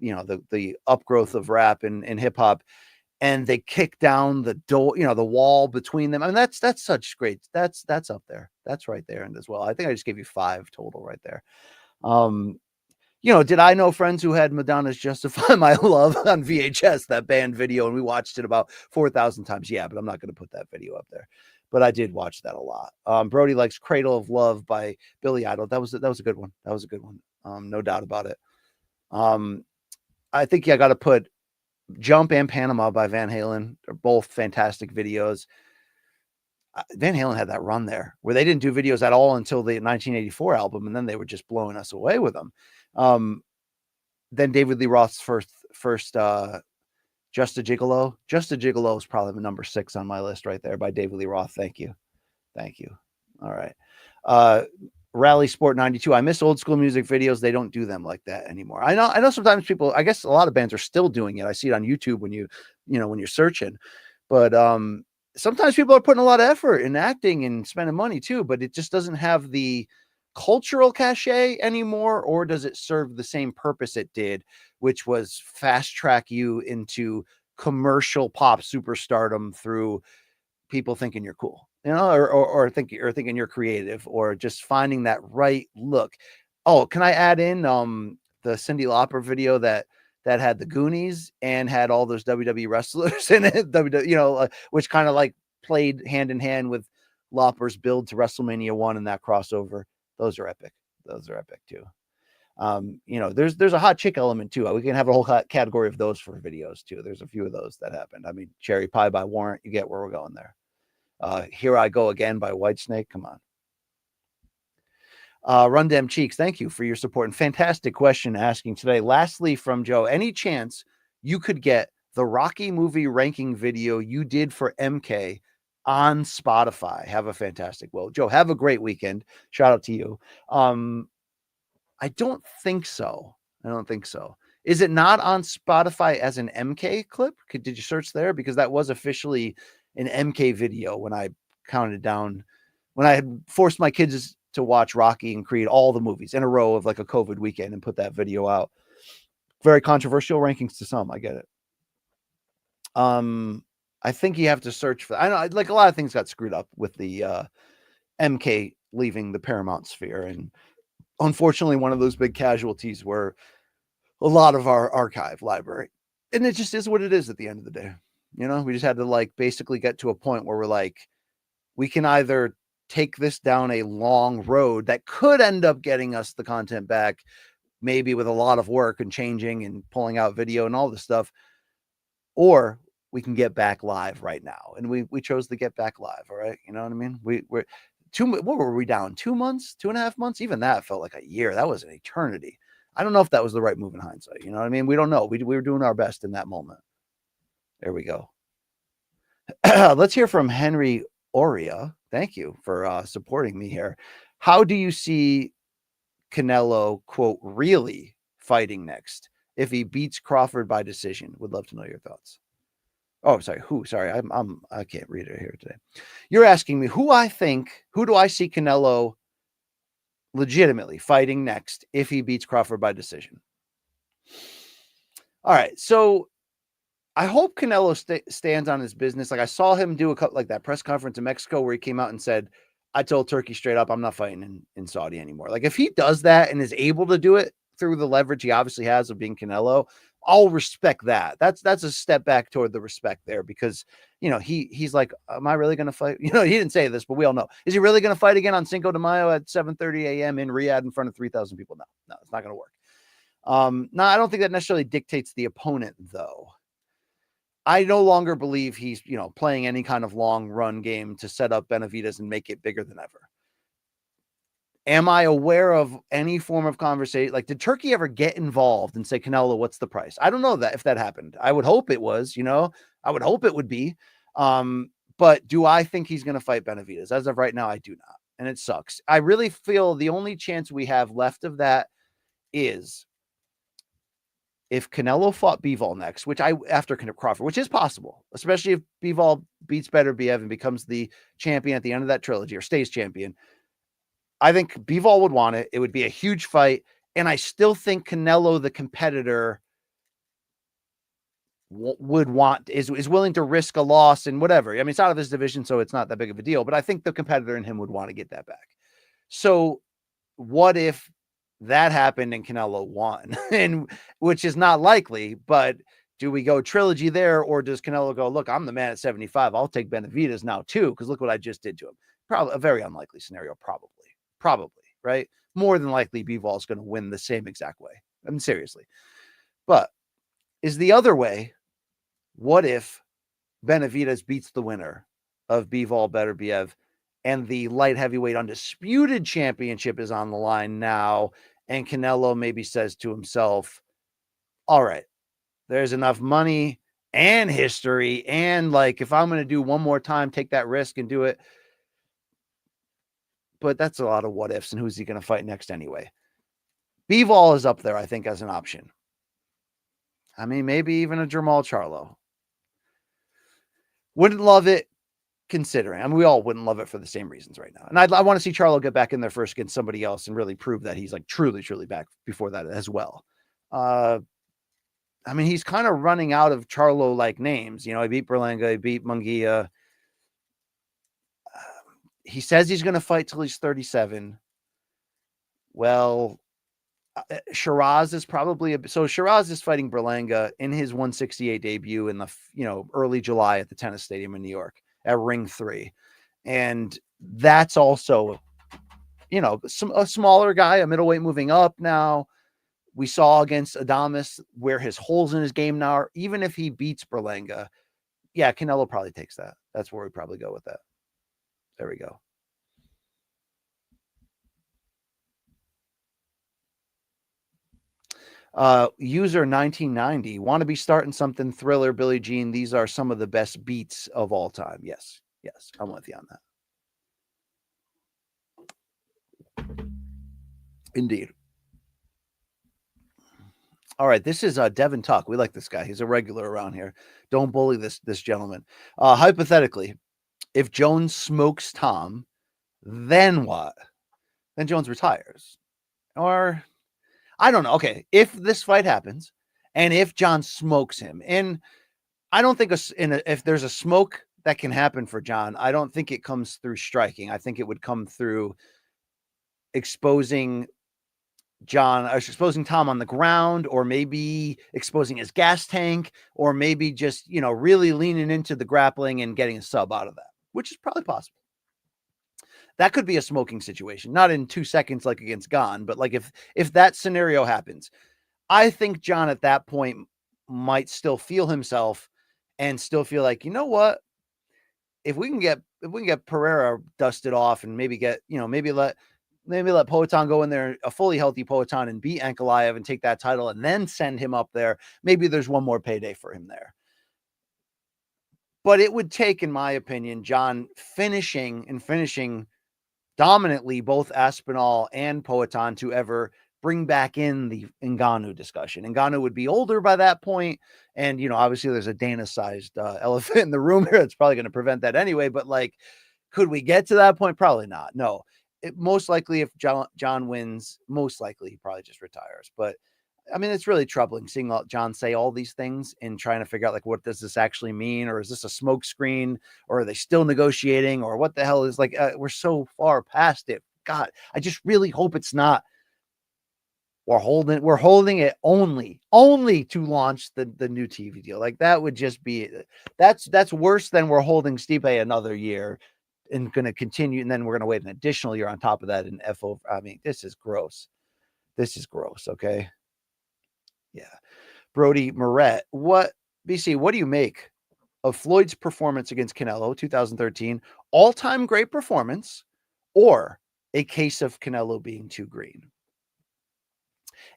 upgrowth of rap and hip hop. And they kick down the door, you know, the wall between them. I mean, that's such great. That's up there. That's right there. And as well, I think I just gave you 5 total right there. You know, did I know friends who had Madonna's Justify My Love on VHS, that band video, and we watched it about 4,000 times? Yeah, but I'm not going to put that video up there. But I did watch that a lot. Brody likes Cradle of Love by Billy Idol. That was a good one. That was a good one. No doubt about it. I think I got to put Jump and Panama by Van Halen. They're both fantastic videos. Van Halen had that run there where they didn't do videos at all until the 1984 album, and then they were just blowing us away with them. Then David Lee Roth's first Just a Gigolo. Just a Gigolo is probably number 6 on my list right there by David Lee Roth. Thank you. All right. Rally Sport 92. I miss old school music videos. They don't do them like that anymore. I know sometimes people, I guess a lot of bands are still doing it. I see it on YouTube when when you're searching, but sometimes people are putting a lot of effort in acting and spending money too, but it just doesn't have the cultural cachet anymore. Or does it serve the same purpose it did, which was fast track you into commercial pop superstardom through people thinking you're cool, or thinking you're creative, or just finding that right look. Oh, can I add in the Cyndi Lauper video that had the Goonies and had all those WWE wrestlers in it, which kind of like played hand in hand with Lauper's build to WrestleMania 1 and that crossover. Those are epic too. You know, there's a hot chick element too. We can have a whole category of those for videos too. There's a few of those that happened. I mean, Cherry Pie by Warrant, you get where we're going there. Here I Go Again by Whitesnake. Come on. Run Dem Cheeks, thank you for your support and fantastic question asking today. Lastly, from Joe, any chance you could get the Rocky movie ranking video you did for MK on Spotify? Have a fantastic, well, Joe, have a great weekend. Shout out to you. I don't think so. Is it not on Spotify as an MK clip? Did you search there? Because that was officially an MK video when I counted down, when I had forced my kids to watch Rocky and Creed, all the movies in a row of like a COVID weekend, and put that video out. Very controversial rankings to some. I get it. I think you have to search for, I know, like a lot of things got screwed up with the MK leaving the Paramount sphere. And unfortunately, one of those big casualties were a lot of our archive library. And it just is what it is at the end of the day. You know, we just had to like basically get to a point where we're like, we can either take this down a long road that could end up getting us the content back, maybe with a lot of work and changing and pulling out video and all this stuff, or we can get back live right now. And we chose to get back live. All right. You know what I mean? We're what were we down? 2 months, 2.5 months? Even that felt like a year. That was an eternity. I don't know if that was the right move in hindsight. You know what I mean? We don't know. We were doing our best in that moment. There we go. Let's hear from Henry Oria. Thank you for supporting me here. How do you see Canelo, quote, really fighting next if he beats Crawford by decision? Would love to know your thoughts. Oh, sorry. Who? Sorry, I can't read it here today. You're asking me who do I see Canelo legitimately fighting next if he beats Crawford by decision? All right, so I hope Canelo stands on his business. Like I saw him do a couple, like that press conference in Mexico where he came out and said, I told Turkey straight up, I'm not fighting in Saudi anymore. Like if he does that and is able to do it through the leverage he obviously has of being Canelo, I'll respect that. That's a step back toward the respect there, because, you know, he's like, am I really going to fight? You know, he didn't say this, but we all know. Is he really going to fight again on Cinco de Mayo at 7:30 a.m. in Riyadh in front of 3,000 people? No, it's not going to work. No, I don't think that necessarily dictates the opponent, though. I no longer believe he's, you know, playing any kind of long run game to set up Benavidez and make it bigger than ever. Am I aware of any form of conversation? Like, did Turkey ever get involved and say, Canelo, what's the price? I don't know that if that happened. I would hope it was, you know, I would hope it would be. But do I think he's going to fight Benavidez? As of right now, I do not. And it sucks. I really feel the only chance we have left of that is if Canelo fought Bivol next, after Crawford, which is possible, especially if Bivol beats Beterbiev and becomes the champion at the end of that trilogy, or stays champion. I think Bivol would want it. It would be a huge fight. And I still think Canelo, the competitor, is willing to risk a loss and whatever. I mean, it's out of his division, so it's not that big of a deal, but I think the competitor in him would want to get that back. So what if that happened and Canelo won? And which is not likely, but do we go trilogy there, or does Canelo go, look, I'm the man at 75. I'll take Benavidez now too, because look what I just did to him. Probably a very unlikely scenario, probably, right? More than likely, Bivol is going to win the same exact way. I mean, seriously. But is the other way, what if Benavidez beats the winner of Bivol Beterbiev, and the light heavyweight undisputed championship is on the line now, and Canelo maybe says to himself, all right, there's enough money and history, and like, if I'm going to do one more time, take that risk and do it. But that's a lot of what ifs, and who's he going to fight next anyway? Bivol is up there, I think, as an option. I mean, maybe even a Jermall Charlo. Wouldn't love it, considering. I mean, we all wouldn't love it for the same reasons right now. And I want to see Charlo get back in there first against somebody else and really prove that he's like truly back before that as well. I mean, he's kind of running out of Charlo-like names. You know, he beat Berlanga, he beat Munguia. He says he's going to fight till he's 37. Well, Shiraz is probably so Shiraz is fighting Berlanga in his 168 debut in the, you know, early July at the tennis stadium in New York at Ring 3. And that's also, you know, a smaller guy, a middleweight moving up now. We saw against Adames where his holes in his game now are. Even if he beats Berlanga, yeah, Canelo probably takes that. That's where we probably go with that. There we go. User 1990, want to be starting something thriller, Billie Jean. These are some of the best beats of all time. Yes, I'm with you on that. Indeed. All right, this is Devin Tuck. We like this guy. He's a regular around here. Don't bully this gentleman. Hypothetically, if Jones smokes Tom, then what? Then Jones retires. Or I don't know. Okay, if this fight happens and if Jon smokes him, and I don't think if there's a smoke that can happen for Jon, I don't think it comes through striking. I think it would come through exposing Tom on the ground, or maybe exposing his gas tank, or maybe just, really leaning into the grappling and getting a sub out of that, which is probably possible. That could be a smoking situation, not in 2 seconds like against Gon, but like if that scenario happens, I think Jon at that point might still feel himself and still feel like, you know what, if we can get Pereira dusted off and maybe get, maybe let Poatan go in there, a fully healthy Poatan, and beat Ankalaev and take that title and then send him up there, maybe there's one more payday for him there. But it would take, in my opinion, Jon finishing dominantly both Aspinall and Poatan to ever bring back in the Ngannou discussion. Ngannou would be older by that point, and obviously there's a Dana-sized elephant in the room here that's probably going to prevent that anyway. But like, could we get to that point? Probably not. No, most likely if Jon wins, most likely he probably just retires. But I mean, it's really troubling seeing Jon say all these things and trying to figure out, like, what does this actually mean? Or is this a smoke screen? Or are they still negotiating? Or what the hell is, like, we're so far past it. God, I just really hope it's not. We're holding it only to launch the new TV deal. Like, that would just be, that's worse than we're holding Stipe another year and going to continue. And then we're going to wait an additional year on top of that in FO. I mean, this is gross. Okay. Yeah. Brody Moret, BC, what do you make of Floyd's performance against Canelo 2013? All-time great performance, or a case of Canelo being too green?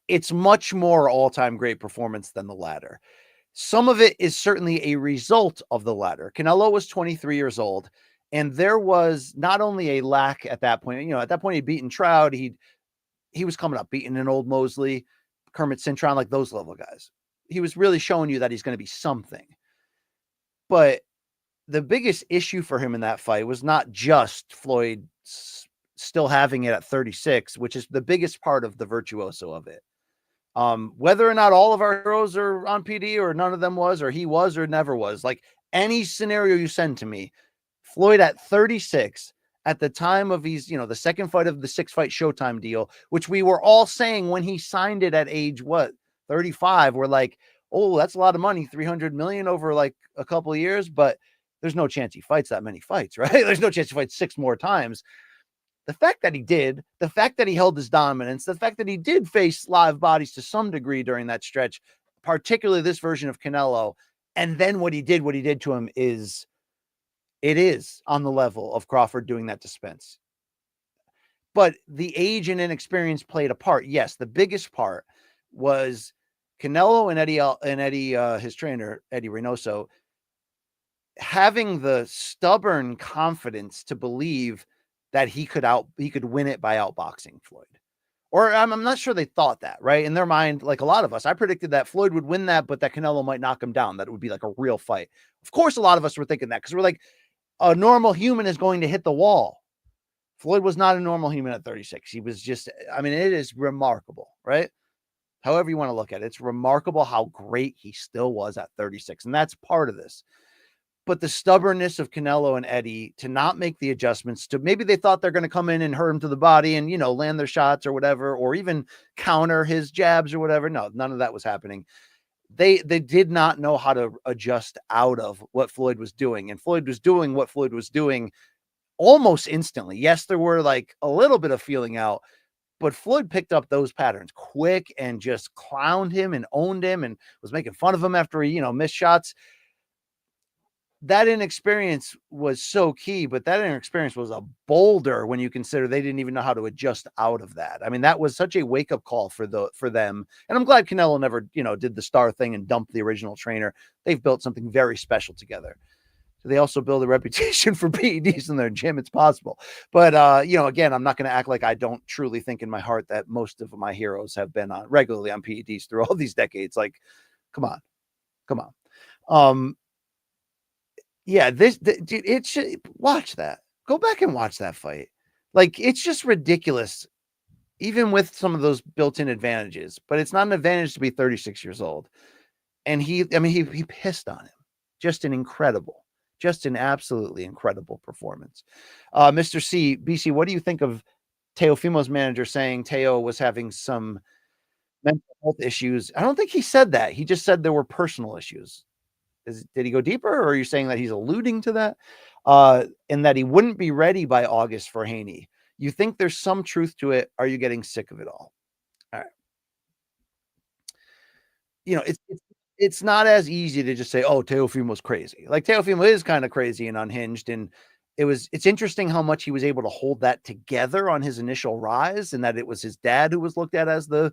It's much more all-time great performance than the latter. Some of it is certainly a result of the latter. Canelo was 23 years old, and there was not only a lack at that point. At that point he'd beaten Trout. He was coming up, beating an old Mosley, Kermit Cintron, like those level guys. He was really showing you that he's going to be something. But the biggest issue for him in that fight was not just Floyd still having it at 36, which is the biggest part of the virtuoso of it. Whether or not all of our heroes are on PD, or none of them was, or he was, or never was, like any scenario you send to me, Floyd at 36, at the time of his, the second fight of the 6-fight Showtime deal, which we were all saying when he signed it at age 35, we're like, oh, that's a lot of money, 300 million over like a couple of years, but there's no chance he fights that many fights, right? There's no chance he fights 6 more times. The fact that he did, the fact that he held his dominance, the fact that he did face live bodies to some degree during that stretch, particularly this version of Canelo, and then what he did to him is on the level of Crawford doing that to Spence. But the age and inexperience played a part. Yes, the biggest part was Canelo and Eddie, his trainer, Eddie Reynoso, having the stubborn confidence to believe that he could win it by outboxing Floyd. Or I'm not sure they thought that, right? In their mind, like a lot of us, I predicted that Floyd would win that, but that Canelo might knock him down, that it would be like a real fight. Of course, a lot of us were thinking that because we're like, a normal human is going to hit the wall. Floyd was not a normal human at 36. He was just, I mean, it is remarkable, right? However you want to look at it, it's remarkable how great he still was at 36. And that's part of this. But the stubbornness of Canelo and Eddie to not make the adjustments, to maybe they thought they're going to come in and hurt him to the body and, land their shots or whatever, or even counter his jabs or whatever. No, none of that was happening. They did not know how to adjust out of what Floyd was doing. And Floyd was doing what Floyd was doing almost instantly. Yes, there were like a little bit of feeling out, But Floyd picked up those patterns quick and just clowned him and owned him and was making fun of him after he, missed shots. That inexperience was so key, but that inexperience was a boulder when you consider they didn't even know how to adjust out of that. I mean, that was such a wake-up call for them. And I'm glad Canelo never, did the star thing and dumped the original trainer. They've built something very special together. They also build a reputation for PEDs in their gym. It's possible. But, again, I'm not going to act like I don't truly think in my heart that most of my heroes have been regularly on PEDs through all these decades. Like, come on. Yeah, dude, it's watch that. Go back and watch that fight. Like, it's just ridiculous, even with some of those built-in advantages. But it's not an advantage to be 36 years old. And he pissed on him. Just an absolutely incredible performance. Mr. C, BC, what do you think of Teofimo's manager saying Teo was having some mental health issues? I don't think he said that. He just said there were personal issues. Did he go deeper, or are you saying that he's alluding to that? And that he wouldn't be ready by August for Haney. You think there's some truth to it? Are you getting sick of it all? All right. It's not as easy to just say, oh, Teofimo's crazy. Like, Teofimo is kind of crazy and unhinged. And it's interesting how much he was able to hold that together on his initial rise, and that it was his dad who was looked at as the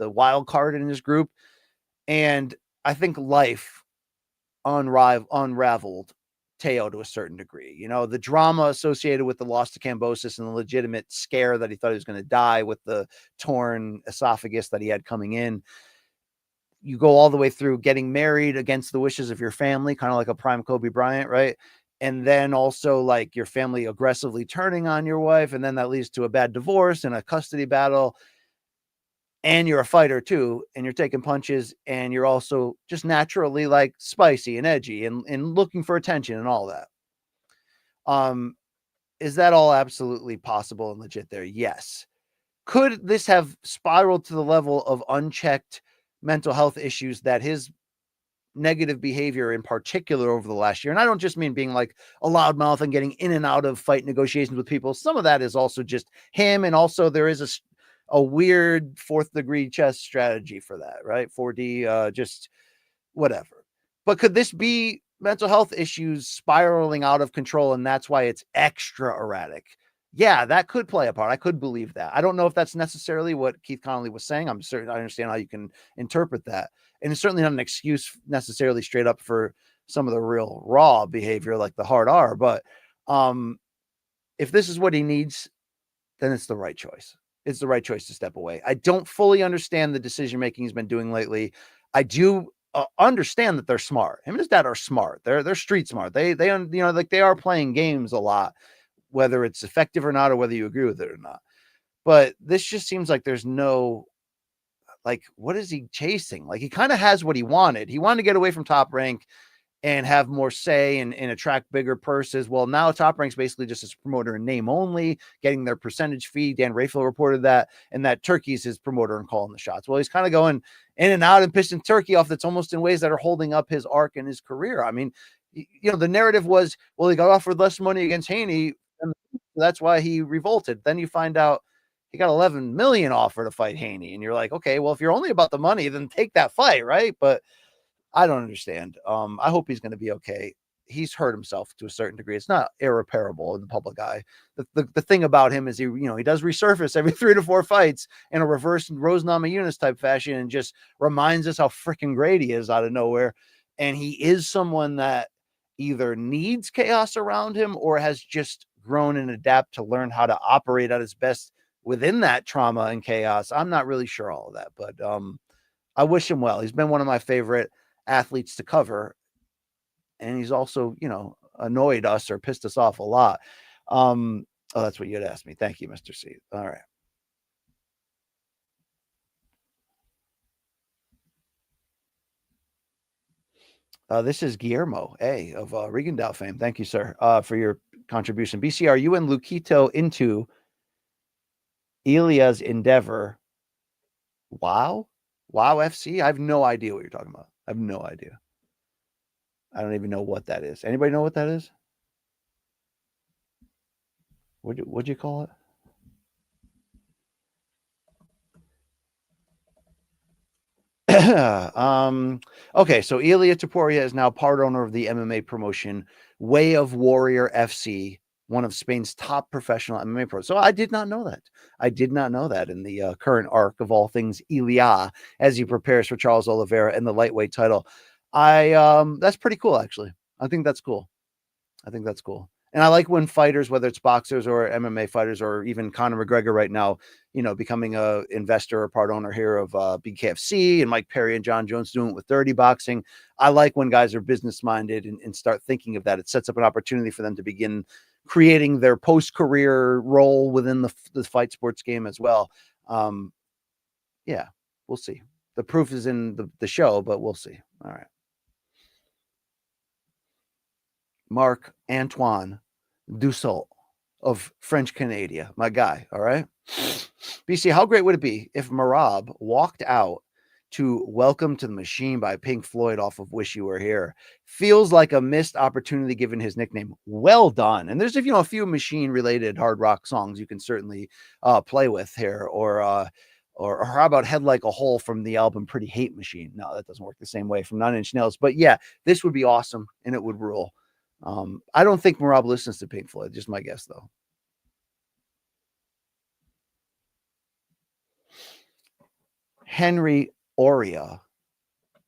wild card in his group. And I think life unraveled Teo to a certain degree. The drama associated with the loss to Cambosis and the legitimate scare that he thought he was going to die with the torn esophagus that he had coming in. You go all the way through getting married against the wishes of your family, kind of like a prime Kobe Bryant, right? And then also like your family aggressively turning on your wife, and then that leads to a bad divorce and a custody battle. And you're a fighter too, and you're taking punches, and you're also just naturally like spicy and edgy and looking for attention and all that. Is that all absolutely possible and legit there? Yes. Could this have spiraled to the level of unchecked mental health issues that his negative behavior in particular over the last year, and I don't just mean being like a loudmouth and getting in and out of fight negotiations with people. Some of that is also just him, and also there is a weird fourth degree chess strategy for that, right? 4D, just whatever. But could this be mental health issues spiraling out of control, and that's why it's extra erratic? Yeah, that could play a part. I could believe that. I don't know if that's necessarily what Keith Connolly was saying. I'm certain I understand how you can interpret that. And it's certainly not an excuse necessarily straight up for some of the real raw behavior like the hard R. But if this is what he needs, then it's the right choice. It's the right choice to step away. I don't fully understand the decision making he's been doing lately. I do understand that they're smart. Him and his dad are smart. They're street smart. They like they are playing games a lot, whether it's effective or not, or whether you agree with it or not. But this just seems like there's no, like, what is he chasing? Like, he kind of has what he wanted. He wanted to get away from Top Rank and have more say and attract bigger purses. Well, now Top Rank's basically just a promoter in name only, getting their percentage fee. Dan Rafael reported that, and that Turkey's his promoter and calling the shots. Well, he's kind of going in and out and pissing Turkey off. That's almost in ways that are holding up his arc in his career. I mean, the narrative was, well, he got offered less money against Haney, and that's why he revolted. Then you find out he got 11 million offer to fight Haney, and you're like, okay, well, if you're only about the money, then take that fight, right? But I don't understand. I hope he's going to be okay. He's hurt himself to a certain degree. It's not irreparable in the public eye. The thing about him is he does resurface every 3 to 4 fights in a reverse Rose Namajunas type fashion and just reminds us how freaking great he is out of nowhere. And he is someone that either needs chaos around him or has just grown and adapt to learn how to operate at his best within that trauma and chaos. I'm not really sure all of that, but I wish him well. He's been one of my favorite athletes to cover, and he's also annoyed us or pissed us off a lot. That's what you had asked me. Thank you, Mr. C. All right. This is Guillermo A of Regendow fame. Thank you, sir, for your contribution. BC, are you and Luquito into Ilya's endeavor? Wow FC? I have no idea what you're talking about. I have no idea. I don't even know what that is. Anybody know what that is? What'd you call it? Okay, so Ilia Topuria is now part owner of the MMA promotion Way of Warrior FC, one of Spain's top professional MMA pros. So I did not know that. I did not know that in the current arc of all things Ilia as he prepares for Charles Oliveira and the lightweight title. That's pretty cool, actually. I think that's cool. I think that's cool. And I like when fighters, whether it's boxers or MMA fighters or even Conor McGregor right now, becoming a investor or part owner here of BKFC, and Mike Perry and Jon Jones doing it with Dirty Boxing. I like when guys are business minded and start thinking of that. It sets up an opportunity for them to begin creating their post-career role within the fight sports game as well. Yeah, we'll see. The proof is in the show, but we'll see. All right. Marc Antoine Dussault of French Canada, my guy. All right. BC, how great would it be if Merab walked out to Welcome to the Machine by Pink Floyd off of Wish You Were Here? Feels like a missed opportunity given his nickname. Well done. And there's a few machine related hard rock songs you can certainly play with here, or how about Head Like a Hole from the album Pretty Hate Machine? No, that doesn't work the same way from Nine Inch Nails. But yeah, this would be awesome and it would rule. I don't think Merab listens to Pink Floyd. Just my guess, though. Henry Oria.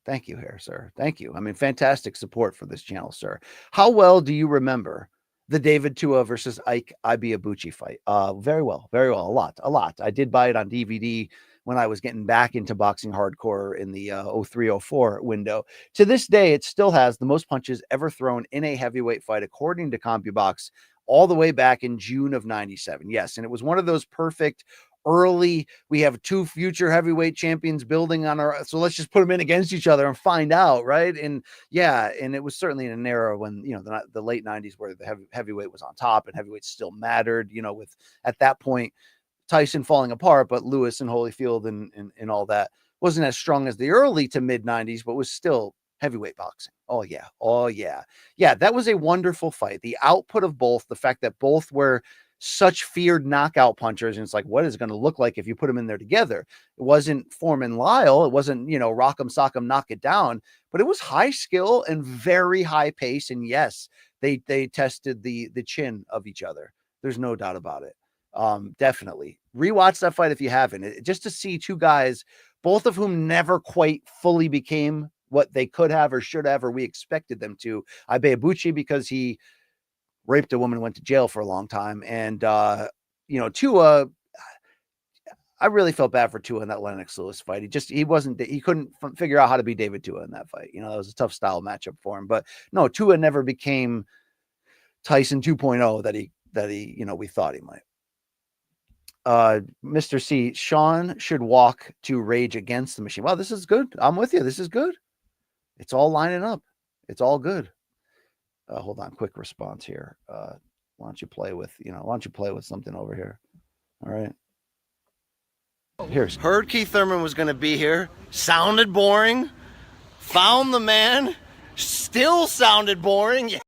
Thank you here, sir. Thank you. I mean, fantastic support for this channel, sir. How well do you remember the David Tua versus Ike Ibeabuchi fight? Very well. Very well. A lot. I did buy it on DVD when I was getting back into boxing hardcore in the 03-04 window. To this day, it still has the most punches ever thrown in a heavyweight fight, according to CompuBox, all the way back in June of 97. Yes, and it was one of those perfect early, we have two future heavyweight champions building on our, so let's just put them in against each other and find out, right? And yeah, and it was certainly in an era when, the late 90s where the heavyweight was on top and heavyweight still mattered, with, at that point, Tyson falling apart, but Lewis and Holyfield and all that wasn't as strong as the early to mid 90s, but was still heavyweight boxing. Oh yeah. That was a wonderful fight. The output of both, the fact that both were such feared knockout punchers, and it's like, what is it going to look like if you put them in there together? It wasn't Foreman Lyle, it wasn't rock'em sock'em knock it down, but it was high skill and very high pace. And yes, they tested the chin of each other. There's no doubt about it. Definitely rewatch that fight if you haven't, just to see two guys, both of whom never quite fully became what they could have or should have or we expected them to. Ibeabuchi, because he raped a woman, went to jail for a long time, and Tua, I really felt bad for Tua in that Lennox Lewis fight. He couldn't figure out how to be David Tua in that fight. That was a tough style matchup for him. But no, Tua never became Tyson 2.0 that he we thought he might. Mr. C, Sean should walk to Rage Against the Machine. Wow, this is good. I'm with you. This is good. It's all lining up. It's all good. Hold on, quick response here. Why don't you play with something over here? All right. Here's heard Keith Thurman was going to be here. Sounded boring. Found the man. Still sounded boring. Yeah.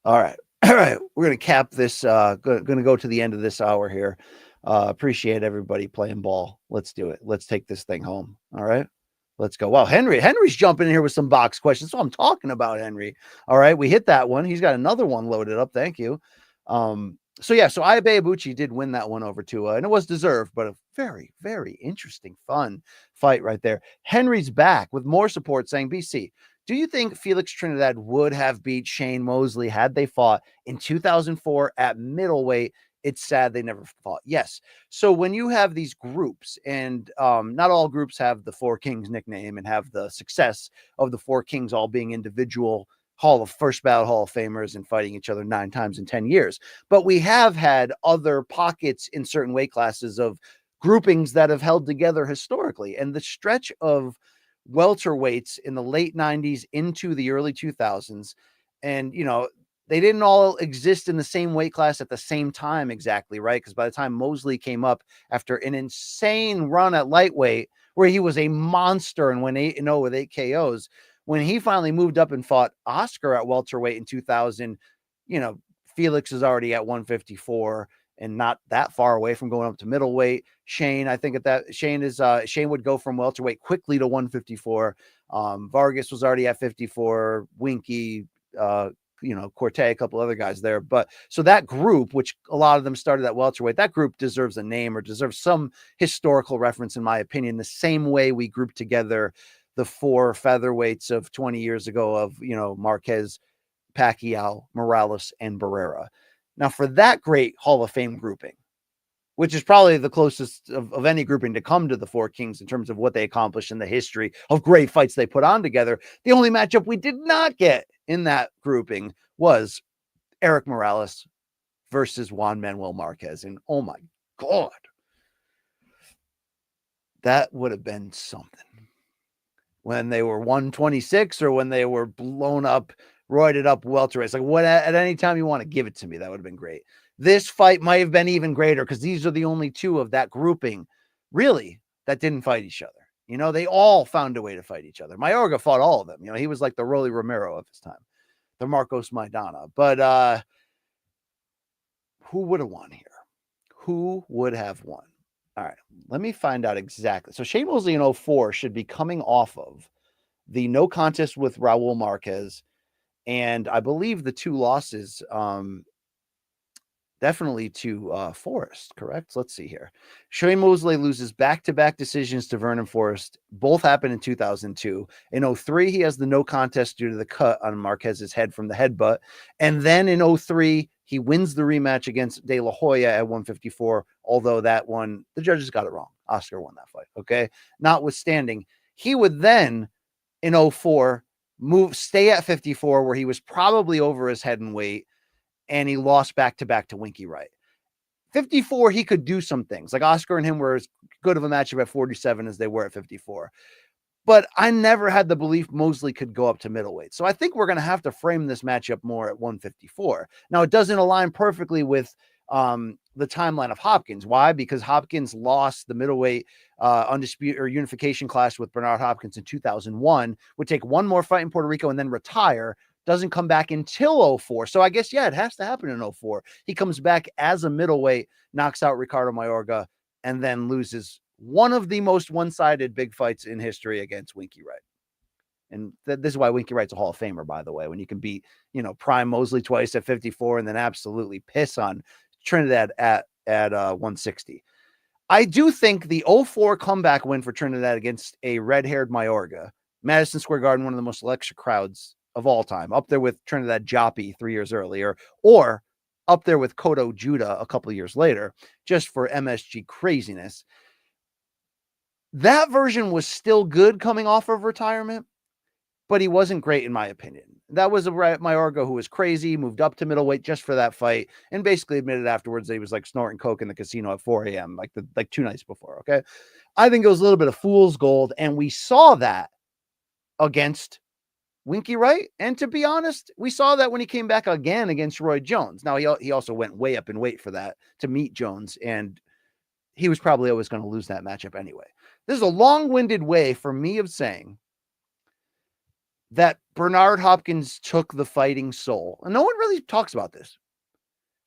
All right. We're going to cap this. Going to go to the end of this hour here. Appreciate everybody playing ball. Let's do it. Let's take this thing home. All right. Let's go. Wow, Henry's jumping in here with some box questions. So I'm talking about Henry. All right, we hit that one. He's got another one loaded up. Thank you. So Ibeabuchi did win that one over Tua, and it was deserved, but a very, very interesting, fun fight right there. Henry's back with more support saying, BC, do you think Felix Trinidad would have beat Shane Mosley had they fought in 2004 at middleweight? It's sad they never fought. Yes. So when you have these groups, and not all groups have the Four Kings nickname and have the success of the Four Kings all being individual first ballot Hall of Famers and fighting each other 9 times in 10 years. But we have had other pockets in certain weight classes of groupings that have held together historically. And the stretch of welterweights in the late 90s into the early 2000s, and they didn't all exist in the same weight class at the same time exactly, right? Because by the time Mosley came up after an insane run at lightweight where he was a monster and went 8-0 with 8 KOs, when he finally moved up and fought Oscar at welterweight in 2000, Felix is already at 154 and not that far away from going up to middleweight. Shane. I think Shane would go from welterweight quickly to 154. Vargas was already at 54. Winky, Corte, a couple other guys there. But so that group, which a lot of them started at welterweight, that group deserves a name or deserves some historical reference, in my opinion, the same way we grouped together the 4 featherweights of 20 years ago of, Marquez, Pacquiao, Morales, and Barrera. Now, for that great Hall of Fame grouping, which is probably the closest of any grouping to come to the 4 Kings in terms of what they accomplished in the history of great fights they put on together, the only matchup we did not get in that grouping was Eric Morales versus Juan Manuel Marquez. And oh my God, that would have been something. When they were 126 or when they were blown up, roided up welterweights, like what, at any time you want to give it to me, that would have been great. This fight might have been even greater because these are the only 2 of that grouping really that didn't fight each other. They all found a way to fight each other. Mayorga fought all of them. He was like the Rolly Romero of his time, the Marcos Maidana. But who would have won here? Who would have won? All right, let me find out exactly. So Shane Mosley in 04 should be coming off of the no contest with Raul Marquez. And I believe the 2 losses, definitely to Forrest, correct? Let's see here. Shane Mosley loses back-to-back decisions to Vernon Forrest. Both happened in 2002. In 03, he has the no contest due to the cut on Marquez's head from the headbutt. And then in 03, he wins the rematch against De La Hoya at 154, although that one, the judges got it wrong. Oscar won that fight, okay? Notwithstanding, he would then, in 04, stay at 54, where he was probably over his head in weight, and he lost back-to-back to Winky Wright. 54, he could do some things. Like Oscar and him were as good of a matchup at 47 as they were at 54. But I never had the belief Mosley could go up to middleweight. So I think we're going to have to frame this matchup more at 154. Now, it doesn't align perfectly with the timeline of Hopkins. Why? Because Hopkins lost the middleweight undisputed or unification class with Bernard Hopkins in 2001, would take one more fight in Puerto Rico and then retire. Doesn't come back until 04. So I guess, yeah, it has to happen in 04. He comes back as a middleweight, knocks out Ricardo Mayorga, and then loses one of the most one-sided big fights in history against Winky Wright. And this is why Winky Wright's a Hall of Famer, by the way, when you can beat, prime Mosley twice at 54 and then absolutely piss on Trinidad at 160. I do think the 04 comeback win for Trinidad against a red-haired Mayorga, Madison Square Garden, one of the most electric crowds of all time, up there with Trinidad Joppy 3 years earlier, or up there with Cotto Judah a couple of years later, just for MSG craziness. That version was still good coming off of retirement, but he wasn't great in my opinion. That was a Mayorga who was crazy, moved up to middleweight just for that fight, and basically admitted afterwards that he was like snorting coke in the casino at 4 a.m. like 2 nights before. Okay, I think it was a little bit of fool's gold, and we saw that against Winky Wright. And to be honest, we saw that when he came back again against Roy Jones. Now he also went way up in weight for that to meet Jones, and he was probably always going to lose that matchup anyway. This is a long-winded way for me of saying that Bernard Hopkins took the fighting soul. And no one really talks about this.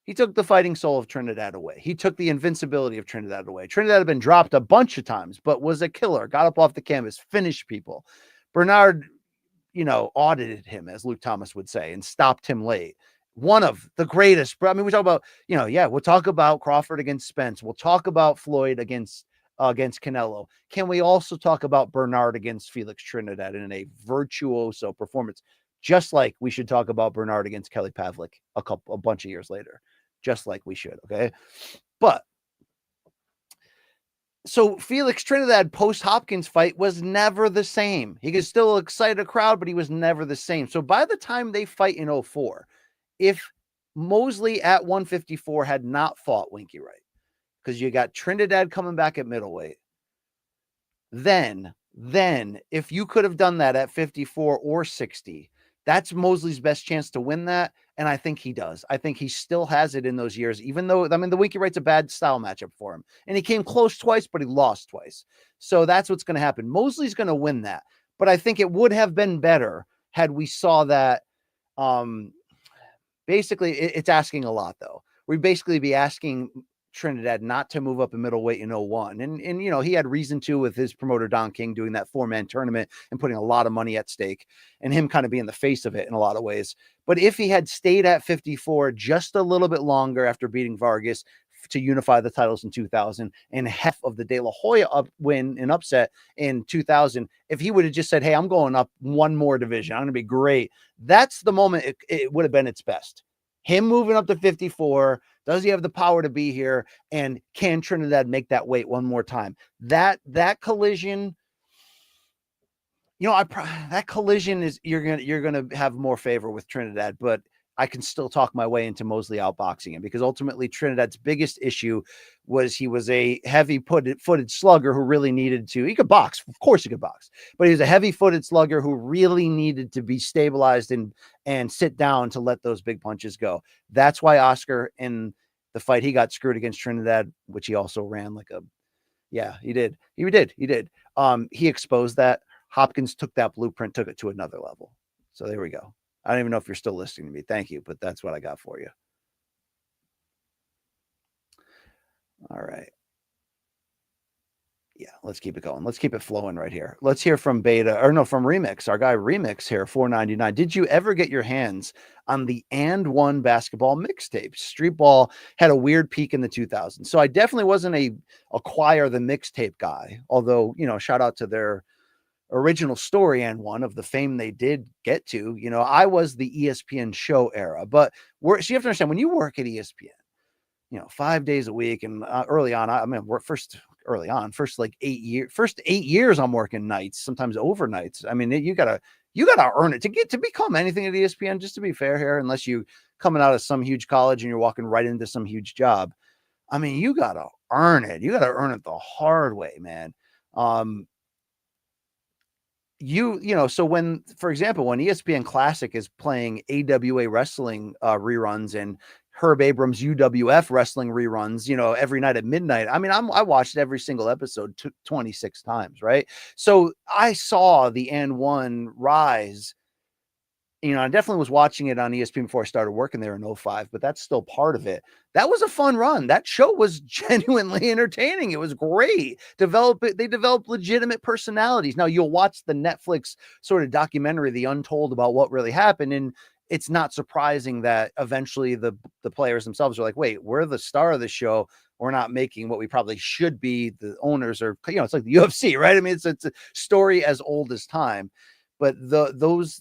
He took the fighting soul of Trinidad away. He took the invincibility of Trinidad away. Trinidad had been dropped a bunch of times, but was a killer, got up off the canvas, finished people. Bernard, audited him, as Luke Thomas would say, and stopped him late. One of the greatest. I mean, we talk about, we'll talk about Crawford against Spence. We'll talk about Floyd against Canelo. Can we also talk about Bernard against Felix Trinidad in a virtuoso performance? Just like we should talk about Bernard against Kelly Pavlik a bunch of years later. Just like we should, okay? But so Felix Trinidad post-Hopkins fight was never the same. He could still excite a crowd, but he was never the same. So by the time they fight in 04, if Mosley at 154 had not fought Winky Wright, because you got Trinidad coming back at middleweight, then if you could have done that at 54 or 60, that's Mosley's best chance to win that. And I think he does. I think he still has it in those years, even though, the Winky Wright's a bad style matchup for him. And he came close twice, but he lost twice. So that's what's going to happen. Mosley's going to win that. But I think it would have been better had we saw that. Basically, it's asking a lot, though. We'd basically be asking Trinidad not to move up in middleweight in 01. And you know, he had reason to with his promoter Don King doing that 4-man tournament and putting a lot of money at stake and him kind of being the face of it in a lot of ways. But if he had stayed at 54 just a little bit longer after beating Vargas to unify the titles in 2000 and half of the De La Hoya win and upset in 2000, if he would have just said, hey, I'm going up one more division, I'm going to be great. That's the moment it would have been its best. Him moving up to 54. Does he have the power to be here? And can Trinidad make that weight one more time? That collision, you know, that collision is you're gonna have more favor with Trinidad, but I can still talk my way into Mosley outboxing him because ultimately Trinidad's biggest issue was he was a heavy-footed slugger who really needed to. He could box, of course he could box, but he was a heavy-footed slugger who really needed to be stabilized and sit down to let those big punches go. That's why Oscar in the fight he got screwed against Trinidad, which he also ran like a, yeah, he did. He exposed that. Hopkins took that blueprint, took it to another level. So there we go. I don't even know if you're still listening to me. Thank you, but that's what I got for you. All right. Yeah, let's keep it going. Let's keep it flowing right here. Let's hear from from Remix, our guy Remix here, $4.99. Did you ever get your hands on the And One basketball mixtapes? Streetball had a weird peak in the 2000s. So I definitely wasn't a acquire the mixtape guy, although, you know, shout out to their original story and one of the fame they did get to. You know, I was the ESPN show era, but so you have to understand when you work at ESPN, you know, 5 days a week, and early on, first 8 years I'm working nights, sometimes overnights. I mean, you gotta earn it to become anything at ESPN. Just to be fair here, unless you coming out of some huge college and you're walking right into some huge job. I mean, you gotta earn it. You gotta earn it the hard way, man. You know, so when, for example, when ESPN Classic is playing AWA wrestling reruns and Herb Abrams UWF wrestling reruns, you know, every night at midnight. I mean, I watched every single episode 26 times, right? So I saw the And One rise. You know, I definitely was watching it on ESPN before I started working there in 05, but that's still part of it. That was a fun run. That show was genuinely entertaining. It was great. They developed legitimate personalities. Now you'll watch the Netflix sort of documentary, The Untold, about what really happened. And it's not surprising that eventually the players themselves are like, wait, we're the star of the show. We're not making what we probably should be. The owners are, you know, it's like the UFC, right? I mean, it's a story as old as time, but those,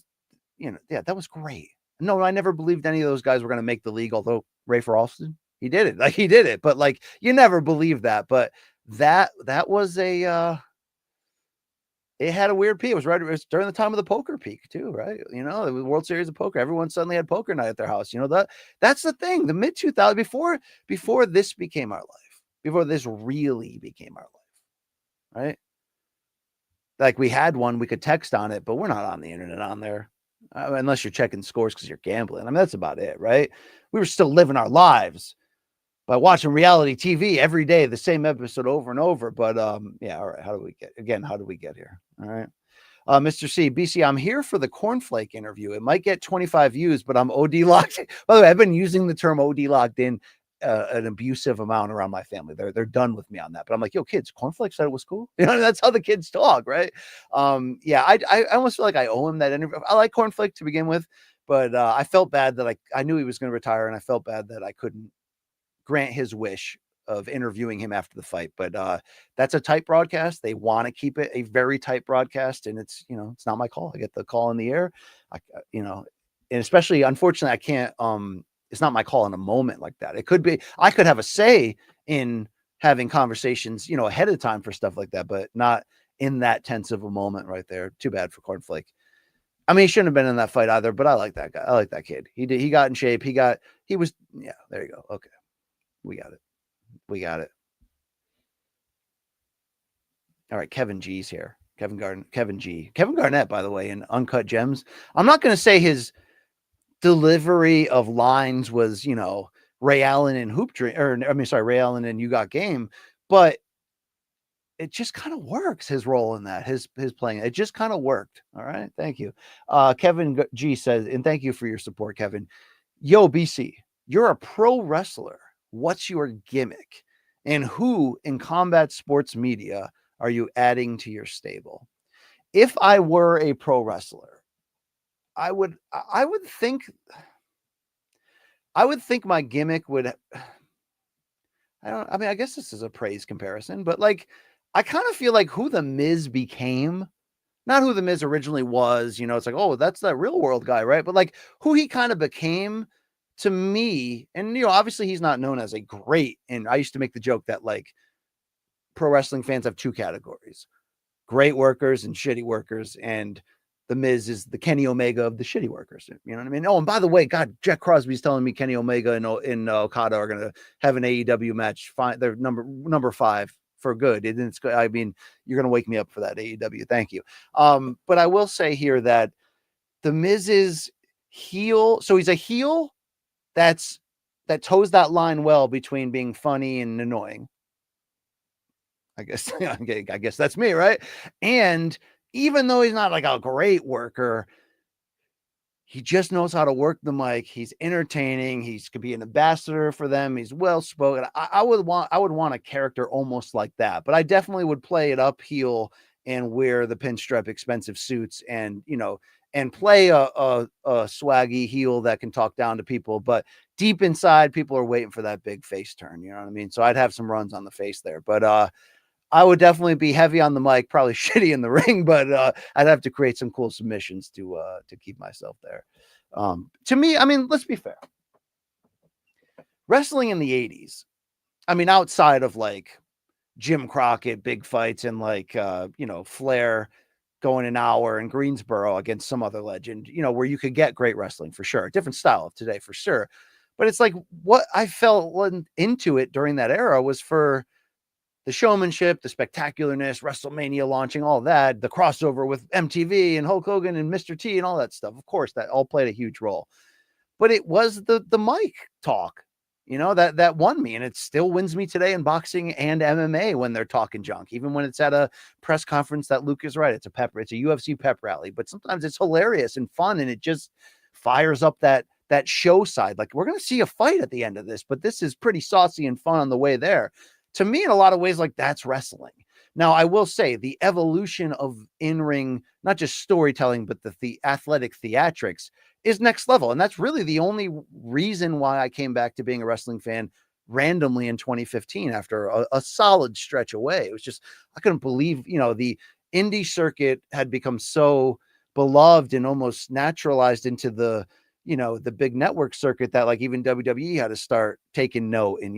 you know, yeah, that was great. No, I never believed any of those guys were going to make the league. Although Rafer Alston, he did it, but like, you never believe that. But that was it had a weird peak. It was during the time of the poker peak too, right? You know, the World Series of Poker. Everyone suddenly had poker night at their house. You know, that's the thing. The mid 2000s, before this became our life, before this really became our life, right? Like we had one, we could text on it, but we're not on the internet on there. Unless you're checking scores because you're gambling. I mean, that's about it, right? We were still living our lives by watching reality TV every day, the same episode over and over. But yeah, all right. How do we get here? All right. Mr. C, BC, I'm here for the cornflake interview. It might get 25 views, but I'm OD locked. By the way, I've been using the term OD locked in an abusive amount around my family. They're done with me on that. But I'm like, yo, kids, cornflake said it was cool. You know, that's how the kids talk, right? Yeah, I almost feel like I owe him that interview. I like cornflake to begin with, but I felt bad that I knew he was going to retire, and I felt bad that I couldn't grant his wish of interviewing him after the fight. But that's a tight broadcast. They want to keep it a very tight broadcast, and it's, you know, it's not my call. I get the call in the air, you know, and especially, unfortunately, I can't. It's not my call in a moment like that. It could be, I could have a say in having conversations, you know, ahead of time for stuff like that, but not in that tense of a moment right there. Too bad for Cornflake. I mean, he shouldn't have been in that fight either, but I like that guy. I like that kid. He got in shape. Yeah, there you go. Okay. We got it. All right. Kevin G's here. Kevin Garnett, by the way, in Uncut Gems. I'm not going to say his delivery of lines was, you know, Ray Allen and Ray Allen and You Got Game, but it just kind of works. His role in that, his playing, it just kind of worked. All right, thank you. Kevin G says, and thank you for your support, Kevin. Yo, BC, you're a pro wrestler. What's your gimmick? And who in combat sports media are you adding to your stable? If I were a pro wrestler, I would think my gimmick would, I mean, I guess this is a praise comparison, but like, I kind of feel like who the Miz became, not who the Miz originally was, it's like, oh, that's that real world guy, right? But like who he kind of became to me, and obviously he's not known as a great, and I used to make the joke that like pro wrestling fans have two categories: great workers and shitty workers, and the Miz is the Kenny Omega of the shitty workers. You know what I mean? Oh, and by the way, God, Jack Crosby's telling me Kenny Omega and Okada are going to have an AEW match. They're number 5 for good. I mean, you're going to wake me up for that, AEW. Thank you. But I will say here that the Miz is heel. So he's a heel that toes that line well between being funny and annoying. I guess that's me, right? And even though he's not like a great worker, he just knows how to work the mic. He's entertaining. He could be an ambassador for them. He's well spoken. I would want a character almost like that, but I definitely would play it up heel and wear the pinstripe expensive suits and and play a swaggy heel that can talk down to people, but deep inside people are waiting for that big face turn. You know what I mean? So I'd have some runs on the face there, but I would definitely be heavy on the mic, probably shitty in the ring, but I'd have to create some cool submissions to keep myself there. To me, I mean, let's be fair. Wrestling in the 80s, I mean, outside of like Jim Crockett, big fights, and like, Flair going an hour in Greensboro against some other legend, where you could get great wrestling for sure. Different style of today for sure. But it's like what I felt into it during that era was for the showmanship, the spectacularness, WrestleMania launching, all that, the crossover with MTV and Hulk Hogan and Mr. T and all that stuff. Of course, that all played a huge role. But it was the mic talk, that won me. And it still wins me today in boxing and MMA when they're talking junk, even when it's at a press conference that Luke is right. It's a UFC pep rally, but sometimes it's hilarious and fun. And it just fires up that show side. Like, we're going to see a fight at the end of this, but this is pretty saucy and fun on the way there. To me, in a lot of ways, like, that's wrestling. Now, I will say the evolution of in-ring, not just storytelling, but the athletic theatrics is next level. And that's really the only reason why I came back to being a wrestling fan randomly in 2015 after a solid stretch away. It was just, I couldn't believe, the indie circuit had become so beloved and almost naturalized into the big network circuit that like even WWE had to start taking note, and,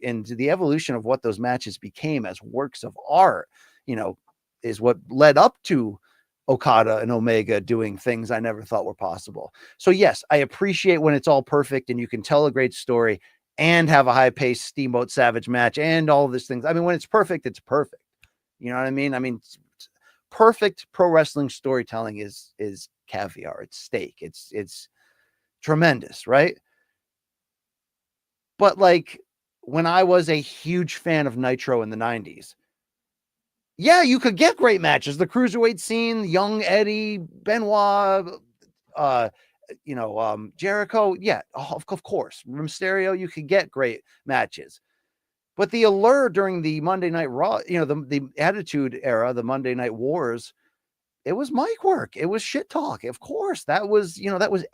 and the evolution of what those matches became as works of art, is what led up to Okada and Omega doing things I never thought were possible. So yes, I appreciate when it's all perfect and you can tell a great story and have a high paced Steamboat Savage match and all of these things. I mean, when it's perfect, it's perfect. You know what I mean? I mean, perfect pro wrestling storytelling is caviar. It's steak. It's tremendous, right? But like when I was a huge fan of Nitro in the 90s, yeah, you could get great matches. The cruiserweight scene, young Eddie, Benoit, Jericho. Yeah, of course. Mysterio, you could get great matches. But the allure during the Monday Night Raw, the Attitude Era, the Monday Night Wars, it was mic work. It was shit talk. Of course, that was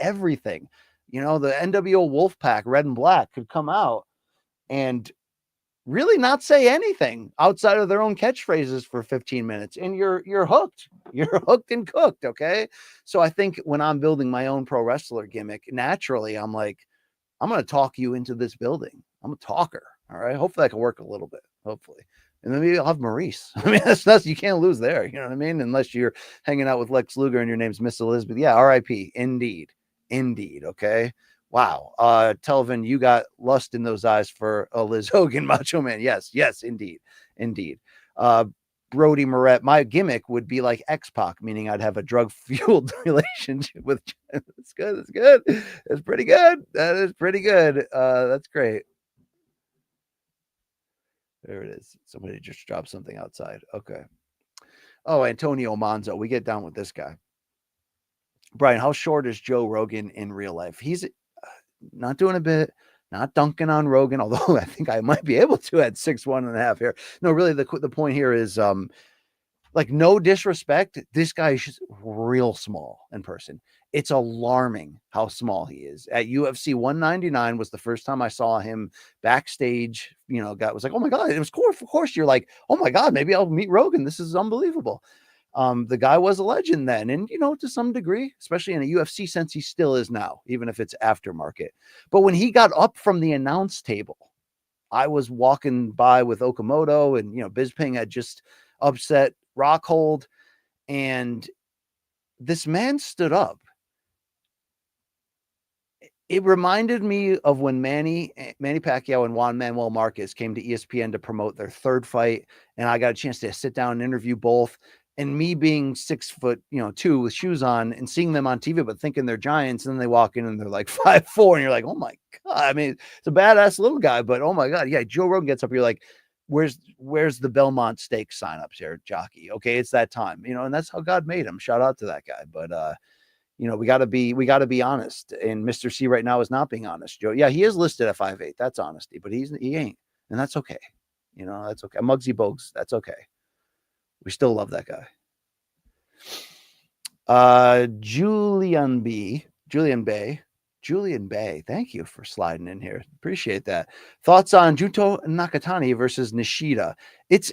everything. The NWO Wolfpack, Red and Black, could come out and really not say anything outside of their own catchphrases for 15 minutes. And you're hooked. You're hooked and cooked. Okay. So I think when I'm building my own pro wrestler gimmick, naturally, I'm like, I'm going to talk you into this building. I'm a talker. All right. Hopefully I can work a little bit. Hopefully. And then maybe I'll have Maurice. I mean, that's you can't lose there. You know what I mean? Unless you're hanging out with Lex Luger and your name's Miss Elizabeth. Yeah. RIP. Indeed. Okay. Wow. Telvin, you got lust in those eyes for Liz Hogan, Macho Man. Yes, indeed. Brody Merab, my gimmick would be like X-Pac, meaning I'd have a drug-fueled relationship with. That's good. That's pretty good. That is pretty good. That's great. There it is. Somebody just dropped something outside. Okay. Oh, Antonio Monzo. We get down with this guy. Brian, how short is Joe Rogan in real life? He's not doing a bit, not dunking on Rogan, although I think I might be able to at 6'1.5" here. No, really, the point here is like, no disrespect, this guy is just real small in person. It's alarming how small he is. At UFC 199 was the first time I saw him backstage. You know, guy was like, "Oh my god!" It was cool. Of course, you're like, "Oh my god, maybe I'll meet Rogan. This is unbelievable." The guy was a legend then, and you know, to some degree, especially in a UFC sense, he still is now, even if it's aftermarket. But when he got up from the announce table, I was walking by with Okamoto, and you know, Bisping had just upset Rockhold, and this man stood up. It reminded me of when Manny Pacquiao and Juan Manuel Marquez came to ESPN to promote their third fight, and I got a chance to sit down and interview both. And me being 6'2" with shoes on and seeing them on TV, but thinking they're giants, and then they walk in and they're like 5'4", and you're like, "Oh my god!" I mean, it's a badass little guy, but oh my god, yeah. Joe Rogan gets up, you're like, "Where's the Belmont Steak signups here, jockey?" Okay, it's that time, you know, and that's how God made him. Shout out to that guy, but you know, we got to be honest. And Mr. C right now is not being honest. Joe, yeah, he is listed at 5'8". That's honesty, but he ain't, and that's okay. You know, that's okay. Muggsy Bogues, that's okay. We still love that guy. Julian Bay. Thank you for sliding in here. Appreciate that. Thoughts on Junto Nakatani versus Nishida?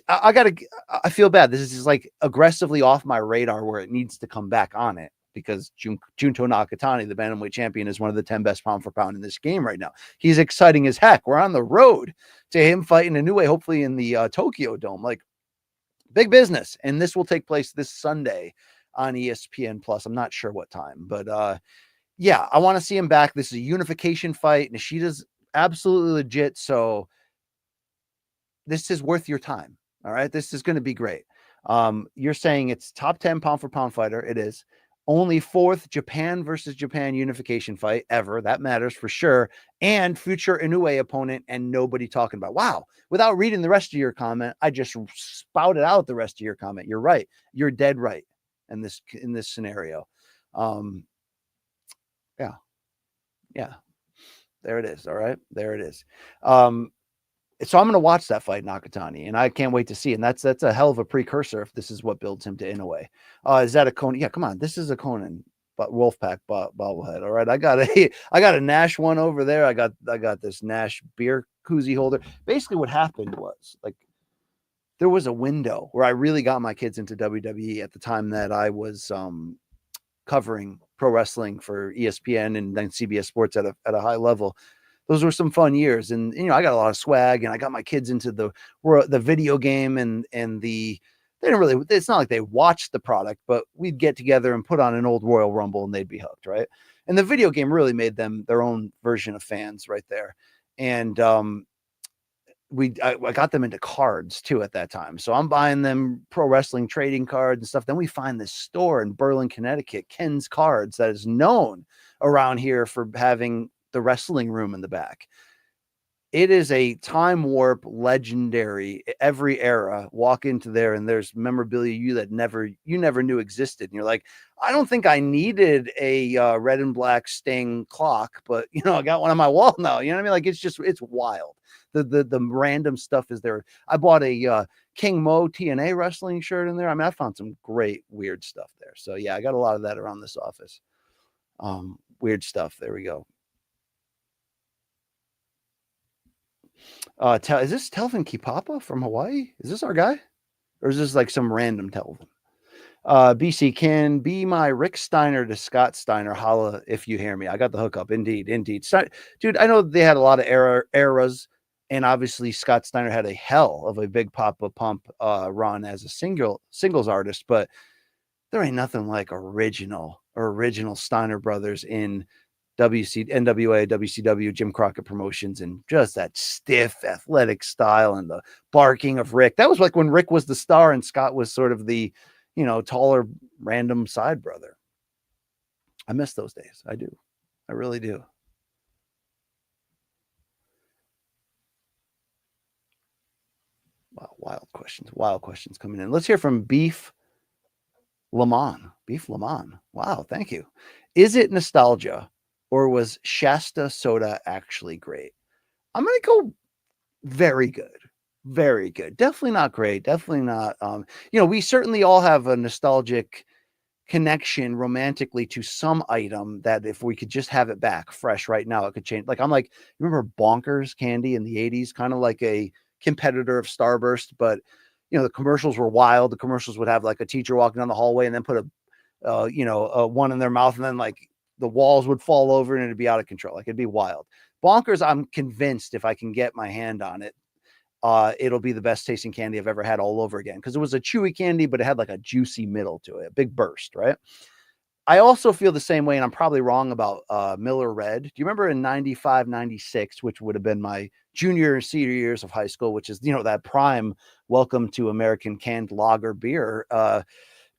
I feel bad. This is just like aggressively off my radar where it needs to come back on it, because Junto Nakatani, the bantamweight champion, is one of the 10 best pound for pound in this game right now. He's exciting as heck. We're on the road to him fighting Inoue, hopefully in the Tokyo Dome. Like, big business. And this will take place this Sunday on ESPN Plus. I'm not sure what time, but yeah, I want to see him back. This is a unification fight. Nishida's absolutely legit. So this is worth your time. All right. This is going to be great. You're saying it's top 10 pound for pound fighter. It is only 4th Japan versus Japan unification fight ever. That matters for sure. And future Inoue opponent, and nobody talking about. Wow. Without reading the rest of your comment, I just spouted out the rest of your comment. You're right. You're dead right in this scenario. Yeah. There it is. All right. There it is. So I'm going to watch that fight, Nakatani, and I can't wait to see. And that's a hell of a precursor if this is what builds him to Inoue. Is that a Conan? Yeah, come on. This is a Conan, but Wolfpack bobblehead. All right. I got a Nash one over there. I got this Nash beer koozie holder. Basically what happened was, like, there was a window where I really got my kids into WWE at the time that I was covering pro wrestling for ESPN and then CBS Sports at a high level. Those were some fun years, and you know, I got a lot of swag, and I got my kids into the video game, and they didn't really. It's not like they watched the product, but we'd get together and put on an old Royal Rumble, and they'd be hooked, right? And the video game really made them their own version of fans, right there. And I got them into cards too at that time, so I'm buying them pro wrestling trading cards and stuff. Then we find this store in Berlin, Connecticut, Ken's Cards, that is known around here for having the wrestling room in the back. It is a time warp, legendary. Every era, walk into there and there's memorabilia you never knew existed. And you're like, I don't think I needed a red and black Sting clock, but you know, I got one on my wall now. You know what I mean? Like, it's wild. The random stuff is there. I bought a King Mo TNA wrestling shirt in there. I mean, I found some great weird stuff there. So yeah, I got a lot of that around this office. Weird stuff. There we go. Is this Telvin Kipapa from Hawaii? Is this our guy? Or is this like some random Telvin? BC, can be my Rick Steiner to Scott Steiner. Holla if you hear me. I got the hookup. Indeed. Dude, I know they had a lot of eras, and obviously Scott Steiner had a hell of a big Papa Pump run as a singles artist, but there ain't nothing like original Steiner brothers in NWA, WCW, Jim Crockett Promotions, and just that stiff athletic style and the barking of Rick. That was like when Rick was the star and Scott was sort of the, you know, taller random side brother. I miss those days. I do. I really do. Wow, wild questions coming in. Let's hear from Beef Lamon. Wow, thank you. Is it nostalgia, or was Shasta Soda actually great? I'm going to go very good. Very good. Definitely not great. Definitely not. We certainly all have a nostalgic connection romantically to some item that if we could just have it back fresh right now, it could change. Like, I'm like, remember Bonkers candy in the 80s, kind of like a competitor of Starburst, but the commercials were wild. The commercials would have like a teacher walking down the hallway and then put a one in their mouth, and then like the walls would fall over and it'd be out of control. Like, it'd be wild. Bonkers, I'm convinced if I can get my hand on it, it'll be the best tasting candy I've ever had all over again. Cause it was a chewy candy, but it had like a juicy middle to it, a big burst, right? I also feel the same way, and I'm probably wrong about Miller Red. Do you remember in 95, 96, which would have been my junior and senior years of high school, which is, that prime welcome to American canned lager beer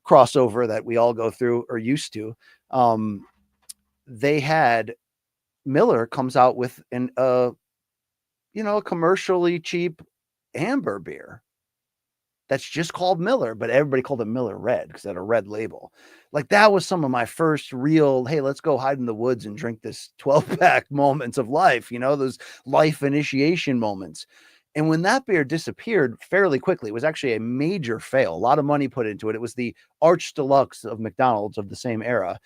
crossover that we all go through or used to. They had Miller comes out with a commercially cheap amber beer that's just called Miller, but everybody called it Miller Red because it had a red label. Like, that was some of my first real, hey, let's go hide in the woods and drink this 12-pack moments of life, those life initiation moments. And when that beer disappeared fairly quickly, it was actually a major fail. A lot of money put into it. It was the Arch Deluxe of McDonald's of the same era.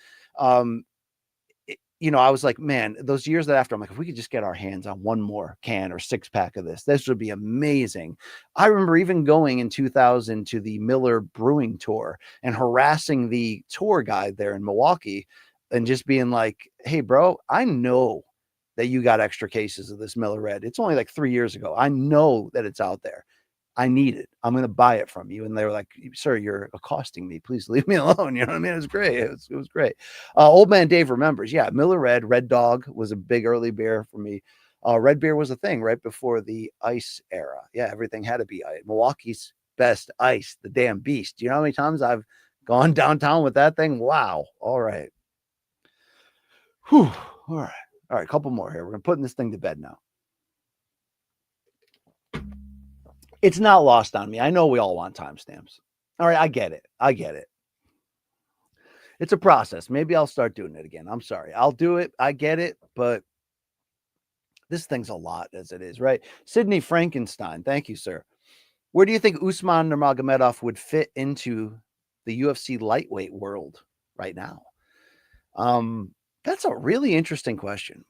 I was like, man, those years that after, I'm like, if we could just get our hands on one more can or 6-pack of this would be amazing. I remember even going in 2000 to the Miller Brewing Tour and harassing the tour guide there in Milwaukee and just being like, hey, bro, I know that you got extra cases of this Miller Red. It's only like 3 years ago. I know that it's out there. I need it. I'm going to buy it from you. And they were like, sir, you're accosting me. Please leave me alone. You know what I mean? It was great. It was great. Old man Dave remembers. Yeah. Miller Red Dog was a big early beer for me. Red beer was a thing right before the ice era. Yeah. Everything had to be ice. Milwaukee's best ice, the damn beast. Do you know how many times I've gone downtown with that thing? Wow. All right. Whew. All right. All right. A couple more here. We're going to put this thing to bed now. It's not lost on me. I know we all want timestamps. All right, I get it. It's a process. Maybe I'll start doing it again. I'm sorry. I'll do it. I get it, but this thing's a lot as it is, right? Sydney Frankenstein. Thank you, sir. Where do you think Usman Nurmagomedov would fit into the UFC lightweight world right now? That's a really interesting question,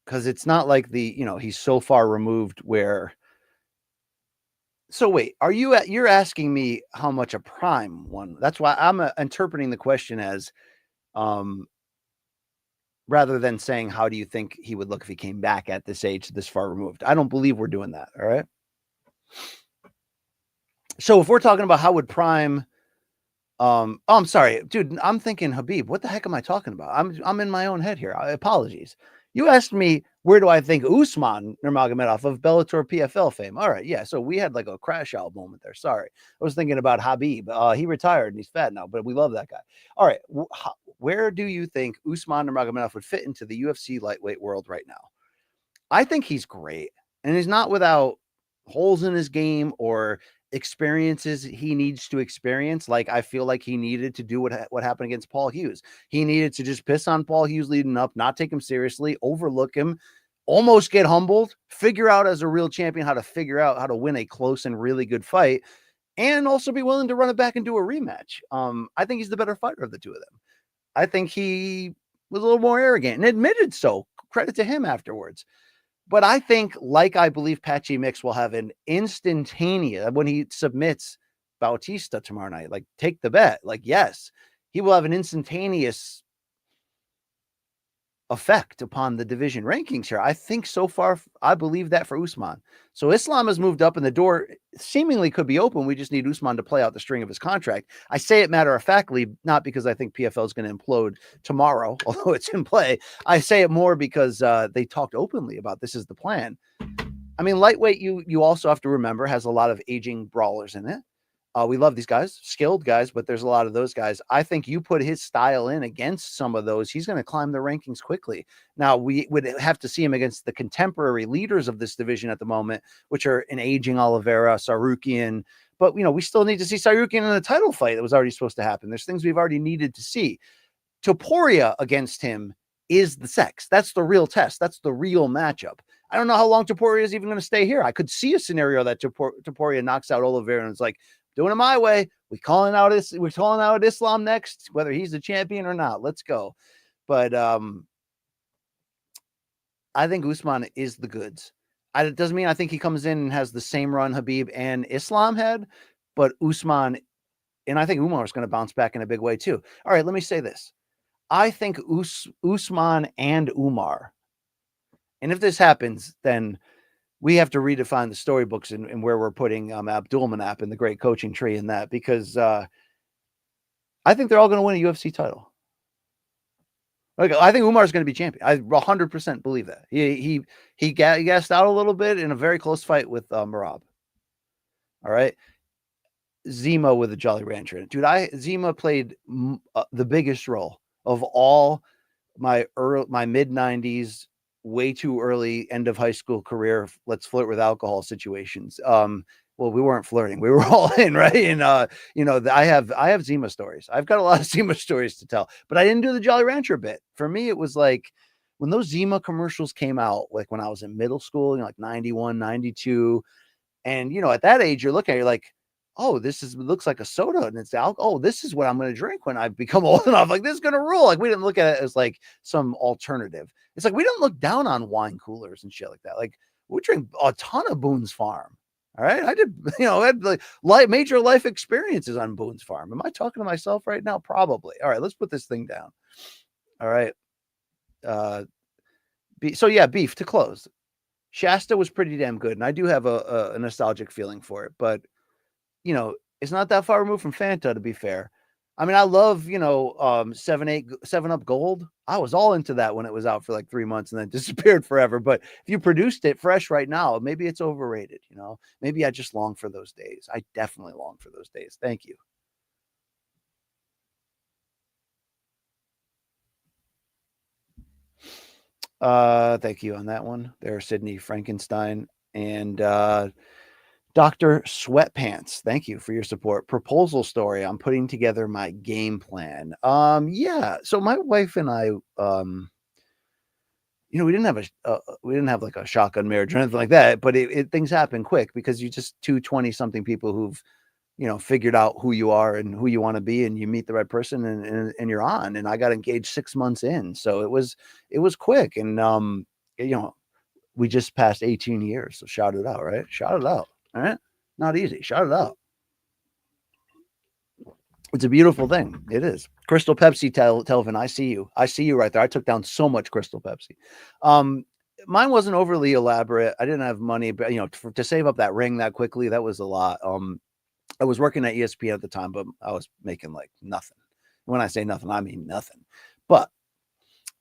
because it's not like he's so far removed where. So wait, you're asking me how much a prime one? That's why I'm interpreting the question as, rather than saying, how do you think he would look if he came back at this age, this far removed? I don't believe we're doing that. All right. So if we're talking about how would prime, I'm sorry, dude, I'm thinking Habib. What the heck am I talking about? I'm in my own head here. Apologies. You asked me, where do I think Usman Nurmagomedov of Bellator PFL fame? All right, yeah. So we had like a crash out moment there. Sorry, I was thinking about Habib. He retired and he's fat now, but we love that guy. All right, where do you think Usman Nurmagomedov would fit into the UFC lightweight world right now? I think he's great, and he's not without holes in his game or experiences he needs to experience. Like, I feel like he needed to do what happened against Paul Hughes. He needed to just piss on Paul Hughes leading up, not take him seriously, overlook him, almost get humbled, figure out as a real champion how to figure out how to win a close and really good fight, and also be willing to run it back and do a rematch. I think he's the better fighter of the two of them. I think he was a little more arrogant and admitted so. Credit to him afterwards. But I think, like I believe Patchy Mix will have an instantaneous, when he submits Bautista tomorrow night, like, take the bet. Like, yes, he will have an instantaneous effect upon the division rankings here. I think so far, I believe that for Usman. So Islam has moved up and the door seemingly could be open. We just need Usman to play out the string of his contract. I say it matter-of-factly, not because I think PFL is going to implode tomorrow, although it's in play. I say it more because they talked openly about this is the plan. I mean, lightweight, you also have to remember, has a lot of aging brawlers in it. We love these guys, skilled guys, but there's a lot of those guys. I think you put his style in against some of those, he's going to climb the rankings quickly. Now, we would have to see him against the contemporary leaders of this division at the moment, which are an aging Oliveira, Sarukian. But, we still need to see Sarukian in a title fight that was already supposed to happen. There's things we've already needed to see. Topuria against him is the sex. That's the real test. That's the real matchup. I don't know how long Topuria is even going to stay here. I could see a scenario that Topuria knocks out Oliveira and it's like, doing it my way. We're calling out Islam next, whether he's the champion or not. Let's go. But I think Usman is the goods. It doesn't mean I think he comes in and has the same run Habib and Islam had, but Usman, and I think Umar is going to bounce back in a big way too. All right, let me say this. I think Usman and Umar, and if this happens, then we have to redefine the storybooks and where we're putting Abdulmanap in the great coaching tree in that, because I think they're all going to win a UFC title. Okay, I think Umar's going to be champion. I 100% believe that. He gassed out a little bit in a very close fight with Merab. All right. Zima with a Jolly Rancher in it. Dude, Zima played the biggest role of all my mid-90s, way too early end of high school career, let's flirt with alcohol situations. Well, we weren't flirting. We were all in, right? And I have Zima stories. I've got a lot of Zima stories to tell, but I didn't do the Jolly Rancher bit. For me, it was like when those Zima commercials came out, like when I was in middle school, like 91, 92. And at that age, you're looking at it, you're like, oh, looks like a soda and it's alcohol. Oh, this is what I'm going to drink when I become old enough. Like, this is going to rule. Like, we didn't look at it as like some alternative. It's like, we didn't look down on wine coolers and shit like that. Like, we drink a ton of Boone's Farm. All right. I did, I had like major life experiences on Boone's Farm. Am I talking to myself right now? Probably. All right, let's put this thing down. All right. Beef to close. Shasta was pretty damn good. And I do have a nostalgic feeling for it, but it's not that far removed from Fanta, to be fair. I mean, I love, 7-Up Gold. I was all into that when it was out for like 3 months and then disappeared forever. But if you produced it fresh right now, maybe it's overrated. Maybe I just long for those days. I definitely long for those days. Thank you. Thank you on that one there, Sydney Frankenstein. And Dr. Sweatpants, thank you for your support. Proposal story. I'm putting together my game plan. Yeah. So my wife and I, we didn't have like a shotgun marriage or anything like that, but things happen quick because you just 220 something people who've, figured out who you are and who you want to be, and you meet the right person and you're on. And I got engaged 6 months in. So it was quick. And, we just passed 18 years. So shout it out, right? Shout it out. All right. Not easy. Shout it out. It's a beautiful thing. It is. Crystal Pepsi, Telvin, I see you. I see you right there. I took down so much Crystal Pepsi. Mine wasn't overly elaborate. I didn't have money, but to save up that ring that quickly, that was a lot. I was working at ESPN at the time, but I was making like nothing. When I say nothing, I mean nothing. But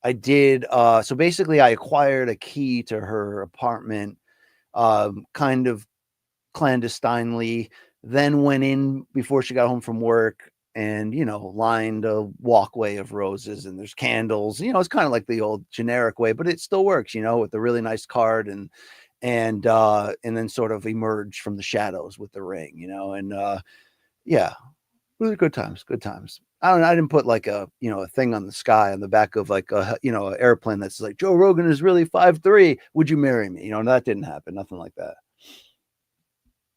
I did. So basically, I acquired a key to her apartment, kind of clandestinely, then went in before she got home from work and, lined a walkway of roses and there's candles. It's kind of like the old generic way, but it still works, with a really nice card and then sort of emerge from the shadows with the ring, and yeah, really good times. I didn't put like a thing on the sky on the back of like an airplane that's like, Joe Rogan is really 5'3". Would you marry me? That didn't happen. Nothing like that.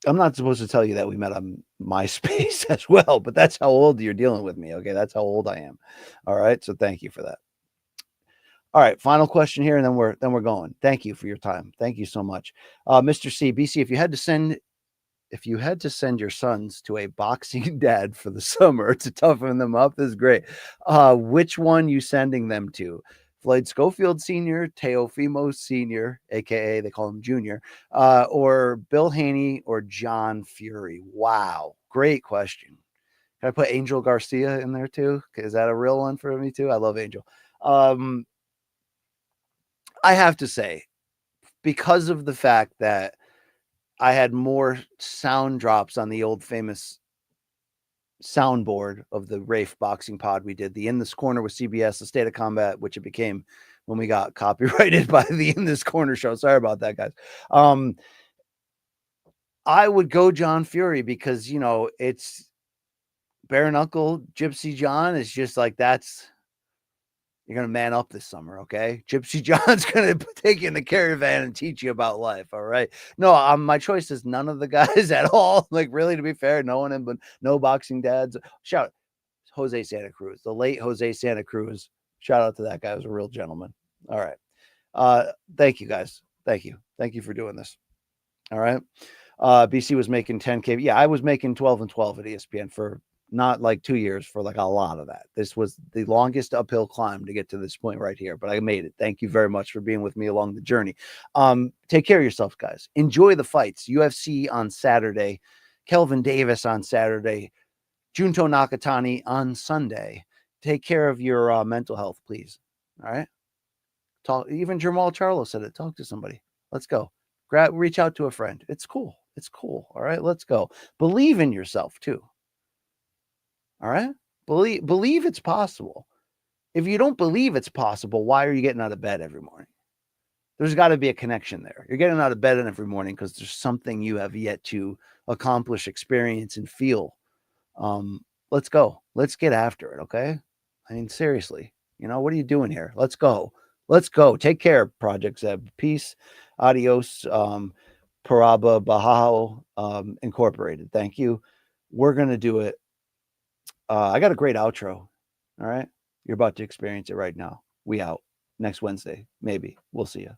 I'm not supposed to tell you that we met on MySpace as well, but that's how old you're dealing with me. Okay. That's how old I am. All right. So thank you for that. All right. Final question here. And then we're going. Thank you for your time. Thank you so much. Mr. C, BC, if you had to send your sons to a boxing dad for the summer to toughen them up, this is great. Which one you sending them to? Floyd Schofield Sr., Teofimo Sr., aka they call him Junior, or Bill Haney or John Fury? Wow, great question. Can I put Angel Garcia in there too? Is that a real one for me too? I love Angel. I have to say, because of the fact that I had more sound drops on the old famous soundboard of the Rafe boxing pod we did, the In This Corner with CBS, the State of Combat, which it became when we got copyrighted by the In This Corner show. Sorry about that, guys. I would go John Fury because, it's bare knuckle Gypsy John. It's just like, that's You're going to man up this summer, okay? Gypsy John's going to take you in the caravan and teach you about life, all right? No, my choice is none of the guys at all. Like, really, to be fair, no one, but no boxing dads. Shout out Jose Santa Cruz, the late Jose Santa Cruz. Shout out to that guy. He was a real gentleman. All right. Thank you, guys. Thank you. Thank you for doing this. All right. BC was making 10K. Yeah, I was making 12 and 12 at ESPN for not like 2 years, for like a lot of that. This was the longest uphill climb to get to this point right here, but I made it. Thank you very much for being with me along the journey. Take care of yourself, guys. Enjoy the fights. UFC on Saturday, Kelvin Davis on Saturday, Junto Nakatani on Sunday. Take care of your mental health, please. All right. Talk. Even Jamal Charlo said it. Talk to somebody. Let's go. Reach out to a friend. It's cool. It's cool. All right. Let's go. Believe in yourself too. All right. Believe it's possible. If you don't believe it's possible, why are you getting out of bed every morning? There's got to be a connection there. You're getting out of bed every morning because there's something you have yet to accomplish, experience, and feel. Let's go. Let's get after it. Okay. I mean, seriously, what are you doing here? Let's go. Let's go. Take care, Project Zeb. Peace. Adios. Paraba Bahao Incorporated. Thank you. We're going to do it. I got a great outro. All right. You're about to experience it right now. We out next Wednesday. Maybe. We'll see you.